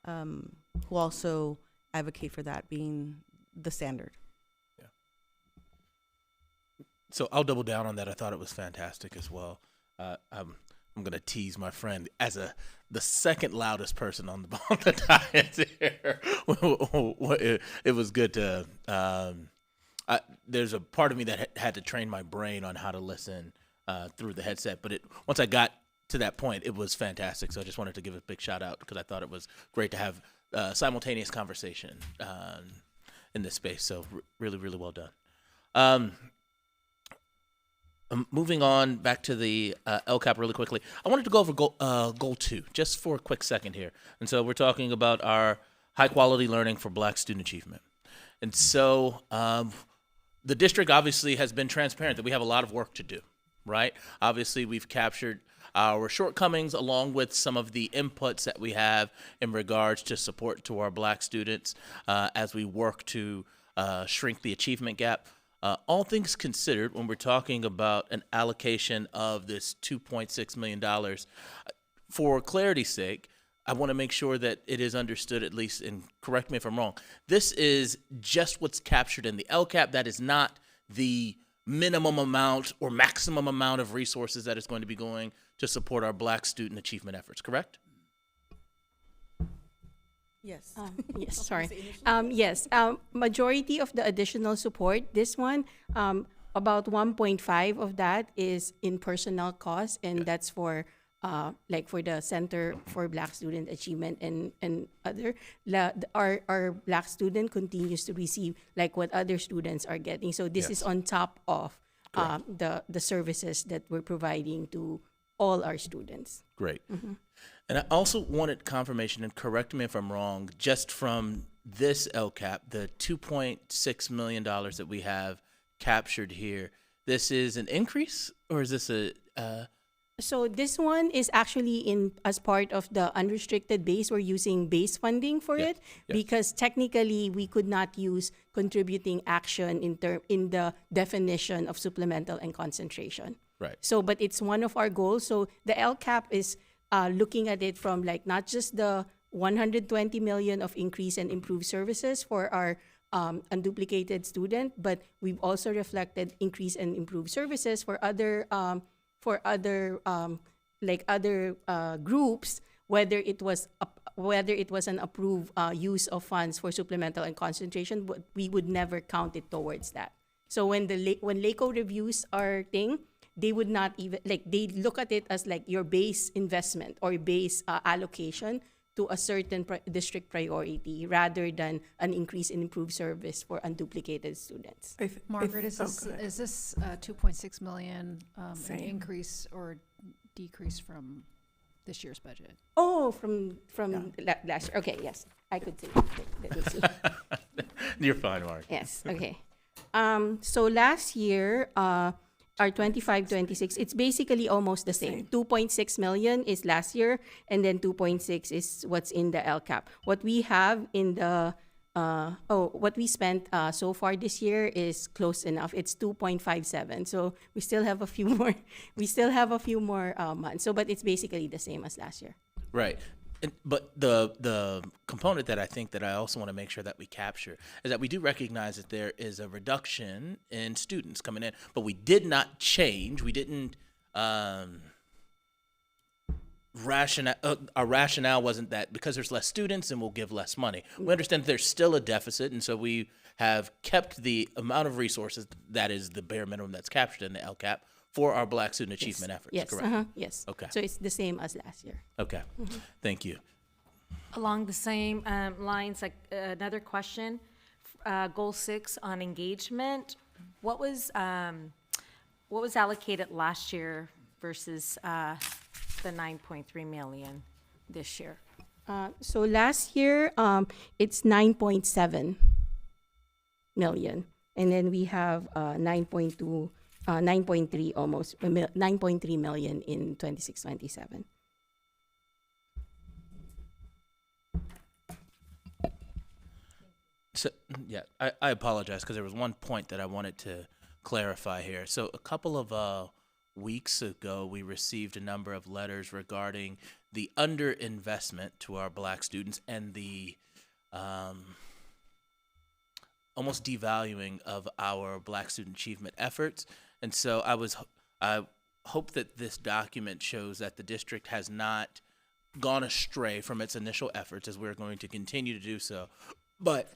who also advocate for that being the standard. Yeah. So I'll double down on that. I thought it was fantastic as well. I'm gonna tease my friend as the second loudest person on the dais here. It was good to. There's a part of me that had to train my brain on how to listen through the headset, but once I got to that point, it was fantastic. So I just wanted to give a big shout out because I thought it was great to have simultaneous conversation in this space. So really, really well done. Moving on back to the LCAP really quickly. I wanted to go over goal 2 just for a quick second here. And so we're talking about our high quality learning for Black student achievement. And so the district obviously has been transparent that we have a lot of work to do, right? Obviously, we've captured our shortcomings along with some of the inputs that we have in regards to support to our Black students as we work to shrink the achievement gap. All things considered, when we're talking about an allocation of this $2.6 million, for clarity's sake, I want to make sure that it is understood, at least, and correct me if I'm wrong, this is just what's captured in the LCAP. That is not the minimum amount or maximum amount of resources that is going to be going to support our Black student achievement efforts, correct? Yes. Yes, sorry. Yes, majority of the additional support, this one, about 1.5 of that is in personnel costs, and that's for like for the Center for Black Student Achievement and other. Our Black student continues to receive like what other students are getting. So this is on top of the services that we're providing to all our students. Great. Mm-hmm. And I also wanted confirmation, and correct me if I'm wrong, just from this LCAP, the $2.6 million that we have captured here, this is an increase, or is this a... So this one is actually as part of the unrestricted base. We're using base funding for it because technically we could not use contributing action in the definition of supplemental and concentration. Right. So, but it's one of our goals. So the LCAP is looking at it from like not just the 120 million of increase and improved services for our unduplicated student, but we've also reflected increase and improved services for other groups, whether it was an approved use of funds for supplemental and concentration, but we would never count it towards that. So when LACO reviews our thing, they would not even they look at it as like your base investment or base allocation to a certain district priority rather than an increase in improved service for unduplicated students. Margaret, is this 2.6 million an increase or decrease from this year's budget? Oh, from last year. Okay, yes, I could say. Let me see. You're fine, Mark. Yes. Okay. So last year, our 25-26, it's basically almost the same. 2.6 million is last year, and then 2.6 is what's in the LCAP. What we have in the what we spent so far this year is close enough. It's 2.57. So we still have a few more. We still have a few more months. So, but it's basically the same as last year. Right. But the component that I think that I also want to make sure that we capture is that we do recognize that there is a reduction in students coming in, but we did not change. We didn't rationale. Our rationale wasn't that because there's less students and we'll give less money. We understand there's still a deficit, and so we have kept the amount of resources that is the bare minimum that's captured in the LCAP for our Black student achievement efforts. Yes, Correct. yes. Okay. So it's the same as last year. Okay. Thank you. Along the same lines, like another question, goal 6 on engagement. What was allocated last year versus the 9.3 million this year? So last year, it's 9.7 million. And then we have 9.3 almost, 9.3 million in 26-27. So, yeah, I apologize because there was one point that I wanted to clarify here. So a couple of weeks ago, we received a number of letters regarding the underinvestment to our Black students and the almost devaluing of our Black student achievement efforts. And so I hope that this document shows that the district has not gone astray from its initial efforts, as we're going to continue to do so. But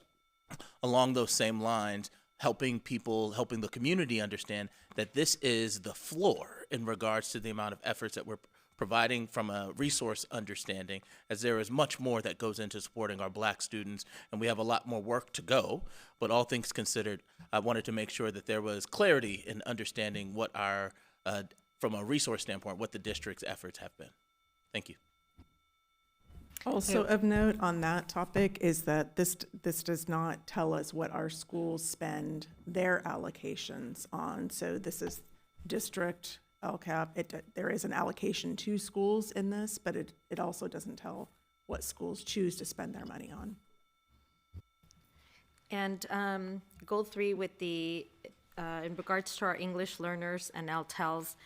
along those same lines, helping the community understand that this is the floor in regards to the amount of efforts that we're providing from a resource understanding, as there is much more that goes into supporting our Black students, and we have a lot more work to go. But all things considered, I wanted to make sure that there was clarity in understanding what our, from a resource standpoint, what the district's efforts have been. Thank you. Also of note on that topic is that this does not tell us what our schools spend their allocations on. So this is district LCAP. There is an allocation to schools in this, but it also doesn't tell what schools choose to spend their money on. And goal 3 with the, in regards to our English learners and LTELs,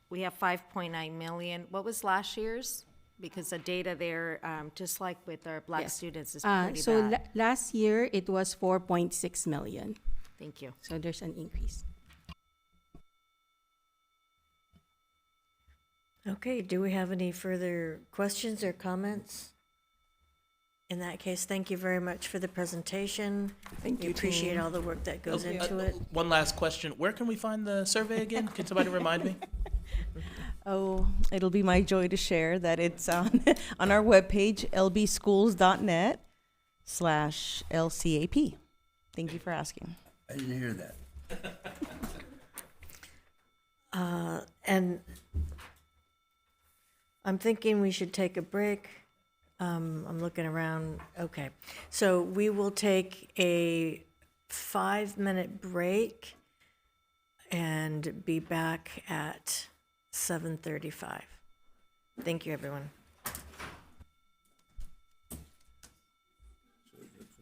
we have 5.9 million. What was last year's? Because the data there, just like with our Black students, is pretty bad. Last year, it was 4.6 million. Thank you. So there's an increase. Okay, do we have any further questions or comments? In that case, thank you very much for the presentation. Thank We you, appreciate team. all the work that goes into it. One last question. Where can we find the survey again? Can somebody remind me? Oh, it'll be my joy to share that it's on on our webpage, lbschools.net/LCAP. Thank you for asking. I didn't hear that. And I'm thinking we should take a break. I'm looking around. Okay. So we will take a 5-minute break and be back at 7:35. Thank you, everyone. For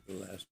the last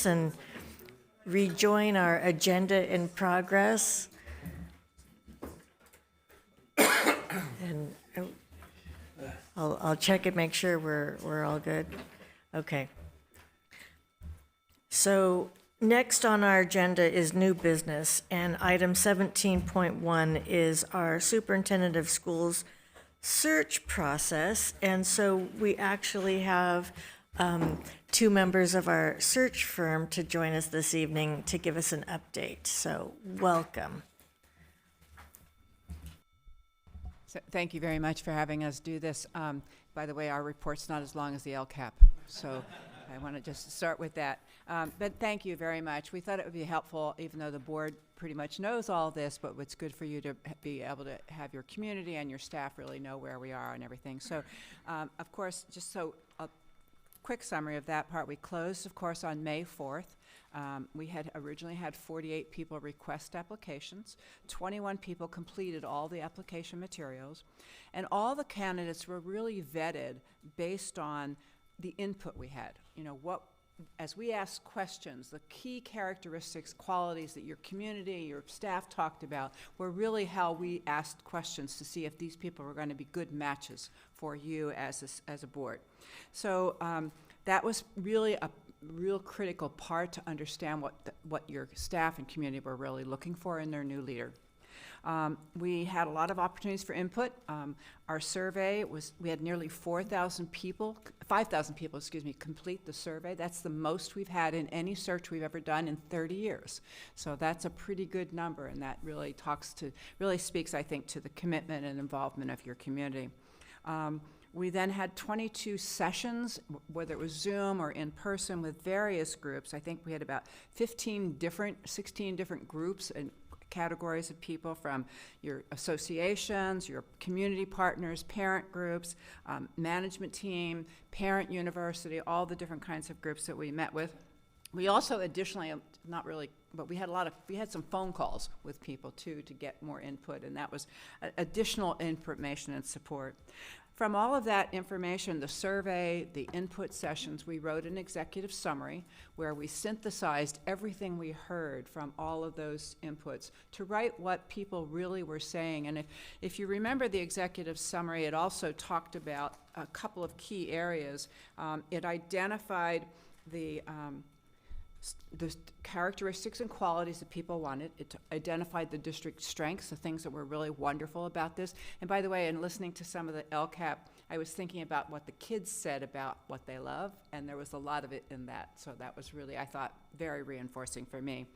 us and rejoin our agenda in progress. And I'll check and make sure we're all good. Okay. So next on our agenda is new business, and item 17.1 is our superintendent of schools search process. And so we actually have two members of our search firm to join us this evening to give us an update. So welcome. So thank you very much for having us do this. By the way, our report's not as long as the LCAP, so I want to just start with that. But thank you very much. We thought it would be helpful, even though the board pretty much knows all this, but it's good for you to be able to have your community and your staff really know where we are and everything. So, of course, just so a quick summary of that part, we closed, of course, on May 4th. We had originally had 48 people request applications. 21 people completed all the application materials. And all the candidates were really vetted based on the input we had. You know, as we asked questions, the key characteristics, qualities that your community, your staff talked about were really how we asked questions to see if these people were going to be good matches for you as a board. So that was really a real critical part to understand what your staff and community were really looking for in their new leader. We had a lot of opportunities for input. Our survey we had nearly 5,000 people, complete the survey. That's the most we've had in any search we've ever done in 30 years. So that's a pretty good number, and that really speaks, I think, to the commitment and involvement of your community. We then had 22 sessions, whether it was Zoom or in person, with various groups. I think we had about 16 different groups and categories of people, from your associations, your community partners, parent groups, management team, parent university, all the different kinds of groups that we met with. We also additionally, not really, but we had some phone calls with people too to get more input, and that was additional information and support. From all of that information, the survey, the input sessions, we wrote an executive summary where we synthesized everything we heard from all of those inputs to write what people really were saying. And if you remember the executive summary, it also talked about a couple of key areas. It identified the characteristics and qualities that people wanted. It identified the district's strengths, the things that were really wonderful about this. And by the way, in listening to some of the LCAP, I was thinking about what the kids said about what they love, and there was a lot of it in that. So that was really, I thought, very reinforcing for me.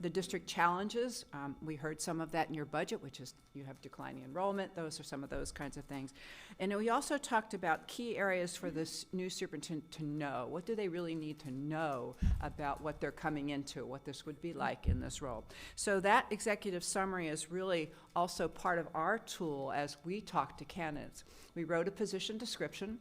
The district challenges, we heard some of that in your budget, which is you have declining enrollment. Those are some of those kinds of things. And we also talked about key areas for this new superintendent to know. What do they really need to know about what they're coming into, what this would be like in this role? So that executive summary is really also part of our tool as we talk to candidates. We wrote a position description.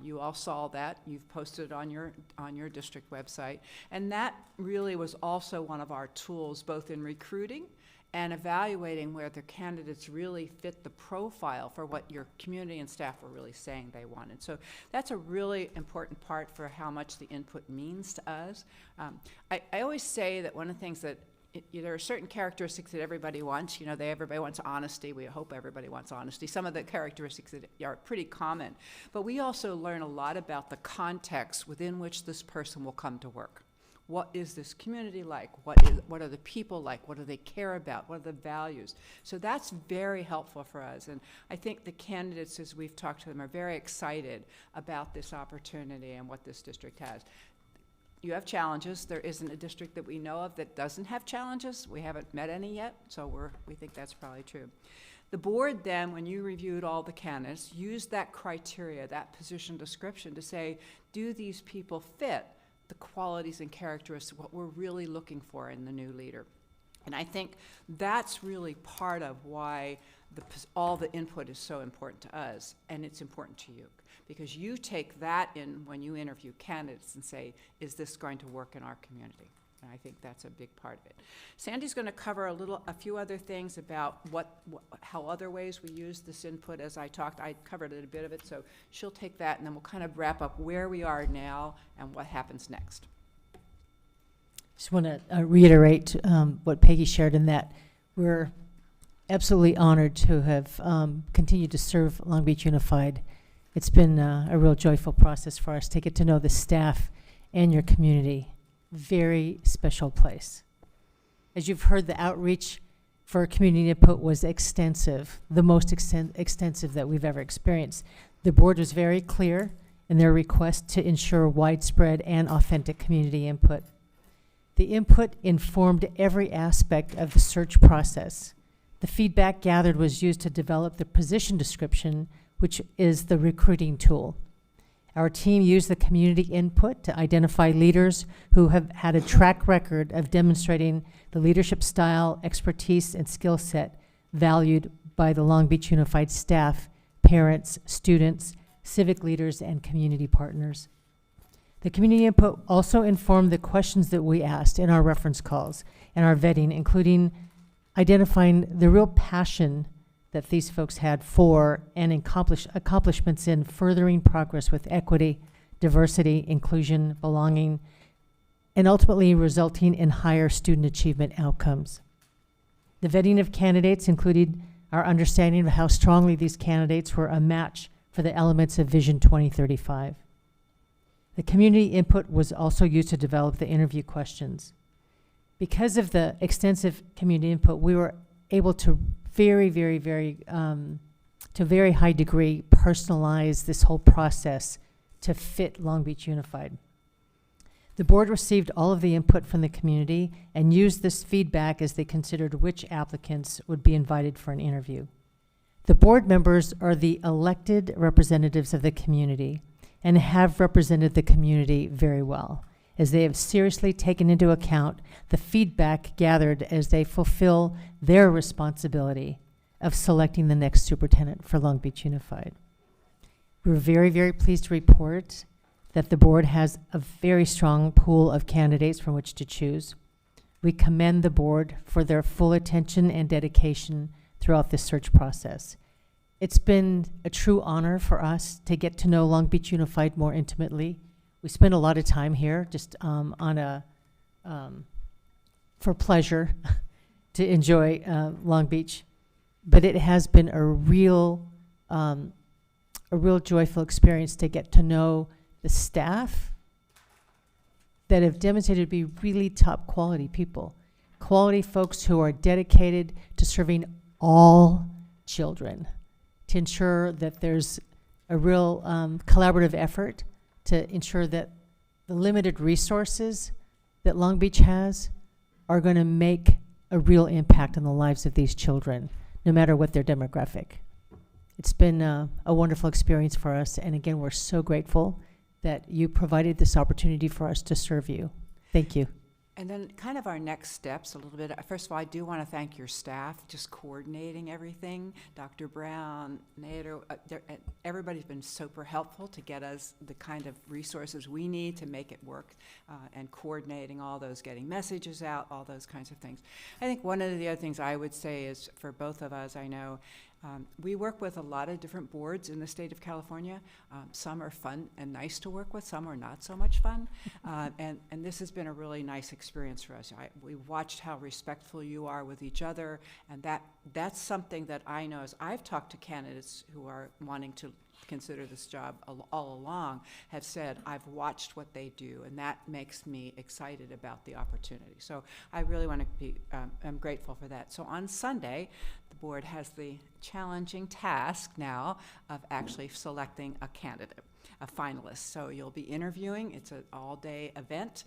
You all saw that. You've posted it on your district website. And that really was also one of our tools, both in recruiting and evaluating where the candidates really fit the profile for what your community and staff were really saying they wanted. So that's a really important part for how much the input means to us. I always say that one of the things that there are certain characteristics that everybody wants. You know, everybody wants honesty. We hope everybody wants honesty. Some of the characteristics that are pretty common. But we also learn a lot about the context within which this person will come to work. What is this community like? What are the people like? What do they care about? What are the values? So that's very helpful for us. And I think the candidates, as we've talked to them, are very excited about this opportunity and what this district has. You have challenges. There isn't a district that we know of that doesn't have challenges. We haven't met any yet, so we think that's probably true. The board then, when you reviewed all the candidates, used that criteria, that position description to say, do these people fit the qualities and characteristics, what we're really looking for in the new leader? And I think that's really part of why all the input is so important to us, and it's important to you. Because you take that in when you interview candidates and say, is this going to work in our community? And I think that's a big part of it. Sandy's going to cover a few other things about how other ways we use this input. As I talked, I covered a bit of it, so she'll take that, and then we'll kind of wrap up where we are now and what happens next. Just want to reiterate what Peggy shared in that we're absolutely honored to have continued to serve Long Beach Unified. It's been a real joyful process for us to get to know the staff and your community. Very special place. As you've heard, the outreach for community input was extensive, the most extensive that we've ever experienced. The board was very clear in their request to ensure widespread and authentic community input. The input informed every aspect of the search process. The feedback gathered was used to develop the position description, which is the recruiting tool. Our team used the community input to identify leaders who have had a track record of demonstrating the leadership style, expertise, and skill set valued by the Long Beach Unified staff, parents, students, civic leaders, and community partners. The community input also informed the questions that we asked in our reference calls and our vetting, including identifying the real passion that these folks had for and accomplishments in furthering progress with equity, diversity, inclusion, belonging, and ultimately resulting in higher student achievement outcomes. The vetting of candidates included our understanding of how strongly these candidates were a match for the elements of Vision 2035. The community input was also used to develop the interview questions. Because of the extensive community input, we were able to to a very high degree personalize this whole process to fit Long Beach Unified. The board received all of the input from the community and used this feedback as they considered which applicants would be invited for an interview. The board members are the elected representatives of the community and have represented the community very well, as they have seriously taken into account the feedback gathered as they fulfill their responsibility of selecting the next superintendent for Long Beach Unified. We're very, very pleased to report that the board has a very strong pool of candidates from which to choose. We commend the board for their full attention and dedication throughout this search process. It's been a true honor for us to get to know Long Beach Unified more intimately. We spend a lot of time here just for pleasure to enjoy Long Beach, but it has been a real joyful experience to get to know the staff that have demonstrated to be really top quality people, quality folks who are dedicated to serving all children, to ensure that there's a real collaborative effort to ensure that the limited resources that Long Beach has are going to make a real impact on the lives of these children, no matter what their demographic. It's been a wonderful experience for us, and again, we're so grateful that you provided this opportunity for us to serve you. Thank you. And then kind of our next steps a little bit. First of all, I do want to thank your staff, just coordinating everything. Dr. Brown, Nader, everybody's been super helpful to get us the kind of resources we need to make it work, and coordinating all those, getting messages out, all those kinds of things. I think one of the other things I would say is, for both of us, I know, we work with a lot of different boards in the state of California. Some are fun and nice to work with, some are not so much fun. And this has been a really nice experience for us. We watched how respectful you are with each other, and that's something that I know as I've talked to candidates who are wanting to consider this job all along, have said, I've watched what they do, and that makes me excited about the opportunity. So I really want to be, I'm grateful for that. So on Sunday, the board has the challenging task now of actually selecting a candidate, a finalist. So you'll be interviewing. It's an all-day event.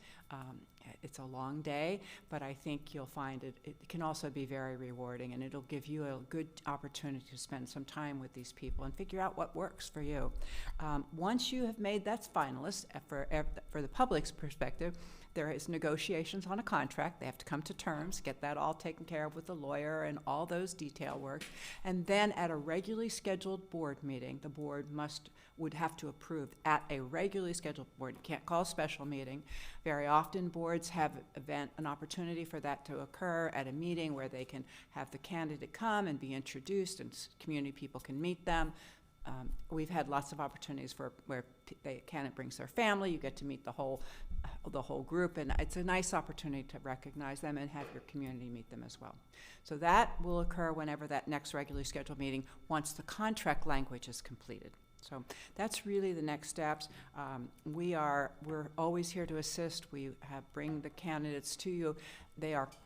It's a long day, but I think you'll find it can also be very rewarding, and it'll give you a good opportunity to spend some time with these people and figure out what works for you. Once you have made that finalist, for the public's perspective, there is negotiations on a contract. They have to come to terms, get that all taken care of with the lawyer and all those detail work. And then at a regularly scheduled board meeting, the board would have to approve at a regularly scheduled board. You can't call a special meeting. Very often boards have an opportunity for that to occur at a meeting where they can have the candidate come and be introduced and community people can meet them. We've had lots of opportunities where the candidate brings their family. You get to meet the whole the whole group, and it's a nice opportunity to recognize them and have your community meet them as well. So that will occur whenever that next regularly scheduled meeting, once the contract language is completed. So that's really the next steps. We're always here to assist. We bring the candidates to you.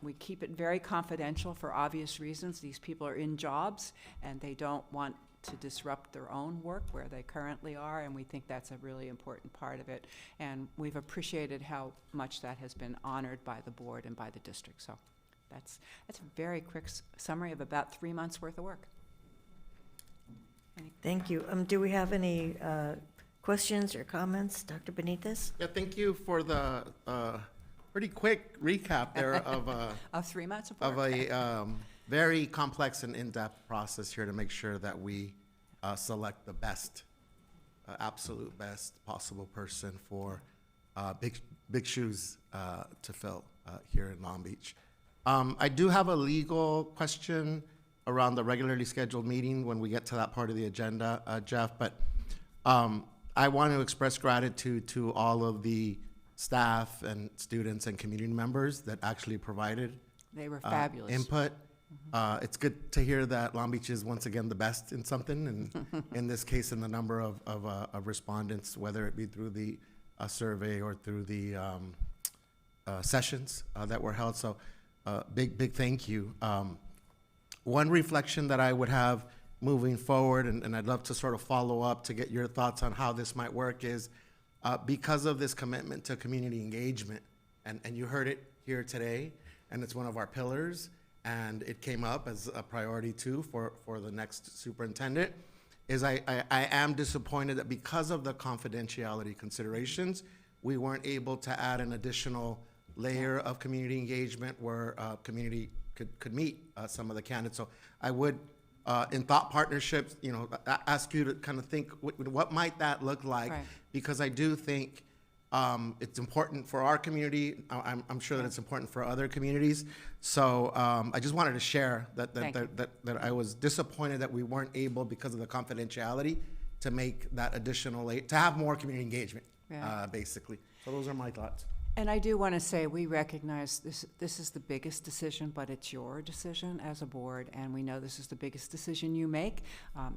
We keep it very confidential for obvious reasons. These people are in jobs and they don't want to disrupt their own work where they currently are, and we think that's a really important part of it. And we've appreciated how much that has been honored by the board and by the district. So that's a very quick summary of about 3 months worth of work. Thank you. Do we have any questions or comments, Dr. Benitez? Yeah, thank you for the pretty quick recap there of 3 months of of work. a very complex and in-depth process here to make sure that we select the best, absolute best possible person for big shoes to fill here in Long Beach. I do have a legal question around the regularly scheduled meeting when we get to that part of the agenda, Jeff, but I want to express gratitude to all of the staff and students and community members that actually provided They were fabulous. input. It's good to hear that Long Beach is once again the best in something, and in this case, in the number of respondents, whether it be through the survey or through the sessions that were held. So big thank you. One reflection that I would have moving forward, and I'd love to sort of follow up to get your thoughts on how this might work, is because of this commitment to community engagement, and you heard it here today, and it's one of our pillars, and it came up as a priority too for the next superintendent, is I am disappointed that because of the confidentiality considerations, we weren't able to add an additional layer of community engagement where community could meet some of the candidates. So I would, in thought partnerships, ask you to kind of think, what might that look like? Right. Because I do think it's important for our community. I'm sure that it's important for other communities. So I just wanted to share that I was disappointed that we weren't able, because of the confidentiality, to make that additional, to have more community engagement, basically. So those are my thoughts. And I do want to say, we recognize this is the biggest decision, but it's your decision as a board, and we know this is the biggest decision you make.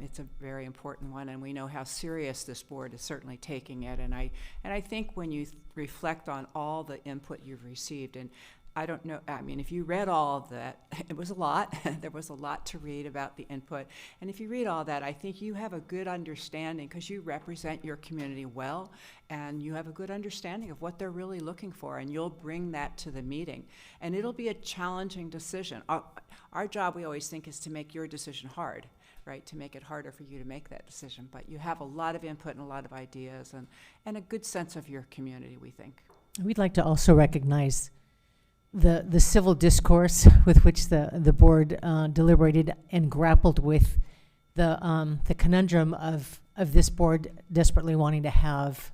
It's a very important one, and we know how serious this board is certainly taking it. And I think when you reflect on all the input you've received, and I don't know, I mean, if you read all of that, it was a lot. There was a lot to read about the input. And if you read all that, I think you have a good understanding, because you represent your community well, and you have a good understanding of what they're really looking for, and you'll bring that to the meeting. And it'll be a challenging decision. Our job, we always think, is to make your decision hard, right? To make it harder for you to make that decision. But you have a lot of input and a lot of ideas, and a good sense of your community, we think. We'd like to also recognize the civil discourse with which the board deliberated and grappled with the conundrum of this board desperately wanting to have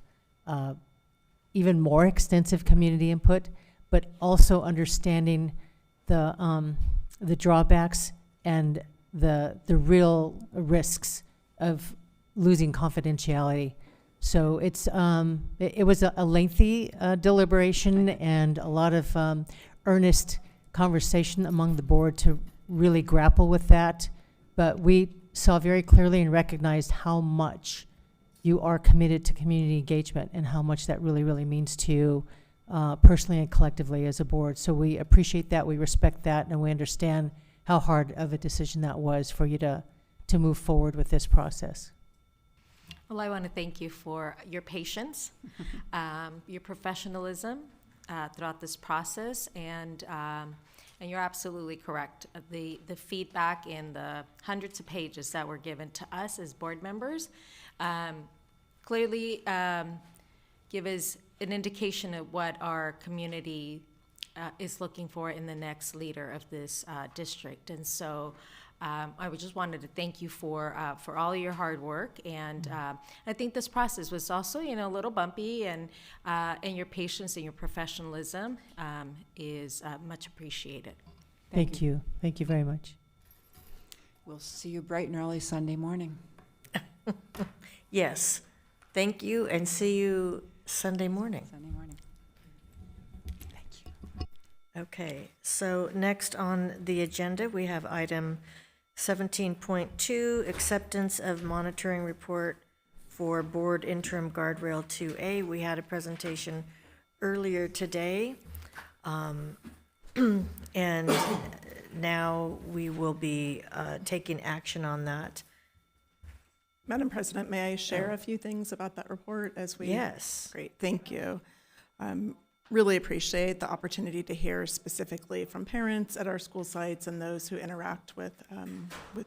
even more extensive community input, but also understanding the drawbacks and the real risks of losing confidentiality. So it was a lengthy deliberation and a lot of earnest conversation among the board to really grapple with that. But we saw very clearly and recognized how much you are committed to community engagement and how much that really, really means to you personally and collectively as a board. So we appreciate that, we respect that, and we understand how hard of a decision that was for you to move forward with this process. Well, I want to thank you for your patience, your professionalism throughout this process, and you're absolutely correct. The feedback in the hundreds of pages that were given to us as board members clearly give us an indication of what our community is looking for in the next leader of this district. And so I just wanted to thank you for all your hard work, and I think this process was also, a little bumpy, and your patience and your professionalism is much appreciated. Thank you. Thank you very much. We'll see you bright and early Sunday morning. Yes. Thank you, and see you Sunday morning. Sunday morning. Okay, so next on the agenda, we have item 17.2, acceptance of monitoring report for board interim guardrail 2A. We had a presentation earlier today, and now we will be taking action on that. Madam President, may I share a few things about that report as we? Yes. Great, thank you. Really appreciate the opportunity to hear specifically from parents at our school sites and those who interact with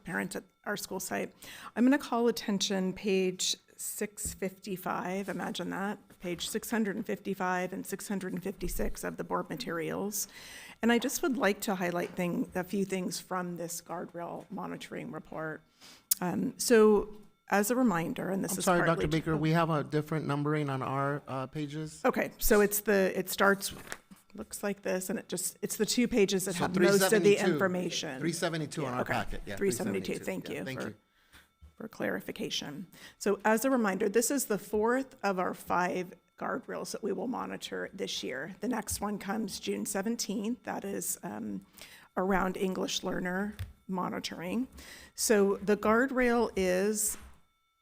parents at our school site. I'm going to call attention page 655, imagine that, page 655 and 656 of the board materials. And I just would like to highlight a few things from this guardrail monitoring report. So as a reminder, and this I'm is sorry, partly Dr. Baker, we have a different numbering on our pages. Okay, so it starts, looks like this, and it's the 2 pages that So have most of the 372. information. 372 on our okay. packet, yeah. 372, thank yeah, you thank you. for clarification. So as a reminder, this is the 4th of our 5 guardrails that we will monitor this year. The next one comes June 17th, that is around English learner monitoring. So the guardrail is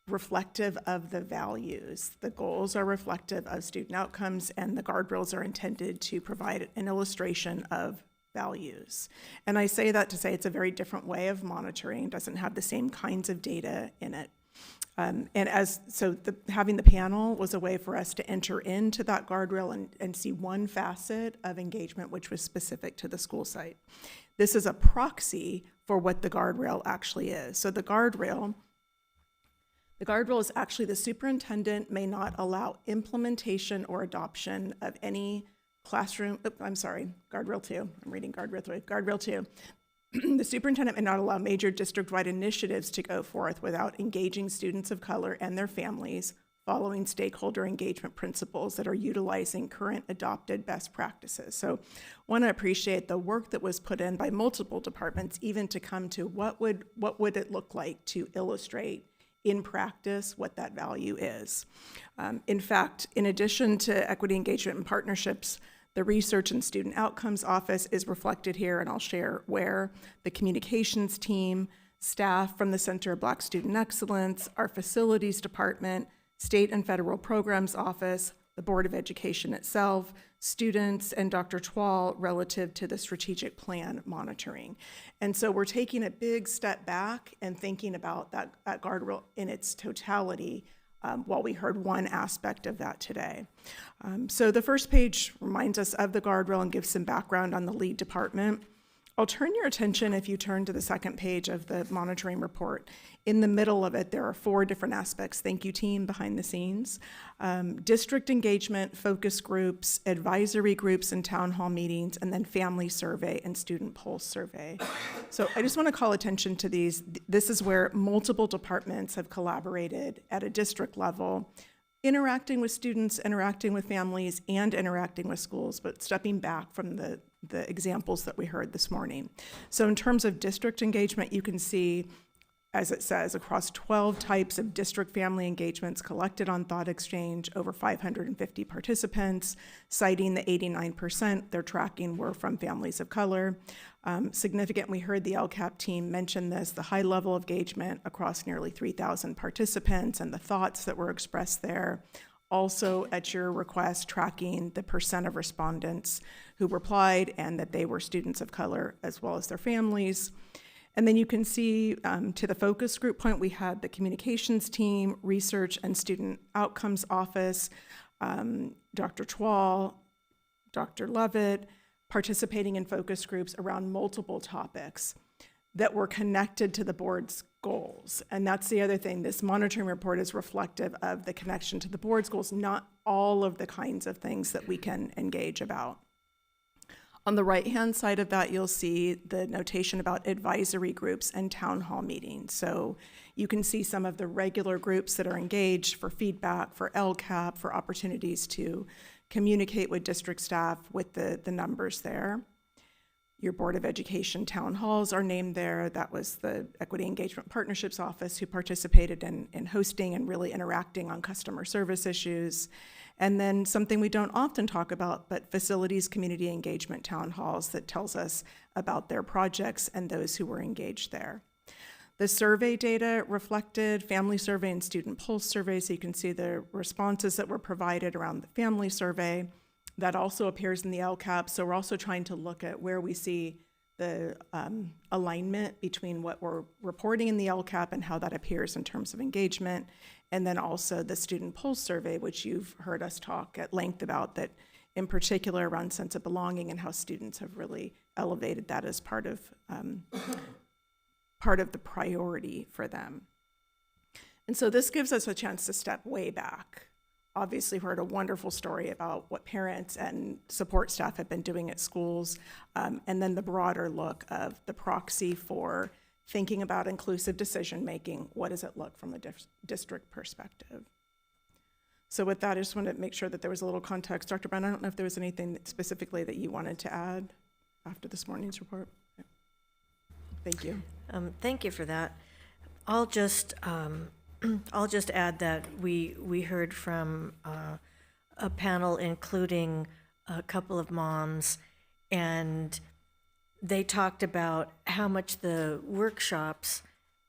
reflective of the values. The goals are reflective of student outcomes, and the guardrails are intended to provide an illustration of values. And I say that to say it's a very different way of monitoring, doesn't have the same kinds of data in it. Having the panel was a way for us to enter into that guardrail and see one facet of engagement which was specific to the school site. This is a proxy for what the guardrail actually is. So the guardrail is actually the superintendent may not allow implementation or adoption of any classroom, guardrail 2. I'm reading guardrail 3. Guardrail 2. The superintendent may not allow major district-wide initiatives to go forth without engaging students of color and their families, following stakeholder engagement principles that are utilizing current adopted best practices. So want to appreciate the work that was put in by multiple departments, even to come to what would it look like to illustrate in practice what that value is. In fact, in addition to equity engagement and partnerships, the Research and Student Outcomes Office is reflected here, and I'll share where. The communications team, staff from the Center of Black Student Excellence, our facilities department, state and federal programs office, the Board of Education itself, students, and Dr. Twall relative to the strategic plan monitoring. And so we're taking a big step back and thinking about that guardrail in its totality while we heard one aspect of that today. So the first page reminds us of the guardrail and gives some background on the lead department. I'll turn your attention, if you turn to the second page of the monitoring report. In the middle of it, there are 4 different aspects. Thank you, team, behind the scenes. District engagement, focus groups, advisory groups and town hall meetings, and then family survey and student pulse survey. So I just want to call attention to these. This is where multiple departments have collaborated at a district level, interacting with students, interacting with families, and interacting with schools, but stepping back from the examples that we heard this morning. So in terms of district engagement, you can see, as it says, across 12 types of district family engagements collected on Thought Exchange, over 550 participants, citing the 89% they're tracking were from families of color. Significant, we heard the LCAP team mention this, the high level of engagement across nearly 3,000 participants and the thoughts that were expressed there. Also, at your request, tracking the percent of respondents who replied and that they were students of color as well as their families. And then you can see to the focus group point, we had the communications team, research and student outcomes office, Dr. Twall, Dr. Levitt, participating in focus groups around multiple topics that were connected to the board's goals. And that's the other thing. This monitoring report is reflective of the connection to the board's goals, not all of the kinds of things that we can engage about. On the right-hand side of that, you'll see the notation about advisory groups and town hall meetings. So you can see some of the regular groups that are engaged for feedback, for LCAP, for opportunities to communicate with district staff with the numbers there. Your Board of Education town halls are named there. That was the Equity Engagement Partnerships Office who participated in hosting and really interacting on customer service issues. And then something we don't often talk about, but facilities community engagement town halls that tells us about their projects and those who were engaged there. The survey data reflected family survey and student pulse survey, so you can see the responses that were provided around the family survey. That also appears in the LCAP, so we're also trying to look at where we see the alignment between what we're reporting in the LCAP and how that appears in terms of engagement, and then also the student pulse survey, which you've heard us talk at length about, that in particular around sense of belonging and how students have really elevated that as part of the priority for them. And so this gives us a chance to step way back. Obviously heard a wonderful story about what parents and support staff have been doing at schools, and then the broader look of the proxy for thinking about inclusive decision-making. What does it look from a district perspective? So with that, I just wanted to make sure that there was a little context. Dr. Brown, I don't know if there was anything specifically that you wanted to add after this morning's report. Yeah. Thank you. Thank you for that. I'll just add that we heard from a panel including a couple of moms, and they talked about how much the workshops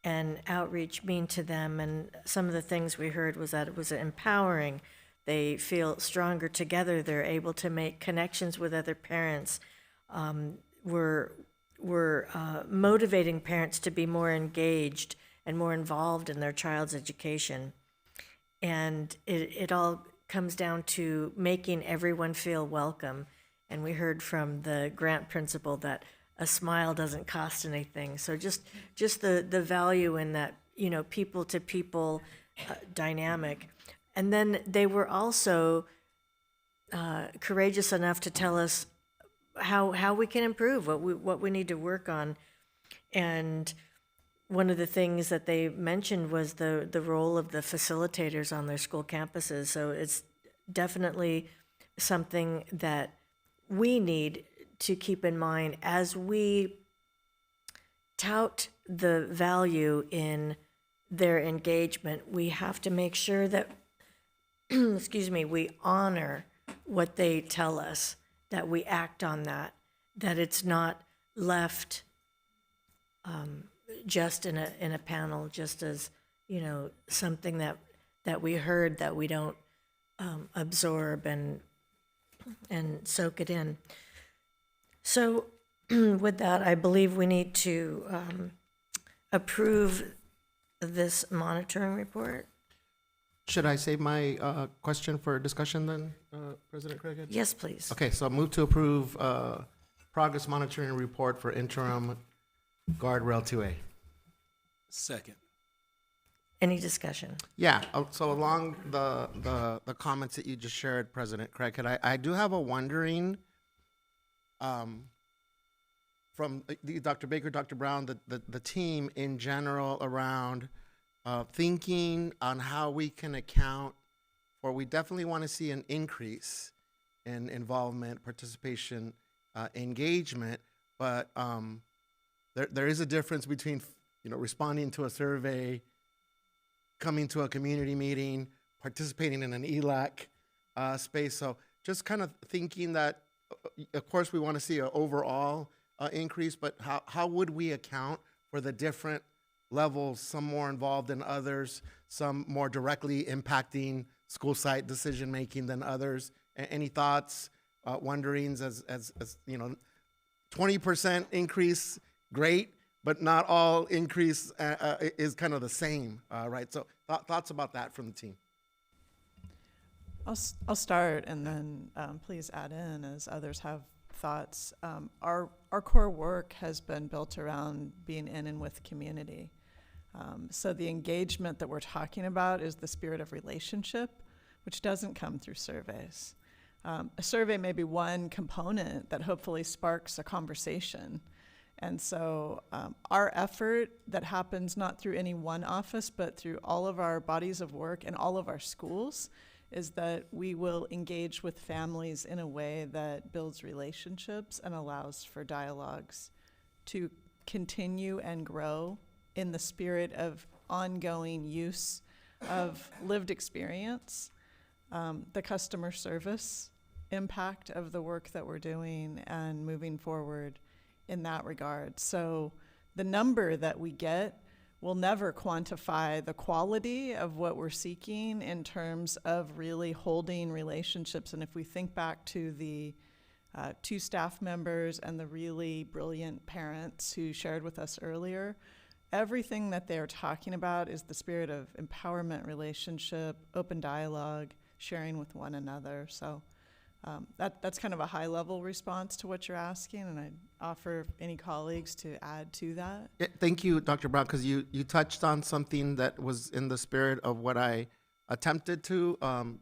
and outreach mean to them, and some of the things we heard was that it was empowering. They feel stronger together. They're able to make connections with other parents. We're motivating parents to be more engaged and more involved in their child's education. And it all comes down to making everyone feel welcome. And we heard from the grant principal that a smile doesn't cost anything. So just the value in that, people to people dynamic. And then they were also courageous enough to tell us how we can improve, what we need to work on. And one of the things that they mentioned was the role of the facilitators on their school campuses. So it's definitely something that we need to keep in mind as we tout the value in their engagement. We have to make sure that, we honor what they tell us, that we act on that it's not left just in a panel, just as, something that we heard that we don't absorb and soak it in. So with that, I believe we need to approve this monitoring report. Should I save my question for discussion then, President Craighead? Yes, please. Okay, so move to approve progress monitoring report for interim guardrail 2A. Second. Any discussion? Yeah, so along the comments that you just shared, President Craighead, I do have a wondering from Dr. Baker, Dr. Brown, the team in general around thinking on how we can account for, we definitely want to see an increase in involvement, participation, engagement, but there is a difference between responding to a survey, coming to a community meeting, participating in an ELAC space. So just kind of thinking that, of course, we want to see an overall increase, but how would we account for the different levels, some more involved than others, some more directly impacting school site decision making than others? Any thoughts, wonderings as 20% increase, great, but not all increase is kind of the same, right? So thoughts about that from the team. I'll start, and then please add in as others have thoughts. Our core work has been built around being in and with community. So the engagement that we're talking about is the spirit of relationship, which doesn't come through surveys. A survey may be one component that hopefully sparks a conversation. And so our effort that happens not through any one office, but through all of our bodies of work and all of our schools, is that we will engage with families in a way that builds relationships and allows for dialogues to continue and grow in the spirit of ongoing use of lived experience, the customer service impact of the work that we're doing, and moving forward in that regard. So the number that we get will never quantify the quality of what we're seeking in terms of really holding relationships. And if we think back to the 2 staff members and the really brilliant parents who shared with us earlier, everything that they're talking about is the spirit of empowerment, relationship, open dialogue, sharing with one another. So that's kind of a high-level response to what you're asking, and I'd offer any colleagues to add to that. Yeah, thank you, Dr. Brown, because you touched on something that was in the spirit of what I attempted to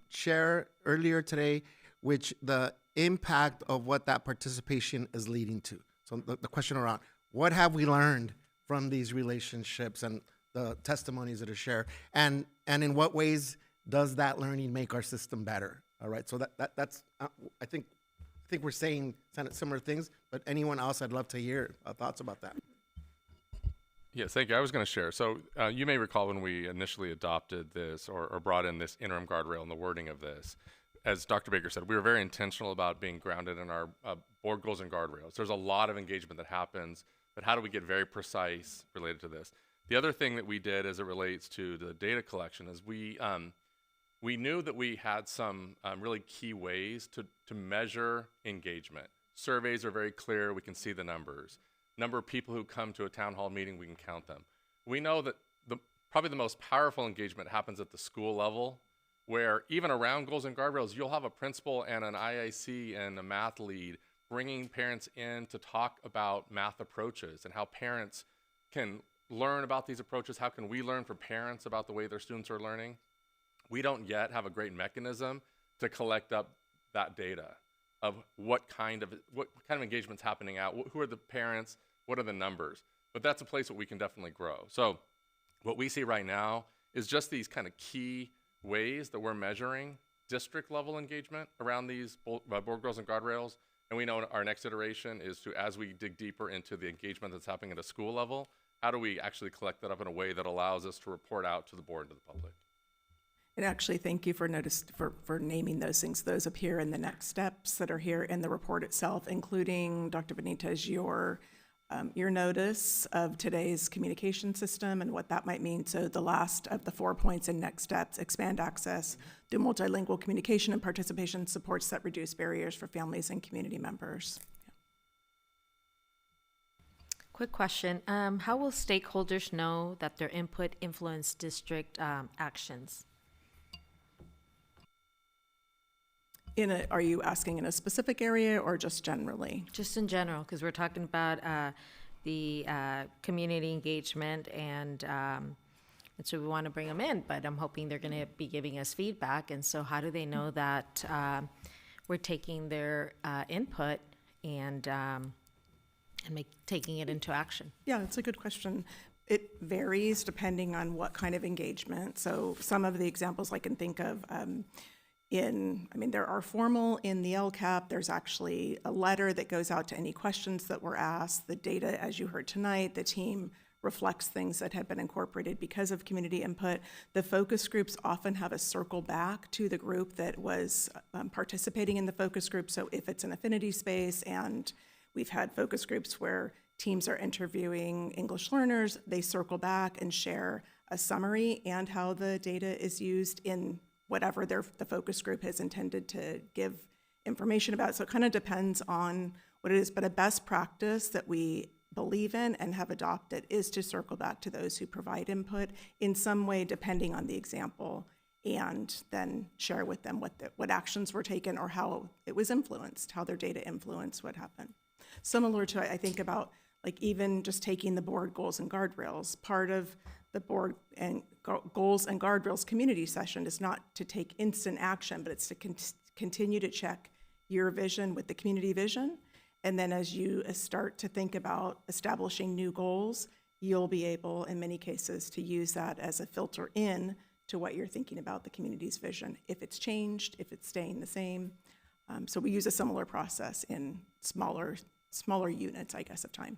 share earlier today, which the impact of what that participation is leading to. So the question around, what have we learned from these relationships and the testimonies that are shared, and in what ways does that learning make our system better? All right, so that's I think we're saying similar things, but anyone else, I'd love to hear thoughts about that. Yes, thank you. I was going to share. So you may recall when we initially adopted this or brought in this interim guardrail and the wording of this, as Dr. Baker said, we were very intentional about being grounded in our board goals and guardrails. There's a lot of engagement that happens, but how do we get very precise related to this? The other thing that we did as it relates to the data collection is we knew that we had some really key ways to measure engagement. Surveys are very clear. We can see the numbers. Number of people who come to a town hall meeting, we can count them. We know that probably the most powerful engagement happens at the school level, where even around goals and guardrails, you'll have a principal and an IIC and a math lead bringing parents in to talk about math approaches and how parents can learn about these approaches. How can we learn from parents about the way their students are learning? We don't yet have a great mechanism to collect up that data of what kind of engagement's happening out, who are the parents, what are the numbers. But that's a place that we can definitely grow. So what we see right now is just these kind of key ways that we're measuring district level engagement around these board goals and guardrails. And we know our next iteration is to, as we dig deeper into the engagement that's happening at a school level, how do we actually collect that up in a way that allows us to report out to the board and to the public? And actually, thank you for naming those things. Those appear in the next steps that are here in the report itself, including, Dr. Benitez, your notice of today's communication system and what that might mean. So the last of the 4 points in next steps: expand access, do multilingual communication and participation supports that reduce barriers for families and community members. Quick question. How will stakeholders know that their input influence district actions? Are you asking in a specific area or just generally? Just in general, because we're talking about the community engagement, and so we want to bring them in, but I'm hoping they're going to be giving us feedback. And so how do they know that we're taking their input and taking it into action? Yeah, it's a good question. It varies depending on what kind of engagement. So some of the examples I can think of, there are formal in the LCAP. There's actually a letter that goes out to any questions that were asked. The data, as you heard tonight, the team reflects things that have been incorporated because of community input. The focus groups often have a circle back to the group that was participating in the focus group. So if it's an affinity space, and we've had focus groups where teams are interviewing English learners, they circle back and share a summary and how the data is used in whatever the focus group has intended to give information about. So it kind of depends on what it is, but a best practice that we believe in and have adopted is to circle back to those who provide input in some way, depending on the example, and then share with them what actions were taken or how it was influenced, how their data influenced what happened. Similar to, I think about like even just taking the board goals and guardrails. Part of the board and goals and guardrails community session is not to take instant action, but it's to continue to check your vision with the community vision. And then as you start to think about establishing new goals, you'll be able, in many cases, to use that as a filter in to what you're thinking about the community's vision. If it's changed, if it's staying the same. So we use a similar process in smaller units, I guess, of time.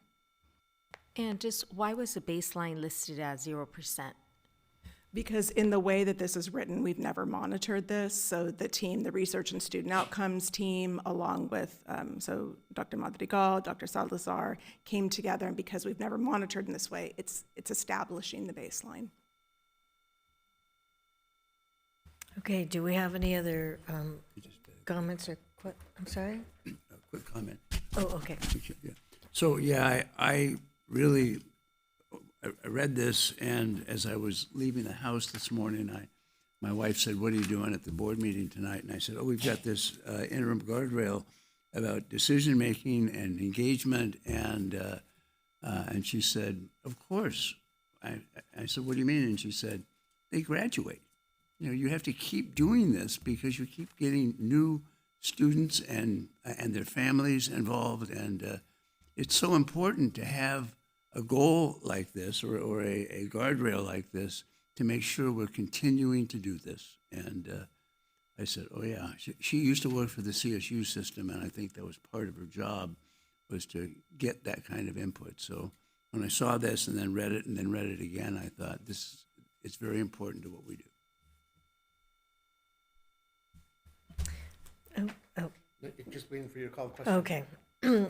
And just why was the baseline listed at 0%? Because in the way that this is written, we've never monitored this. So the team, the research and student outcomes team, along with, so Dr. Madrigal, Dr. Salazar, came together, and because we've never monitored in this way, it's establishing the baseline. Okay, do we have any other comments or I'm sorry? A quick comment. Oh, okay. Yeah. So, yeah, I really I read this, and as I was leaving the house this morning, my wife said, "What are you doing at the board meeting tonight?" And I said, "Oh, we've got this interim guardrail about decision-making and engagement," and she said, "Of course." I said, "What do you mean?" And she said, "They graduate. You know, you have to keep doing this because you keep getting new students and their families involved, and it's so important to have a goal like this or a guardrail like this to make sure we're continuing to do this." And I said, "Oh yeah, she used to work for the CSU system, and I think that was part of her job, was to get that kind of input." So when I saw this and then read it again, I thought it's very important to what we do. Oh. Just waiting for you to call the question. Okay.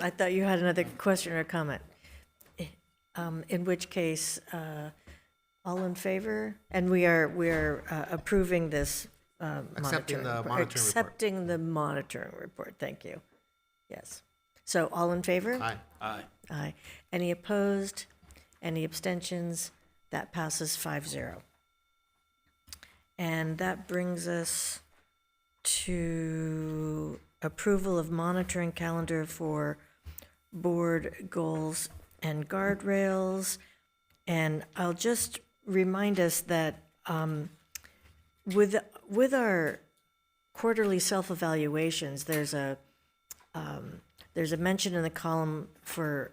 I thought you had another question or comment. In which case, all in favor? And we are approving this Accepting the monitoring report. Accepting the monitoring report, thank you. Yes. So all in favor? Aye. Aye. Aye. Any opposed? Any abstentions? That passes 5-0. And that brings us to approval of monitoring calendar for board goals and guardrails. And I'll just remind us that with our quarterly self-evaluations, there's a mention in the column for,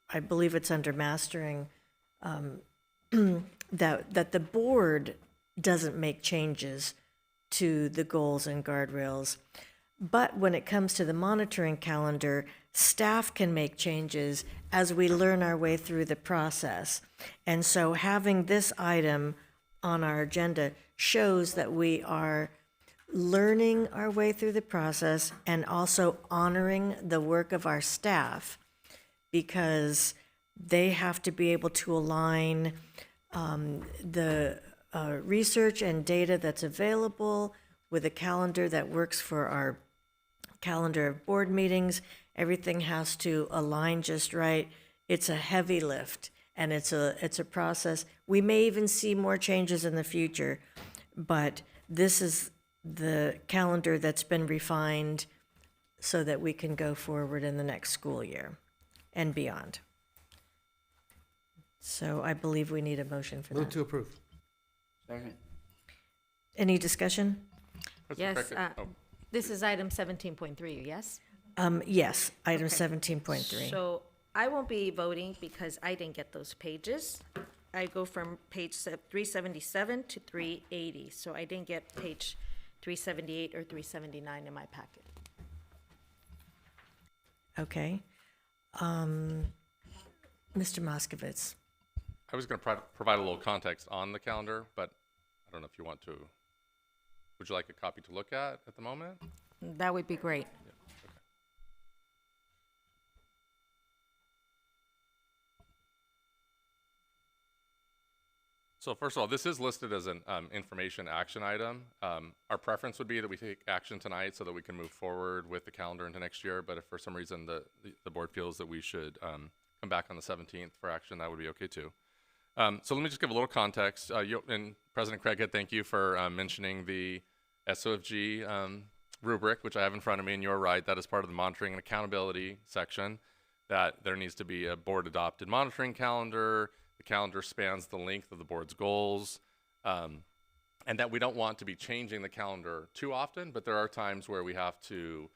I believe it's under mastering, that the board doesn't make changes to the goals and guardrails. But when it comes to the monitoring calendar, staff can make changes as we learn our way through the process. And so having this item on our agenda shows that we are learning our way through the process and also honoring the work of our staff, because they have to be able to align the research and data that's available with a calendar that works for our calendar of board meetings. Everything has to align just right. It's a heavy lift, and it's a process. We may even see more changes in the future, but this is the calendar that's been refined so that we can go forward in the next school year and beyond. So I believe we need a motion for that. Move to approve. Second. Any discussion? Yes, this is item 17.3, yes? Yes, item Okay. 17.3. So I won't be voting because I didn't get those pages. I go from page 377 to 380, so I didn't get page 378 or 379 in my packet. Okay. Mr. Moskovitz. I was going to provide a little context on the calendar, but I don't know if you want to. Would you like a copy to look at the moment? That would be great. Yeah, okay. So first of all, this is listed as an information action item. Our preference would be that we take action tonight so that we can move forward with the calendar into next year. But if for some reason the board feels that we should come back on the 17th for action, that would be okay too. So let me just give a little context. And President Craighead, thank you for mentioning the SOFG rubric, which I have in front of me, and you're right, that is part of the monitoring and accountability section, that there needs to be a board-adopted monitoring calendar. The calendar spans the length of the board's goals, and that we don't want to be changing the calendar too often, but there are times where we have to,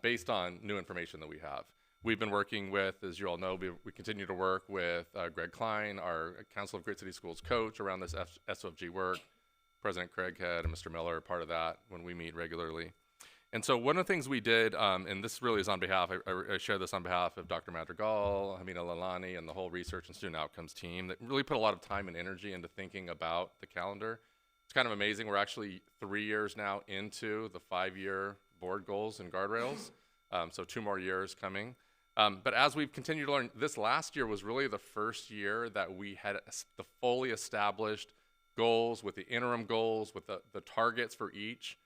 based on new information that we have. We've been working with, as you all know, we continue to work with Greg Klein, our Council of Great City Schools coach, around this SOFG work. President Craighead and Mr. Miller are part of that when we meet regularly. And so one of the things we did, and this really is on behalf, I share this on behalf of Dr. Madrigal, Hamida Lalani, and the whole research and student outcomes team that really put a lot of time and energy into thinking about the calendar. It's kind of amazing. We're actually 3 years now into the 5-year board goals and guardrails, so 2 more years coming. But as we've continued to learn, this last year was really the first year that we had the fully established goals with the interim goals, with the targets for each.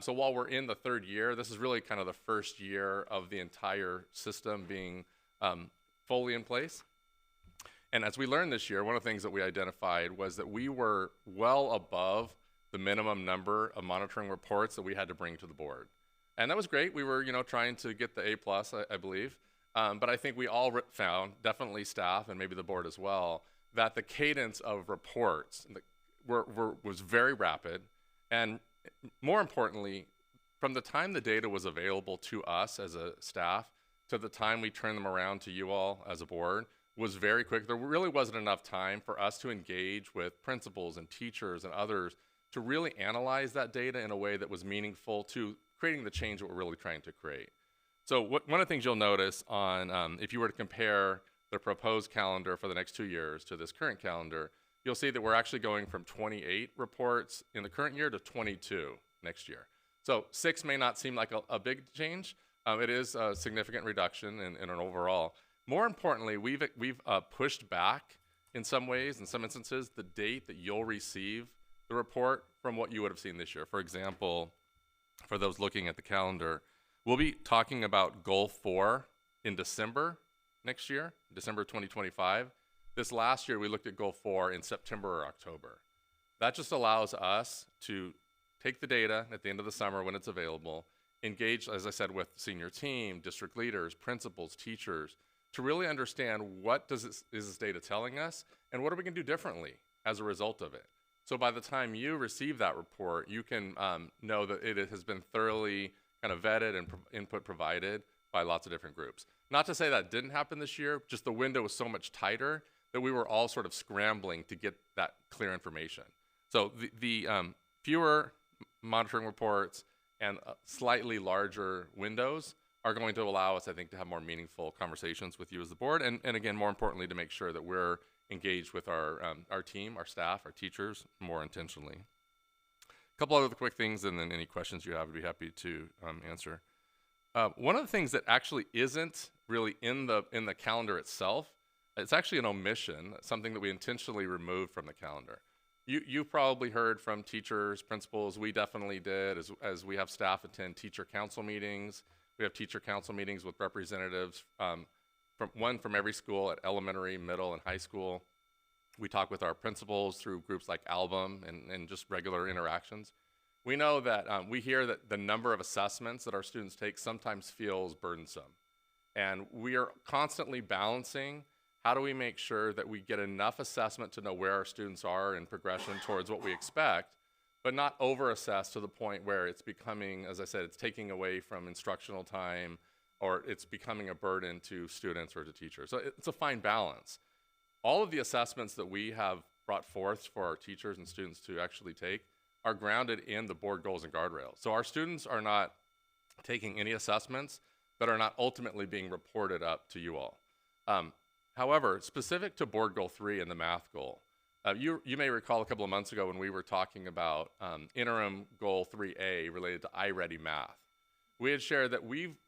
So while we're in the 3rd year, this is really kind of the first year of the entire system being fully in place. And as we learned this year, one of the things that we identified was that we were well above the minimum number of monitoring reports that we had to bring to the board. And that was great. We were, trying to get the A+, I believe. But I think we all found, definitely staff and maybe the board as well, that the cadence of reports was very rapid. And more importantly, from the time the data was available to us as a staff to the time we turned them around to you all as a board was very quick. There really wasn't enough time for us to engage with principals and teachers and others to really analyze that data in a way that was meaningful to creating the change that we're really trying to create. So one of the things you'll notice on, if you were to compare the proposed calendar for the next 2 years to this current calendar, you'll see that we're actually going from 28 reports in the current year to 22 next year. So 6 may not seem like a big change. It is a significant reduction in an overall. More importantly, we've pushed back in some ways, in some instances, the date that you'll receive the report from what you would have seen this year. For example, for those looking at the calendar, we'll be talking about Goal 4 in December next year, December 2025. This last year, we looked at Goal 4 in September or October. That just allows us to take the data at the end of the summer when it's available, engage, as I said, with senior team, district leaders, principals, teachers, to really understand what is this data telling us, and what are we going to do differently as a result of it. So by the time you receive that report, you can know that it has been thoroughly kind of vetted and input provided by lots of different groups. Not to say that didn't happen this year, just the window was so much tighter that we were all sort of scrambling to get that clear information. So the fewer monitoring reports and slightly larger windows are going to allow us, I think, to have more meaningful conversations with you as the board, and again, more importantly, to make sure that we're engaged with our team, our staff, our teachers more intentionally. A couple other quick things, and then any questions you have, I'd be happy to answer. One of the things that actually isn't really in the calendar itself, it's actually an omission, something that we intentionally removed from the calendar. You've probably heard from teachers, principals, we definitely did, as we have staff attend teacher council meetings. We have teacher council meetings with representatives from every school at elementary, middle, and high school. We talk with our principals through groups like Album and just regular interactions. We know that we hear that the number of assessments that our students take sometimes feels burdensome. And we are constantly balancing how do we make sure that we get enough assessment to know where our students are in progression towards what we expect, but not over-assess to the point where it's becoming, as I said, it's taking away from instructional time, or it's becoming a burden to students or to teachers. So it's a fine balance. All of the assessments that we have brought forth for our teachers and students to actually take are grounded in the board goals and guardrails. So our students are not taking any assessments that are not ultimately being reported up to you all. However, specific to board goal 3 and the math goal, you may recall a couple of months ago when we were talking about interim goal 3A related to iReady math. We had shared that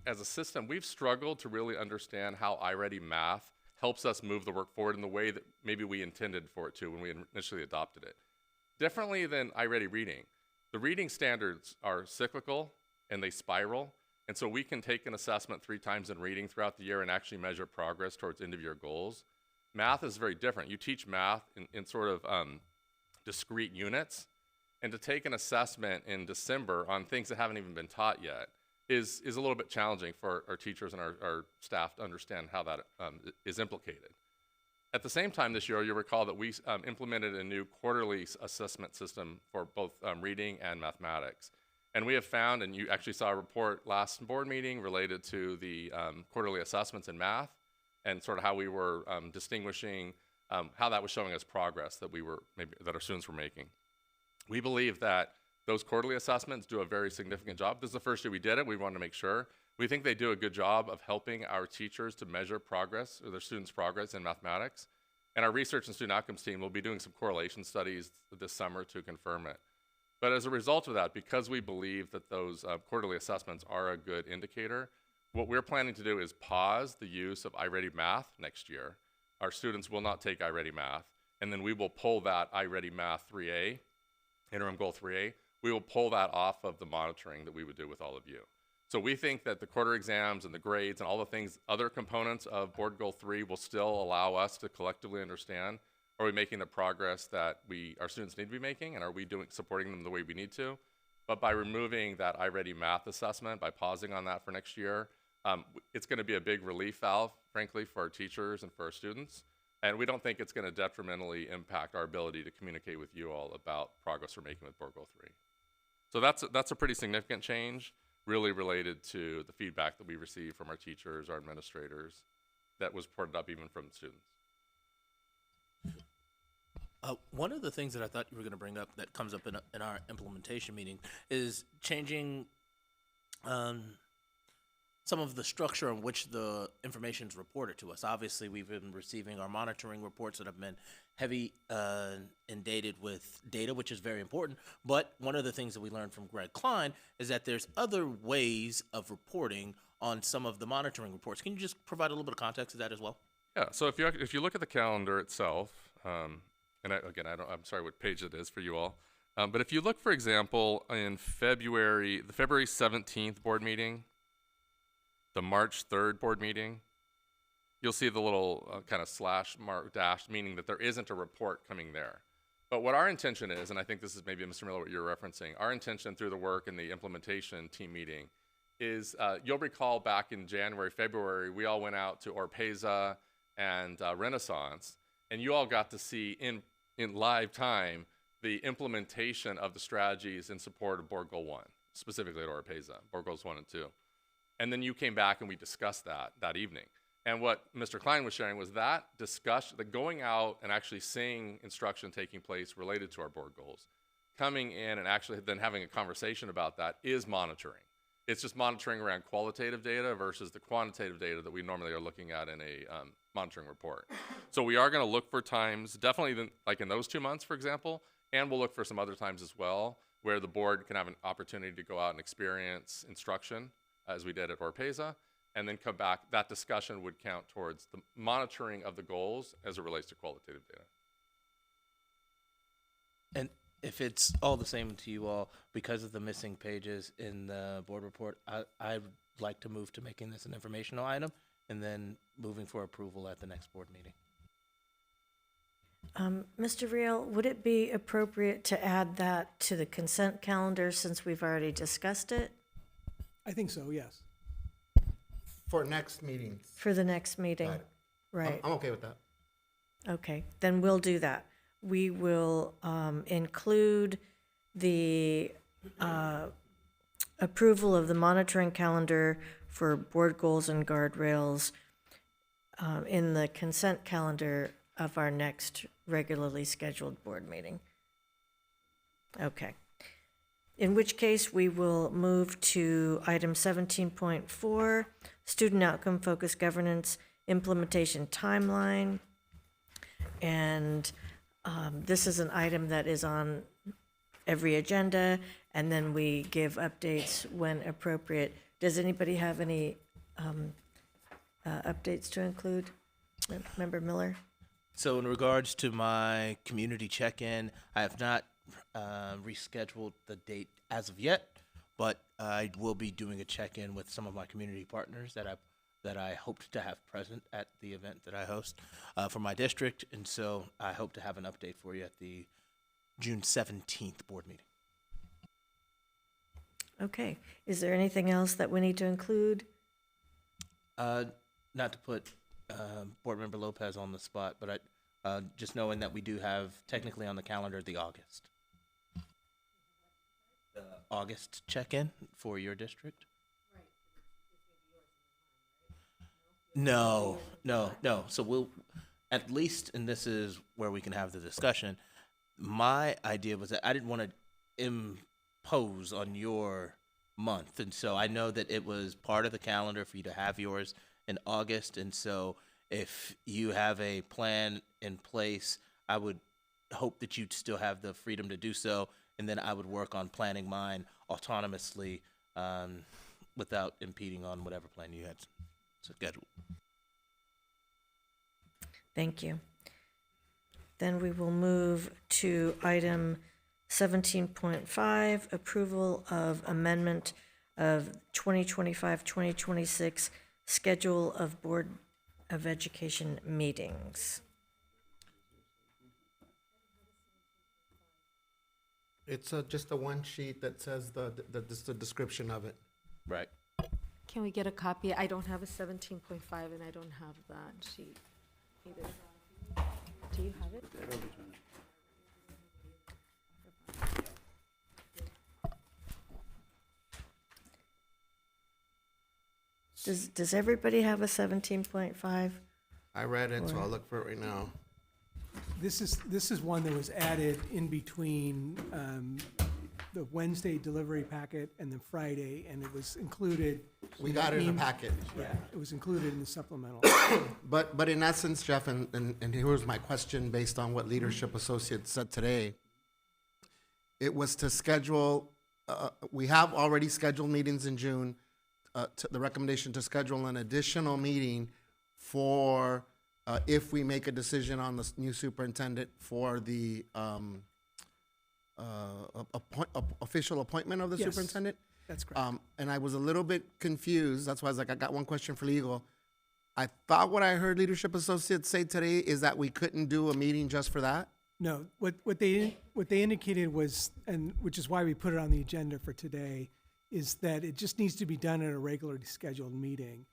as a system, we've struggled to really understand how iReady math helps us move the work forward in the way that maybe we intended for it to when we initially adopted it. Differently than iReady reading, the reading standards are cyclical and they spiral. And so we can take an assessment 3 times in reading throughout the year and actually measure progress towards end of year goals. Math is very different. You teach math in sort of discrete units, and to take an assessment in December on things that haven't even been taught yet is a little bit challenging for our teachers and our staff to understand how that is implicated. At the same time this year, you'll recall that we implemented a new quarterly assessment system for both reading and mathematics. And we have found, and you actually saw a report last board meeting related to the quarterly assessments in math and sort of how we were distinguishing how that was showing us progress that our students were making. We believe that those quarterly assessments do a very significant job. This is the first year we did it. We wanted to make sure. We think they do a good job of helping our teachers to measure progress or their students' progress in mathematics. And our research and student outcomes team will be doing some correlation studies this summer to confirm it. But as a result of that, because we believe that those quarterly assessments are a good indicator, what we're planning to do is pause the use of iReady Math next year. Our students will not take iReady Math, and then we will pull that iReady Math 3A, interim goal 3A, we will pull that off of the monitoring that we would do with all of you. So we think that the quarter exams and the grades and all the things, other components of board goal 3 will still allow us to collectively understand, are we making the progress that our students need to be making, and are we supporting them the way we need to? But by removing that iReady Math assessment, by pausing on that for next year, it's going to be a big relief valve, frankly, for our teachers and for our students. And we don't think it's going to detrimentally impact our ability to communicate with you all about progress we're making with board goal 3. So that's a pretty significant change, really related to the feedback that we received from our teachers, our administrators, that was reported up even from students. One of the things that I thought you were going to bring up that comes up in our implementation meeting is changing some of the structure in which the information is reported to us. Obviously, we've been receiving our monitoring reports that have been heavy and dated with data, which is very important. But one of the things that we learned from Greg Klein is that there's other ways of reporting on some of the monitoring reports. Can you just provide a little bit of context to that as well? Yeah, so if you look at the calendar itself, I'm sorry what page it is for you all, but if you look, for example, in the February 17th board meeting, the March 3rd board meeting, you'll see the little kind of slash mark dash, meaning that there isn't a report coming there. But what our intention is, and I think this is maybe, Mr. Miller, what you're referencing, our intention through the work in the implementation team meeting is, you'll recall back in January, February, we all went out to Orpeza and Renaissance, and you all got to see in live time the implementation of the strategies in support of board goal 1, specifically at Orpeza, board goals 1 and 2. And then you came back and we discussed that evening. And what Mr. Klein was sharing was that discussion, the going out and actually seeing instruction taking place related to our board goals, coming in and actually then having a conversation about that is monitoring. It's just monitoring around qualitative data versus the quantitative data that we normally are looking at in a monitoring report. So we are going to look for times, definitely like in those 2 months, for example, and we'll look for some other times as well where the board can have an opportunity to go out and experience instruction, as we did at Orpeza, and then come back. That discussion would count towards the monitoring of the goals as it relates to qualitative data. And if it's all the same to you all, because of the missing pages in the board report, I'd like to move to making this an informational item and then moving for approval at the next board meeting. Mr. Riel, would it be appropriate to add that to the consent calendar since we've already discussed it? I think so, yes. For next meetings. For the next meeting? Got it. Right. I'm okay with that. Okay, then we'll do that. We will include the approval of the monitoring calendar for board goals and guardrails in the consent calendar of our next regularly scheduled board meeting. Okay. In which case, we will move to item 17.4, Student Outcome Focused Governance Implementation Timeline. And this is an item that is on every agenda, and then we give updates when appropriate. Does anybody have any updates to include? Member Miller? So in regards to my community check-in, I have not rescheduled the date as of yet, but I will be doing a check-in with some of my community partners that I hoped to have present at the event that I host for my district, and so I hope to have an update for you at the June 17th board meeting. Okay. Is there anything else that we need to include? Not to put Board Member Lopez on the spot, but just knowing that we do have technically on the calendar the August check-in for your district. No. So we'll, at least, and this is where we can have the discussion, my idea was that I didn't want to impose on your month. And so I know that it was part of the calendar for you to have yours in August. And so if you have a plan in place, I would hope that you'd still have the freedom to do so. And then I would work on planning mine autonomously without impeding on whatever plan you had scheduled. Thank you. Then we will move to item 17.5, approval of amendment of 2025-2026 schedule of Board of Education meetings. It's just a one sheet that says just the description of it. Right. Can we get a copy? I don't have a 17.5 and I don't have that sheet either. Do you have it? Does everybody have a 17.5? I read it, so Or- I'll look for it right now. This is one that was added in between the Wednesday delivery packet and the Friday, and it was included. We got it in the packet. Yeah, it was included in the supplemental. But in essence, Jeff, and here was my question based on what Leadership Associates said today. It was to schedule, we have already scheduled meetings in June, the recommendation to schedule an additional meeting for, if we make a decision on the new superintendent for the official appointment of the Yes, superintendent. that's correct. And I was a little bit confused. That's why I was like, I got one question for legal. I thought what I heard Leadership Associates say today is that we couldn't do a meeting just for that. No, what they indicated was, and which is why we put it on the agenda for today, is that it just needs to be done at a regularly scheduled meeting.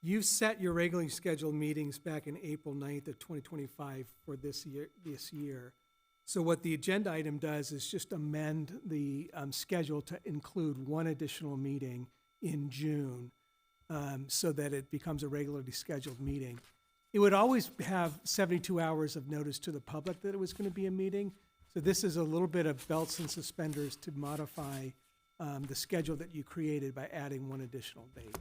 You've set your regularly scheduled meetings back in April 9th of 2025 for this year. So what the agenda item does is just amend the schedule to include one additional meeting in June, so that it becomes a regularly scheduled meeting. It would always have 72 hours of notice to the public that it was going to be a meeting. So this is a little bit of belts and suspenders to modify the schedule that you created by adding one additional date.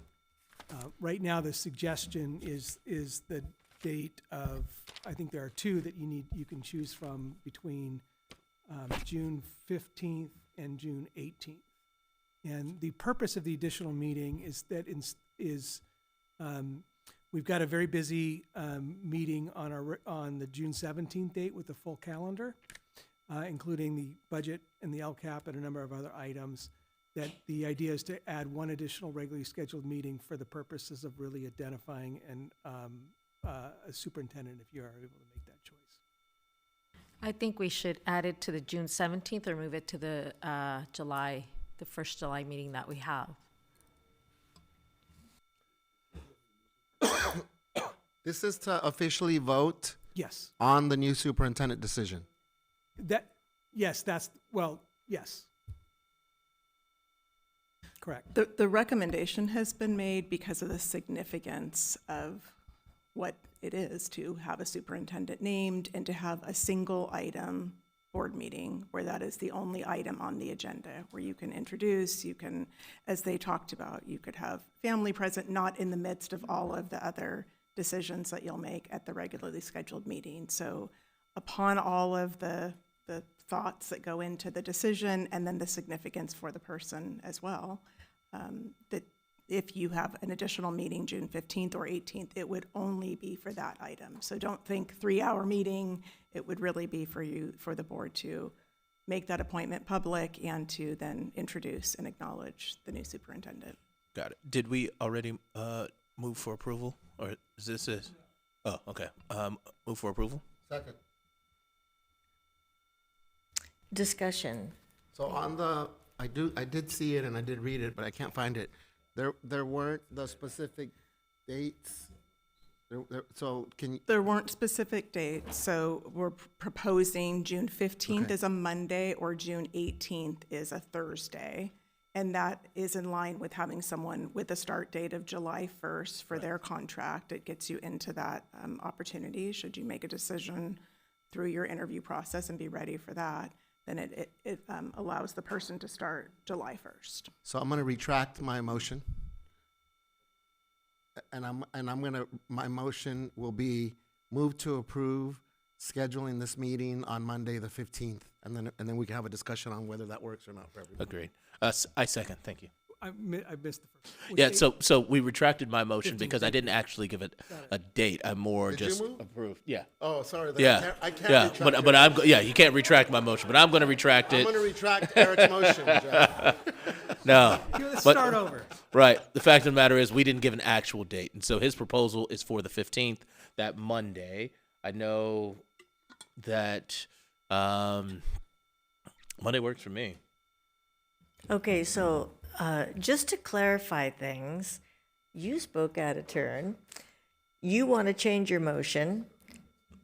Right now, the suggestion is the date of, I think there are two that you can choose from between June 15th and June 18th. And the purpose of the additional meeting is that we've got a very busy meeting on the June 17th date with the full calendar, including the budget and the LCAP and a number of other items. That the idea is to add one additional regularly scheduled meeting for the purposes of really identifying a superintendent if you are able to make that choice. I think we should add it to the June 17th or move it to the first July meeting that we have. This is to officially vote Yes. on the new superintendent decision. Yes. Correct. The recommendation has been made because of the significance of what it is to have a superintendent named and to have a single item board meeting where that is the only item on the agenda, where you can introduce, you can, as they talked about, you could have family present, not in the midst of all of the other decisions that you'll make at the regularly scheduled meeting. So upon all of the thoughts that go into the decision and then the significance for the person as well, that if you have an additional meeting June 15th or 18th, it would only be for that item. So don't think 3-hour meeting. It would really be for the board to make that appointment public and to then introduce and acknowledge the new superintendent. Got it. Did we already move for approval, or is this it? Oh, okay. Move for approval. Second. Discussion. So on the, I did see it and I did read it, but I can't find it. There weren't the specific dates. So can you? There weren't specific dates, so we're proposing June 15th Okay. is a Monday or June 18th is a Thursday. And that is in line with having someone with a start date of July 1st for their contract. It gets you into that opportunity should you make a decision through your interview process and be ready for that, then it allows the person to start July 1st. So I'm going to retract my motion. My motion will be move to approve scheduling this meeting on Monday, the 15th. And then we can have a discussion on whether that works or not for everybody. Agreed. I second. Thank you. I missed the first. Yeah, so we retracted my motion because I didn't actually give it a date. I more Did you just move? approved. Yeah. Oh, sorry. Then Yeah. I can't yeah. retract But it. I'm yeah. You can't retract my motion, but I'm going to retract it. I'm going to retract Eric's motion, Jeff. No. Let's but- start over. Right. The fact of the matter is we didn't give an actual date. And so his proposal is for the 15th, that Monday. I know that Monday works for me. Okay, so just to clarify things, you spoke out of turn. You want to change your motion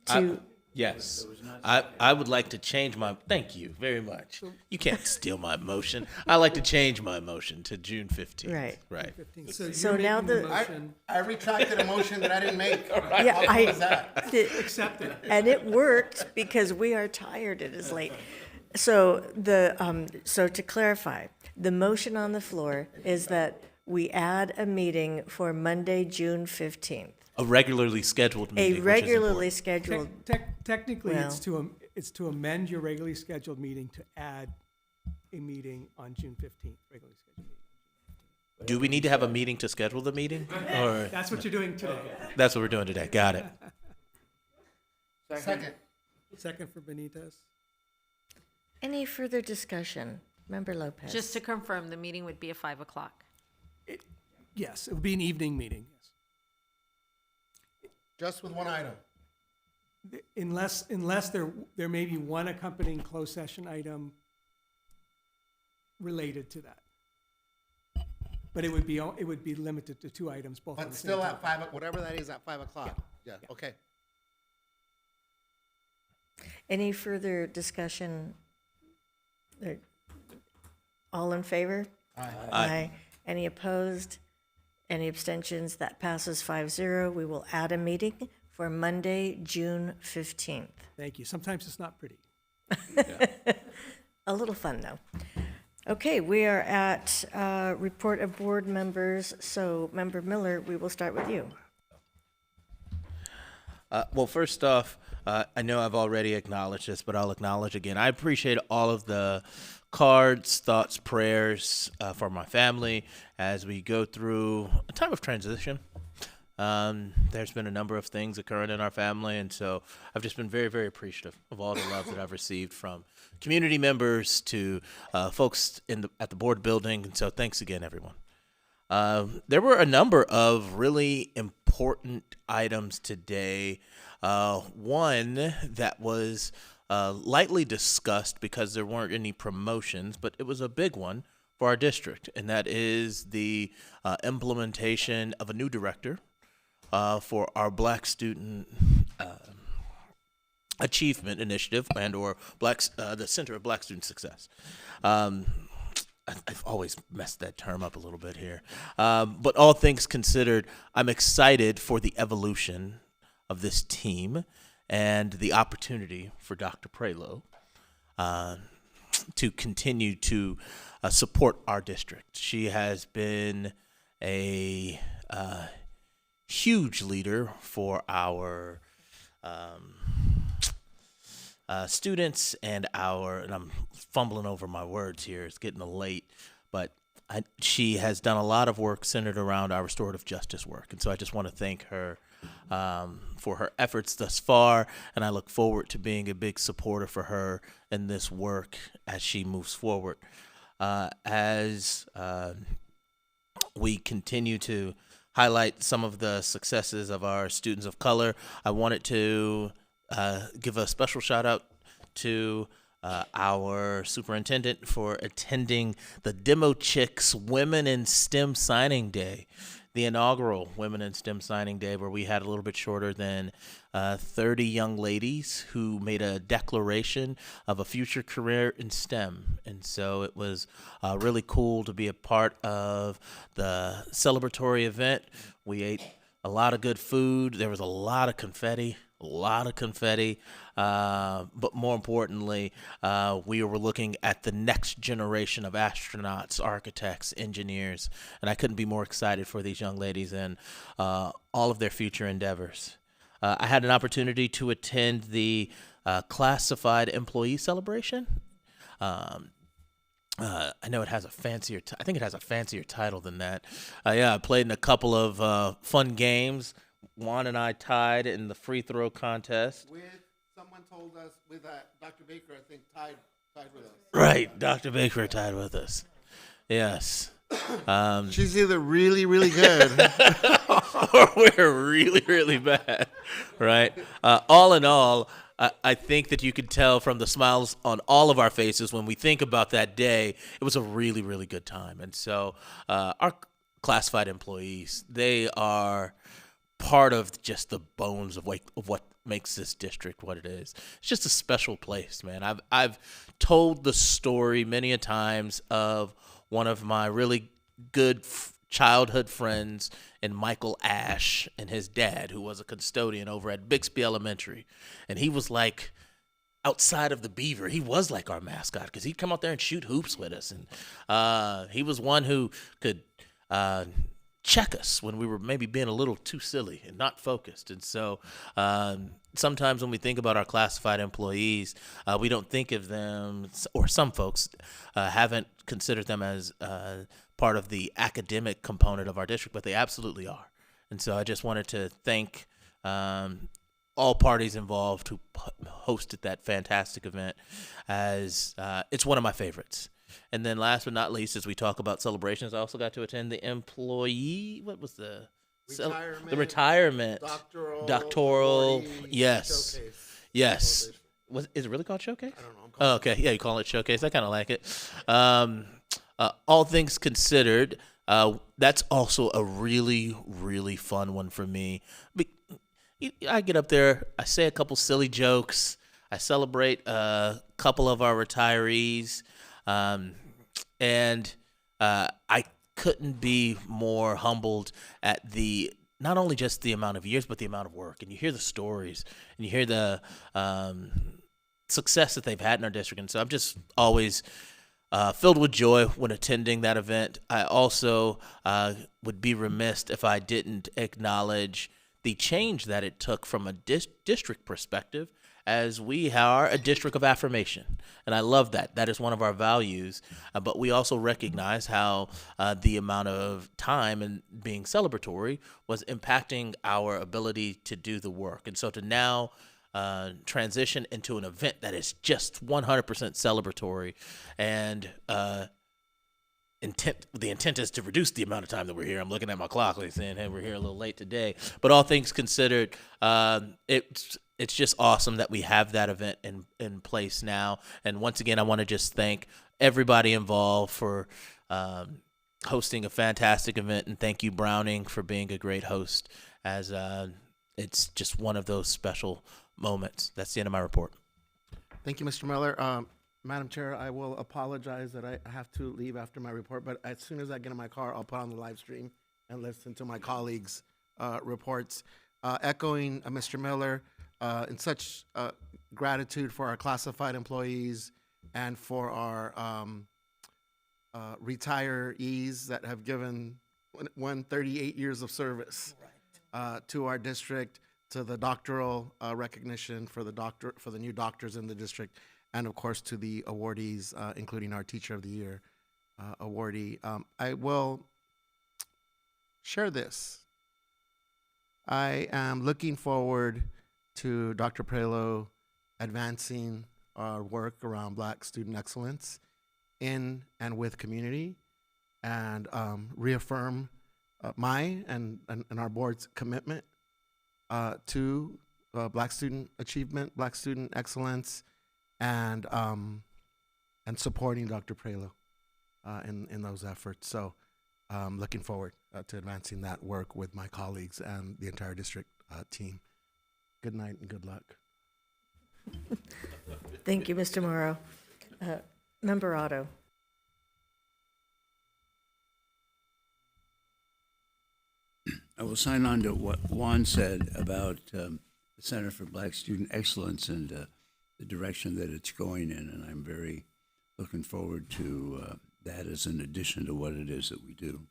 to... Yes. I would like to change my... Thank you very much. You can't steal my motion. I like to change my motion to June 15th. Right. Right. So now the... I retracted a motion that I didn't make. Yeah, How was that? Accept it. And it worked because we are tired. It is late. So so to clarify, the motion on the floor is that we add a meeting for Monday, June 15th. A regularly scheduled meeting. A which is regularly important. scheduled. Technically, Well- it's to amend your regularly scheduled meeting to add a meeting on June 15th, regularly scheduled meeting. Do we need to have a meeting to schedule the meeting? Or That's what you're doing today. That's what we're doing today. Got it. Second. Second for Benitez. Any further discussion? Member Lopez. Just to confirm, the meeting would be at 5 o'clock. Yes, it would be an evening meeting. Just with one item. Unless there may be one accompanying closed session item related to that. But it would be limited to 2 items, both. But still at 5, whatever that is, at 5 o'clock. Yeah, okay. Any further discussion? All in favor? Aye. Any opposed? Any abstentions? That passes 5-0. We will add a meeting for Monday, June 15th. Thank you. Sometimes it's not pretty. A little fun, though. Okay, we are at report of board members. So, Member Miller, we will start with you. Well, first off, I know I've already acknowledged this, but I'll acknowledge again. I appreciate all of the cards, thoughts, prayers for my family as we go through a time of transition. There's been a number of things occurring in our family, and so I've just been very, very appreciative of all the love that I've received from community members to folks at the board building, and so thanks again, everyone. There were a number of really important items today. One that was lightly discussed because there weren't any promotions, but it was a big one for our district, and that is the implementation of a new director for our Black Student Achievement Initiative and/or the Center of Black Student Success. I've always messed that term up a little bit here. But all things considered, I'm excited for the evolution of this team and the opportunity for Dr. Prelo to continue to support our district. She has been a huge leader for our students and I'm fumbling over my words here. It's getting late, but she has done a lot of work centered around our restorative justice work. And so I just want to thank her for her efforts thus far. And I look forward to being a big supporter for her in this work as she moves forward. As we continue to highlight some of the successes of our students of color, I wanted to give a special shout out to our superintendent for attending the Demo Chicks Women in STEM Signing Day, the inaugural Women in STEM Signing Day, where we had a little bit shorter than 30 young ladies who made a declaration of a future career in STEM. And so it was really cool to be a part of the celebratory event. We ate a lot of good food. There was a lot of confetti, a lot of confetti, but more importantly, we were looking at the next generation of astronauts, architects, engineers, and I couldn't be more excited for these young ladies and all of their future endeavors. I had an opportunity to attend the classified employee celebration. I know it has a fancier. I think it has a fancier title than that. Yeah, I played in a couple of fun games. Juan and I tied in the free throw contest. With someone told us with Dr. Baker, I think tied with us. Right, Dr. Baker tied with us. Yes. She's either really, really good, or we're really, really bad. Right. All in all, I think that you could tell from the smiles on all of our faces when we think about that day, it was a really, really good time. And so our classified employees, they are part of just the bones of what makes this district what it is. It's just a special place, man. I've told the story many a times of one of my really good childhood friends and Michael Ash and his dad, who was a custodian over at Bixby Elementary. And he was like, outside of the Beaver, he was like our mascot because he'd come out there and shoot hoops with us. And he was one who could check us when we were maybe being a little too silly and not focused. And so sometimes when we think about our classified employees, we don't think of them, or some folks haven't considered them as part of the academic component of our district, but they absolutely are. And so I just wanted to thank all parties involved who hosted that fantastic event, as it's one of my favorites. And then last but not least, as we talk about celebrations, I also got to attend the employee, what was the retirement doctoral yes showcase. Yes. Is it really called Showcase? I don't know. Oh, okay. Yeah, you call it Showcase. I kind of like it. All things considered, that's also a really, really fun one for me. I get up there, I say a couple silly jokes, I celebrate a couple of our retirees, and I couldn't be more humbled at not only just the amount of years, but the amount of work. And you hear the stories, and you hear the success that they've had in our district. And so I'm just always filled with joy when attending that event. I also would be remiss if I didn't acknowledge the change that it took from a district perspective, as we are a district of affirmation. And I love that. That is one of our values. But we also recognize how the amount of time and being celebratory was impacting our ability to do the work. And so to now transition into an event that is just 100% celebratory, and the intent is to reduce the amount of time that we're here. I'm looking at my clock, like saying, hey, we're here a little late today. But all things considered, it's just awesome that we have that event in place now. And once again, I want to just thank everybody involved for hosting a fantastic event, and thank you, Browning, for being a great host, as it's just one of those special moments. That's the end of my report. Thank you, Mr. Miller. Madam Chair, I will apologize that I have to leave after my report, but as soon as I get in my car, I'll put on the live stream and listen to my colleagues' reports. Echoing Mr. Miller, in such gratitude for our classified employees and for our retirees that have given 38 years of service to our district, to the doctoral recognition for the new doctors in the district, and of course to the awardees, including our Teacher of the Year awardee. I will share this. I am looking forward to Dr. Prelo advancing our work around Black student excellence in and with community, and reaffirm my and our board's commitment to Black student achievement, Black student excellence, and supporting Dr. Prelo in those efforts. So looking forward to advancing that work with my colleagues and the entire district team. Good night and good luck. Thank you, Mr. Morrow. Member Otto. I will sign on to what Juan said about the Center for Black Student Excellence and the direction that it's going in, and I'm very looking forward to that as an addition to what it is that we do.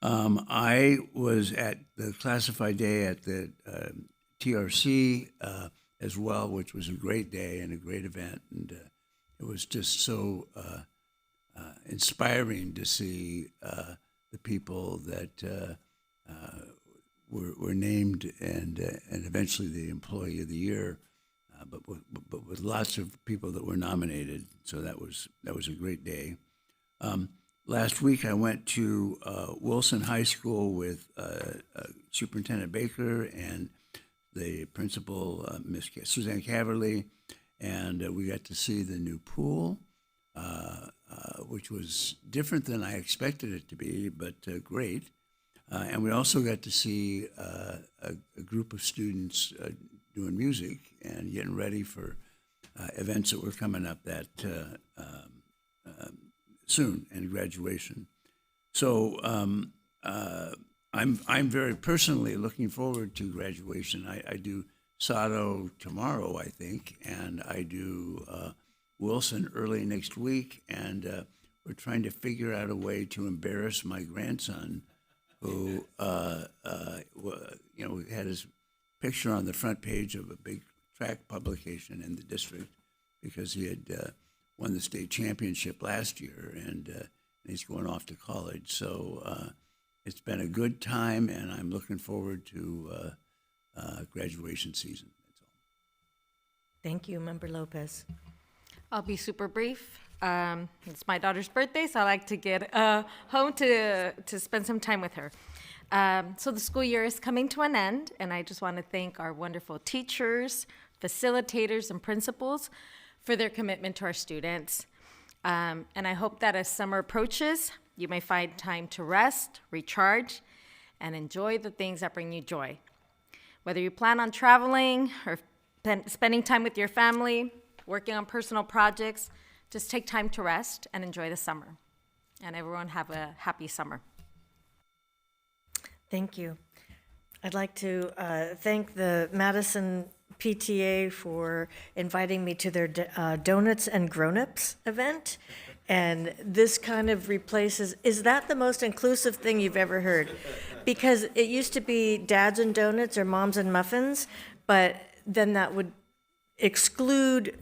I was at the Classified Day at the TRC as well, which was a great day and a great event, and it was just so inspiring to see the people that were named and eventually the Employee of the Year, but with lots of people that were nominated. So that was a great day. Last week I went to Wilson High School with Superintendent Baker and the principal, Miss Suzanne Caverly, and we got to see the new pool, which was different than I expected it to be, but great. And we also got to see a group of students doing music and getting ready for events that were coming up that soon, and graduation. So I'm very personally looking forward to graduation. I do Sato tomorrow, I think, and I do Wilson early next week, and we're trying to figure out a way to embarrass my grandson, who had his picture on the front page of a big track publication in the district because he had won the state championship last year, and he's going off to college. So it's been a good time, and I'm looking forward to graduation season. That's all. Thank you, Member Lopez. I'll be super brief. It's my daughter's birthday, so I like to get home to spend some time with her. So the school year is coming to an end, and I just want to thank our wonderful teachers, facilitators, and principals for their commitment to our students. And I hope that as summer approaches, you may find time to rest, recharge, and enjoy the things that bring you joy. Whether you plan on traveling or spending time with your family, working on personal projects, just take time to rest and enjoy the summer. And everyone have a happy summer. Thank you. I'd like to thank the Madison PTA for inviting me to their Donuts and Grown-Ups event. And this kind of replaces, is that the most inclusive thing you've ever heard? Because it used to be dads and donuts or moms and muffins, but then that would exclude,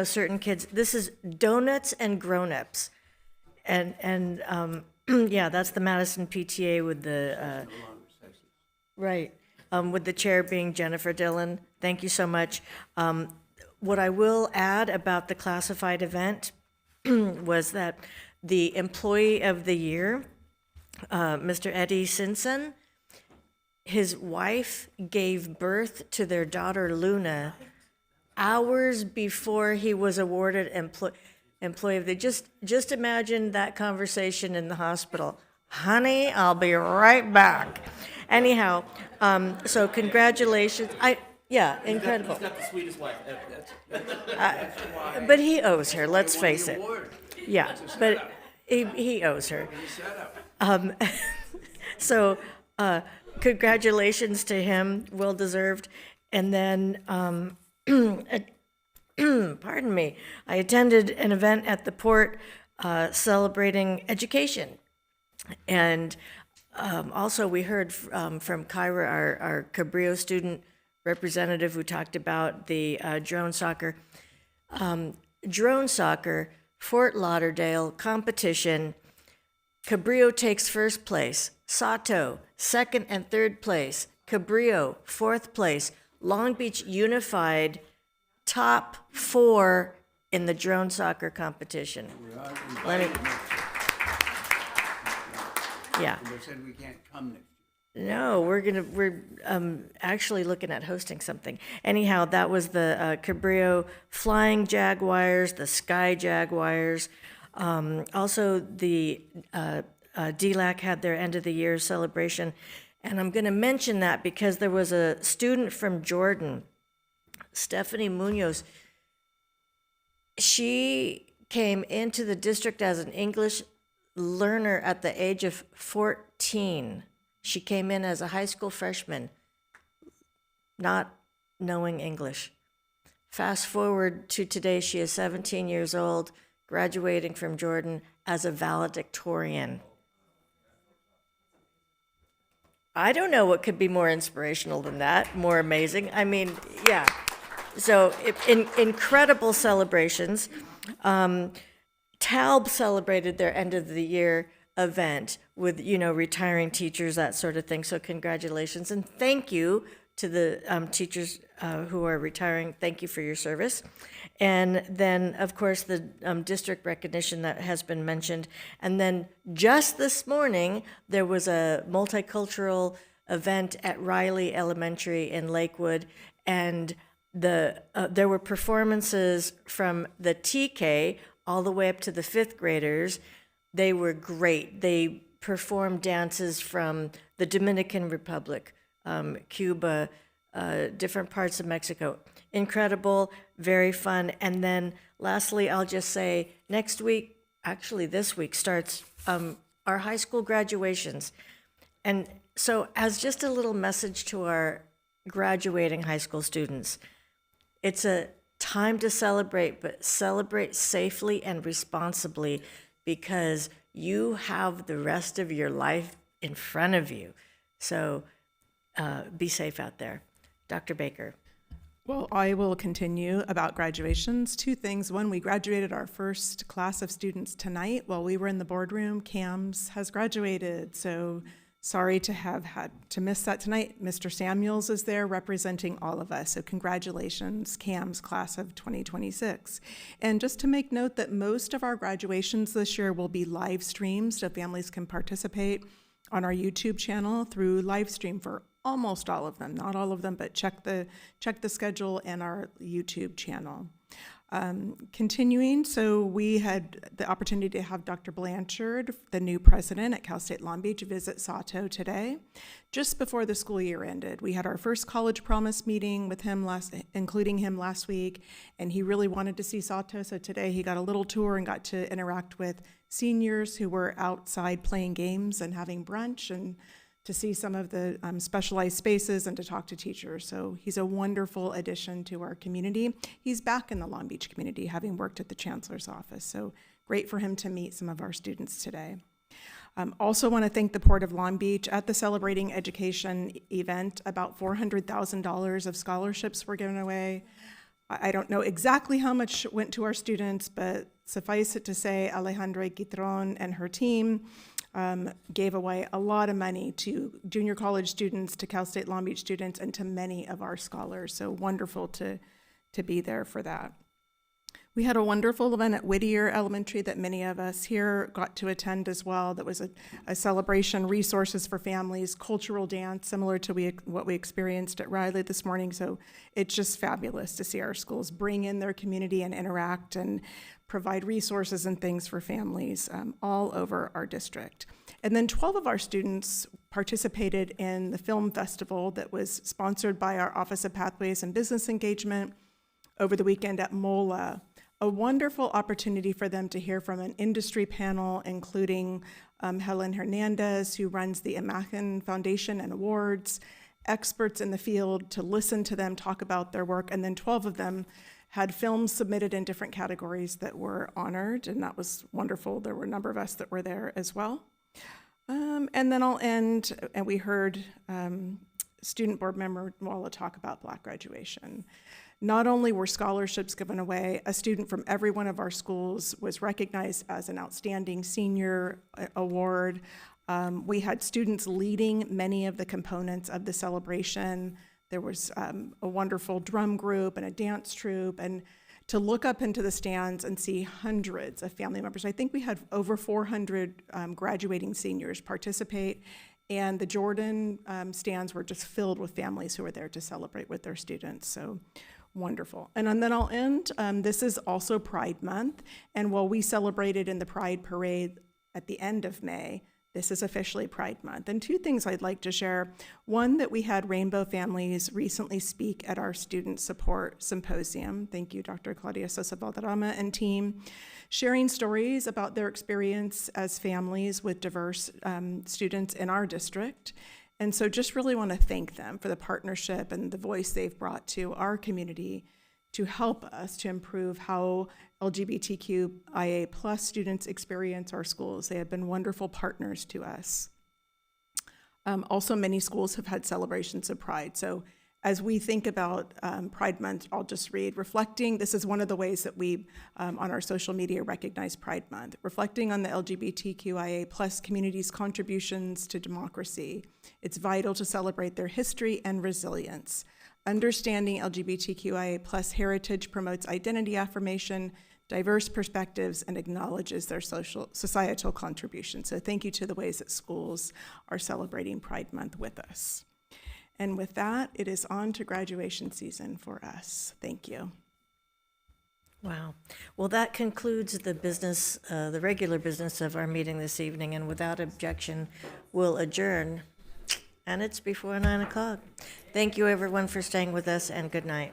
certain kids. This is Donuts and Grown-Ups. And yeah, that's the Madison PTA with the, right, with the chair being Jennifer Dillon. Thank you so much. What I will add about the classified event was that the Employee of the Year, Mr. Eddie Simpson, his wife gave birth to their daughter Luna hours before he was awarded Employee of the Year. Just imagine that conversation in the hospital. Honey, I'll be right back. Anyhow, so congratulations. Yeah, incredible. He's got the sweetest wife ever. But he owes her, let's face it. Yeah, but he owes her. So congratulations to him, well deserved. And then, pardon me, I attended an event at the port celebrating education. And also we heard from Kyra, our Cabrillo student representative, who talked about the drone soccer. Drone soccer, Fort Lauderdale competition. Cabrillo takes first place. Sato, second and third place. Cabrillo, fourth place. Long Beach Unified, top 4 in the drone soccer competition. Yeah. They said we can't come next year. No, we're actually looking at hosting something. Anyhow, that was the Cabrillo Flying Jaguars, the Sky Jaguars. Also, the DLAC had their end of the year celebration. And I'm going to mention that because there was a student from Jordan, Stephanie Munoz. She came into the district as an English learner at the age of 14. She came in as a high school freshman, not knowing English. Fast forward to today, she is 17 years old, graduating from Jordan as a valedictorian. I don't know what could be more inspirational than that, more amazing. I mean, yeah. So incredible celebrations. TALB celebrated their end of the year event with, retiring teachers, that sort of thing. So congratulations and thank you to the teachers who are retiring. Thank you for your service. And then, of course, the district recognition that has been mentioned. And then just this morning, there was a multicultural event at Riley Elementary in Lakewood, and there were performances from the TK all the way up to the fifth graders. They were great. They performed dances from the Dominican Republic, Cuba, different parts of Mexico. Incredible, very fun. And then lastly, I'll just say next week, actually this week, starts our high school graduations. And so as just a little message to our graduating high school students, it's a time to celebrate, but celebrate safely and responsibly because you have the rest of your life in front of you. So be safe out there. Dr. Baker. Well, I will continue about graduations. Two things. One, we graduated our first class of students tonight while we were in the boardroom. CAMS has graduated, so sorry to have had to miss that tonight. Mr. Samuels is there representing all of us, so congratulations, CAMS class of 2026. And just to make note that most of our graduations this year will be live streamed, so families can participate on our YouTube channel through live stream for almost all of them, not all of them, but check the schedule and our YouTube channel. Continuing, so we had the opportunity to have Dr. Blanchard, the new president at Cal State Long Beach, visit Sato today, just before the school year ended. We had our first College Promise meeting with him including him last week, and he really wanted to see Sato, so today he got a little tour and got to interact with seniors who were outside playing games and having brunch and to see some of the specialized spaces and to talk to teachers. So he's a wonderful addition to our community. He's back in the Long Beach community, having worked at the Chancellor's office. So great for him to meet some of our students today. Also want to thank the Port of Long Beach. At the Celebrating Education event, about $400,000 of scholarships were given away. I don't know exactly how much went to our students, but suffice it to say, Alejandra Guitron and her team gave away a lot of money to junior college students, to Cal State Long Beach students, and to many of our scholars. So wonderful to be there for that. We had a wonderful event at Whittier Elementary that many of us here got to attend as well. That was a celebration, resources for families, cultural dance, similar to what we experienced at Riley this morning. So it's just fabulous to see our schools bring in their community and interact and provide resources and things for families all over our district. And then 12 of our students participated in the film festival that was sponsored by our Office of Pathways and Business Engagement over the weekend at MOLA. A wonderful opportunity for them to hear from an industry panel, including Helen Hernandez, who runs the Imagen Foundation and Awards, experts in the field, to listen to them talk about their work, and then 12 of them had films submitted in different categories that were honored, and that was wonderful. There were a number of us that were there as well. And then I'll end, and we heard student board member Walla talk about Black graduation. Not only were scholarships given away, a student from every one of our schools was recognized as an outstanding senior award. We had students leading many of the components of the celebration. There was a wonderful drum group and a dance troupe, and to look up into the stands and see hundreds of family members. I think we had over 400 graduating seniors participate, and the Jordan stands were just filled with families who were there to celebrate with their students. So wonderful. And then I'll end. This is also Pride Month, and while we celebrated in the Pride Parade at the end of May, this is officially Pride Month. And two things I'd like to share. One, that we had Rainbow Families recently speak at our Student Support Symposium. Thank you, Dr. Claudia Sosa Valderrama and team, sharing stories about their experience as families with diverse students in our district. And so just really want to thank them for the partnership and the voice they've brought to our community to help us to improve how LGBTQIA plus students experience our schools. They have been wonderful partners to us. Also, many schools have had celebrations of Pride. So as we think about Pride Month, I'll just read, reflecting, this is one of the ways that we, on our social media, recognize Pride Month. Reflecting on the LGBTQIA plus community's contributions to democracy, it's vital to celebrate their history and resilience. Understanding LGBTQIA plus heritage promotes identity affirmation, diverse perspectives, and acknowledges their societal contribution. So thank you to the ways that schools are celebrating Pride Month with us. And with that, it is on to graduation season for us. Thank you. Wow. Well, that concludes the business, the regular business of our meeting this evening, and without objection, we'll adjourn. And it's before 9 o'clock. Thank you, everyone, for staying with us, and good night.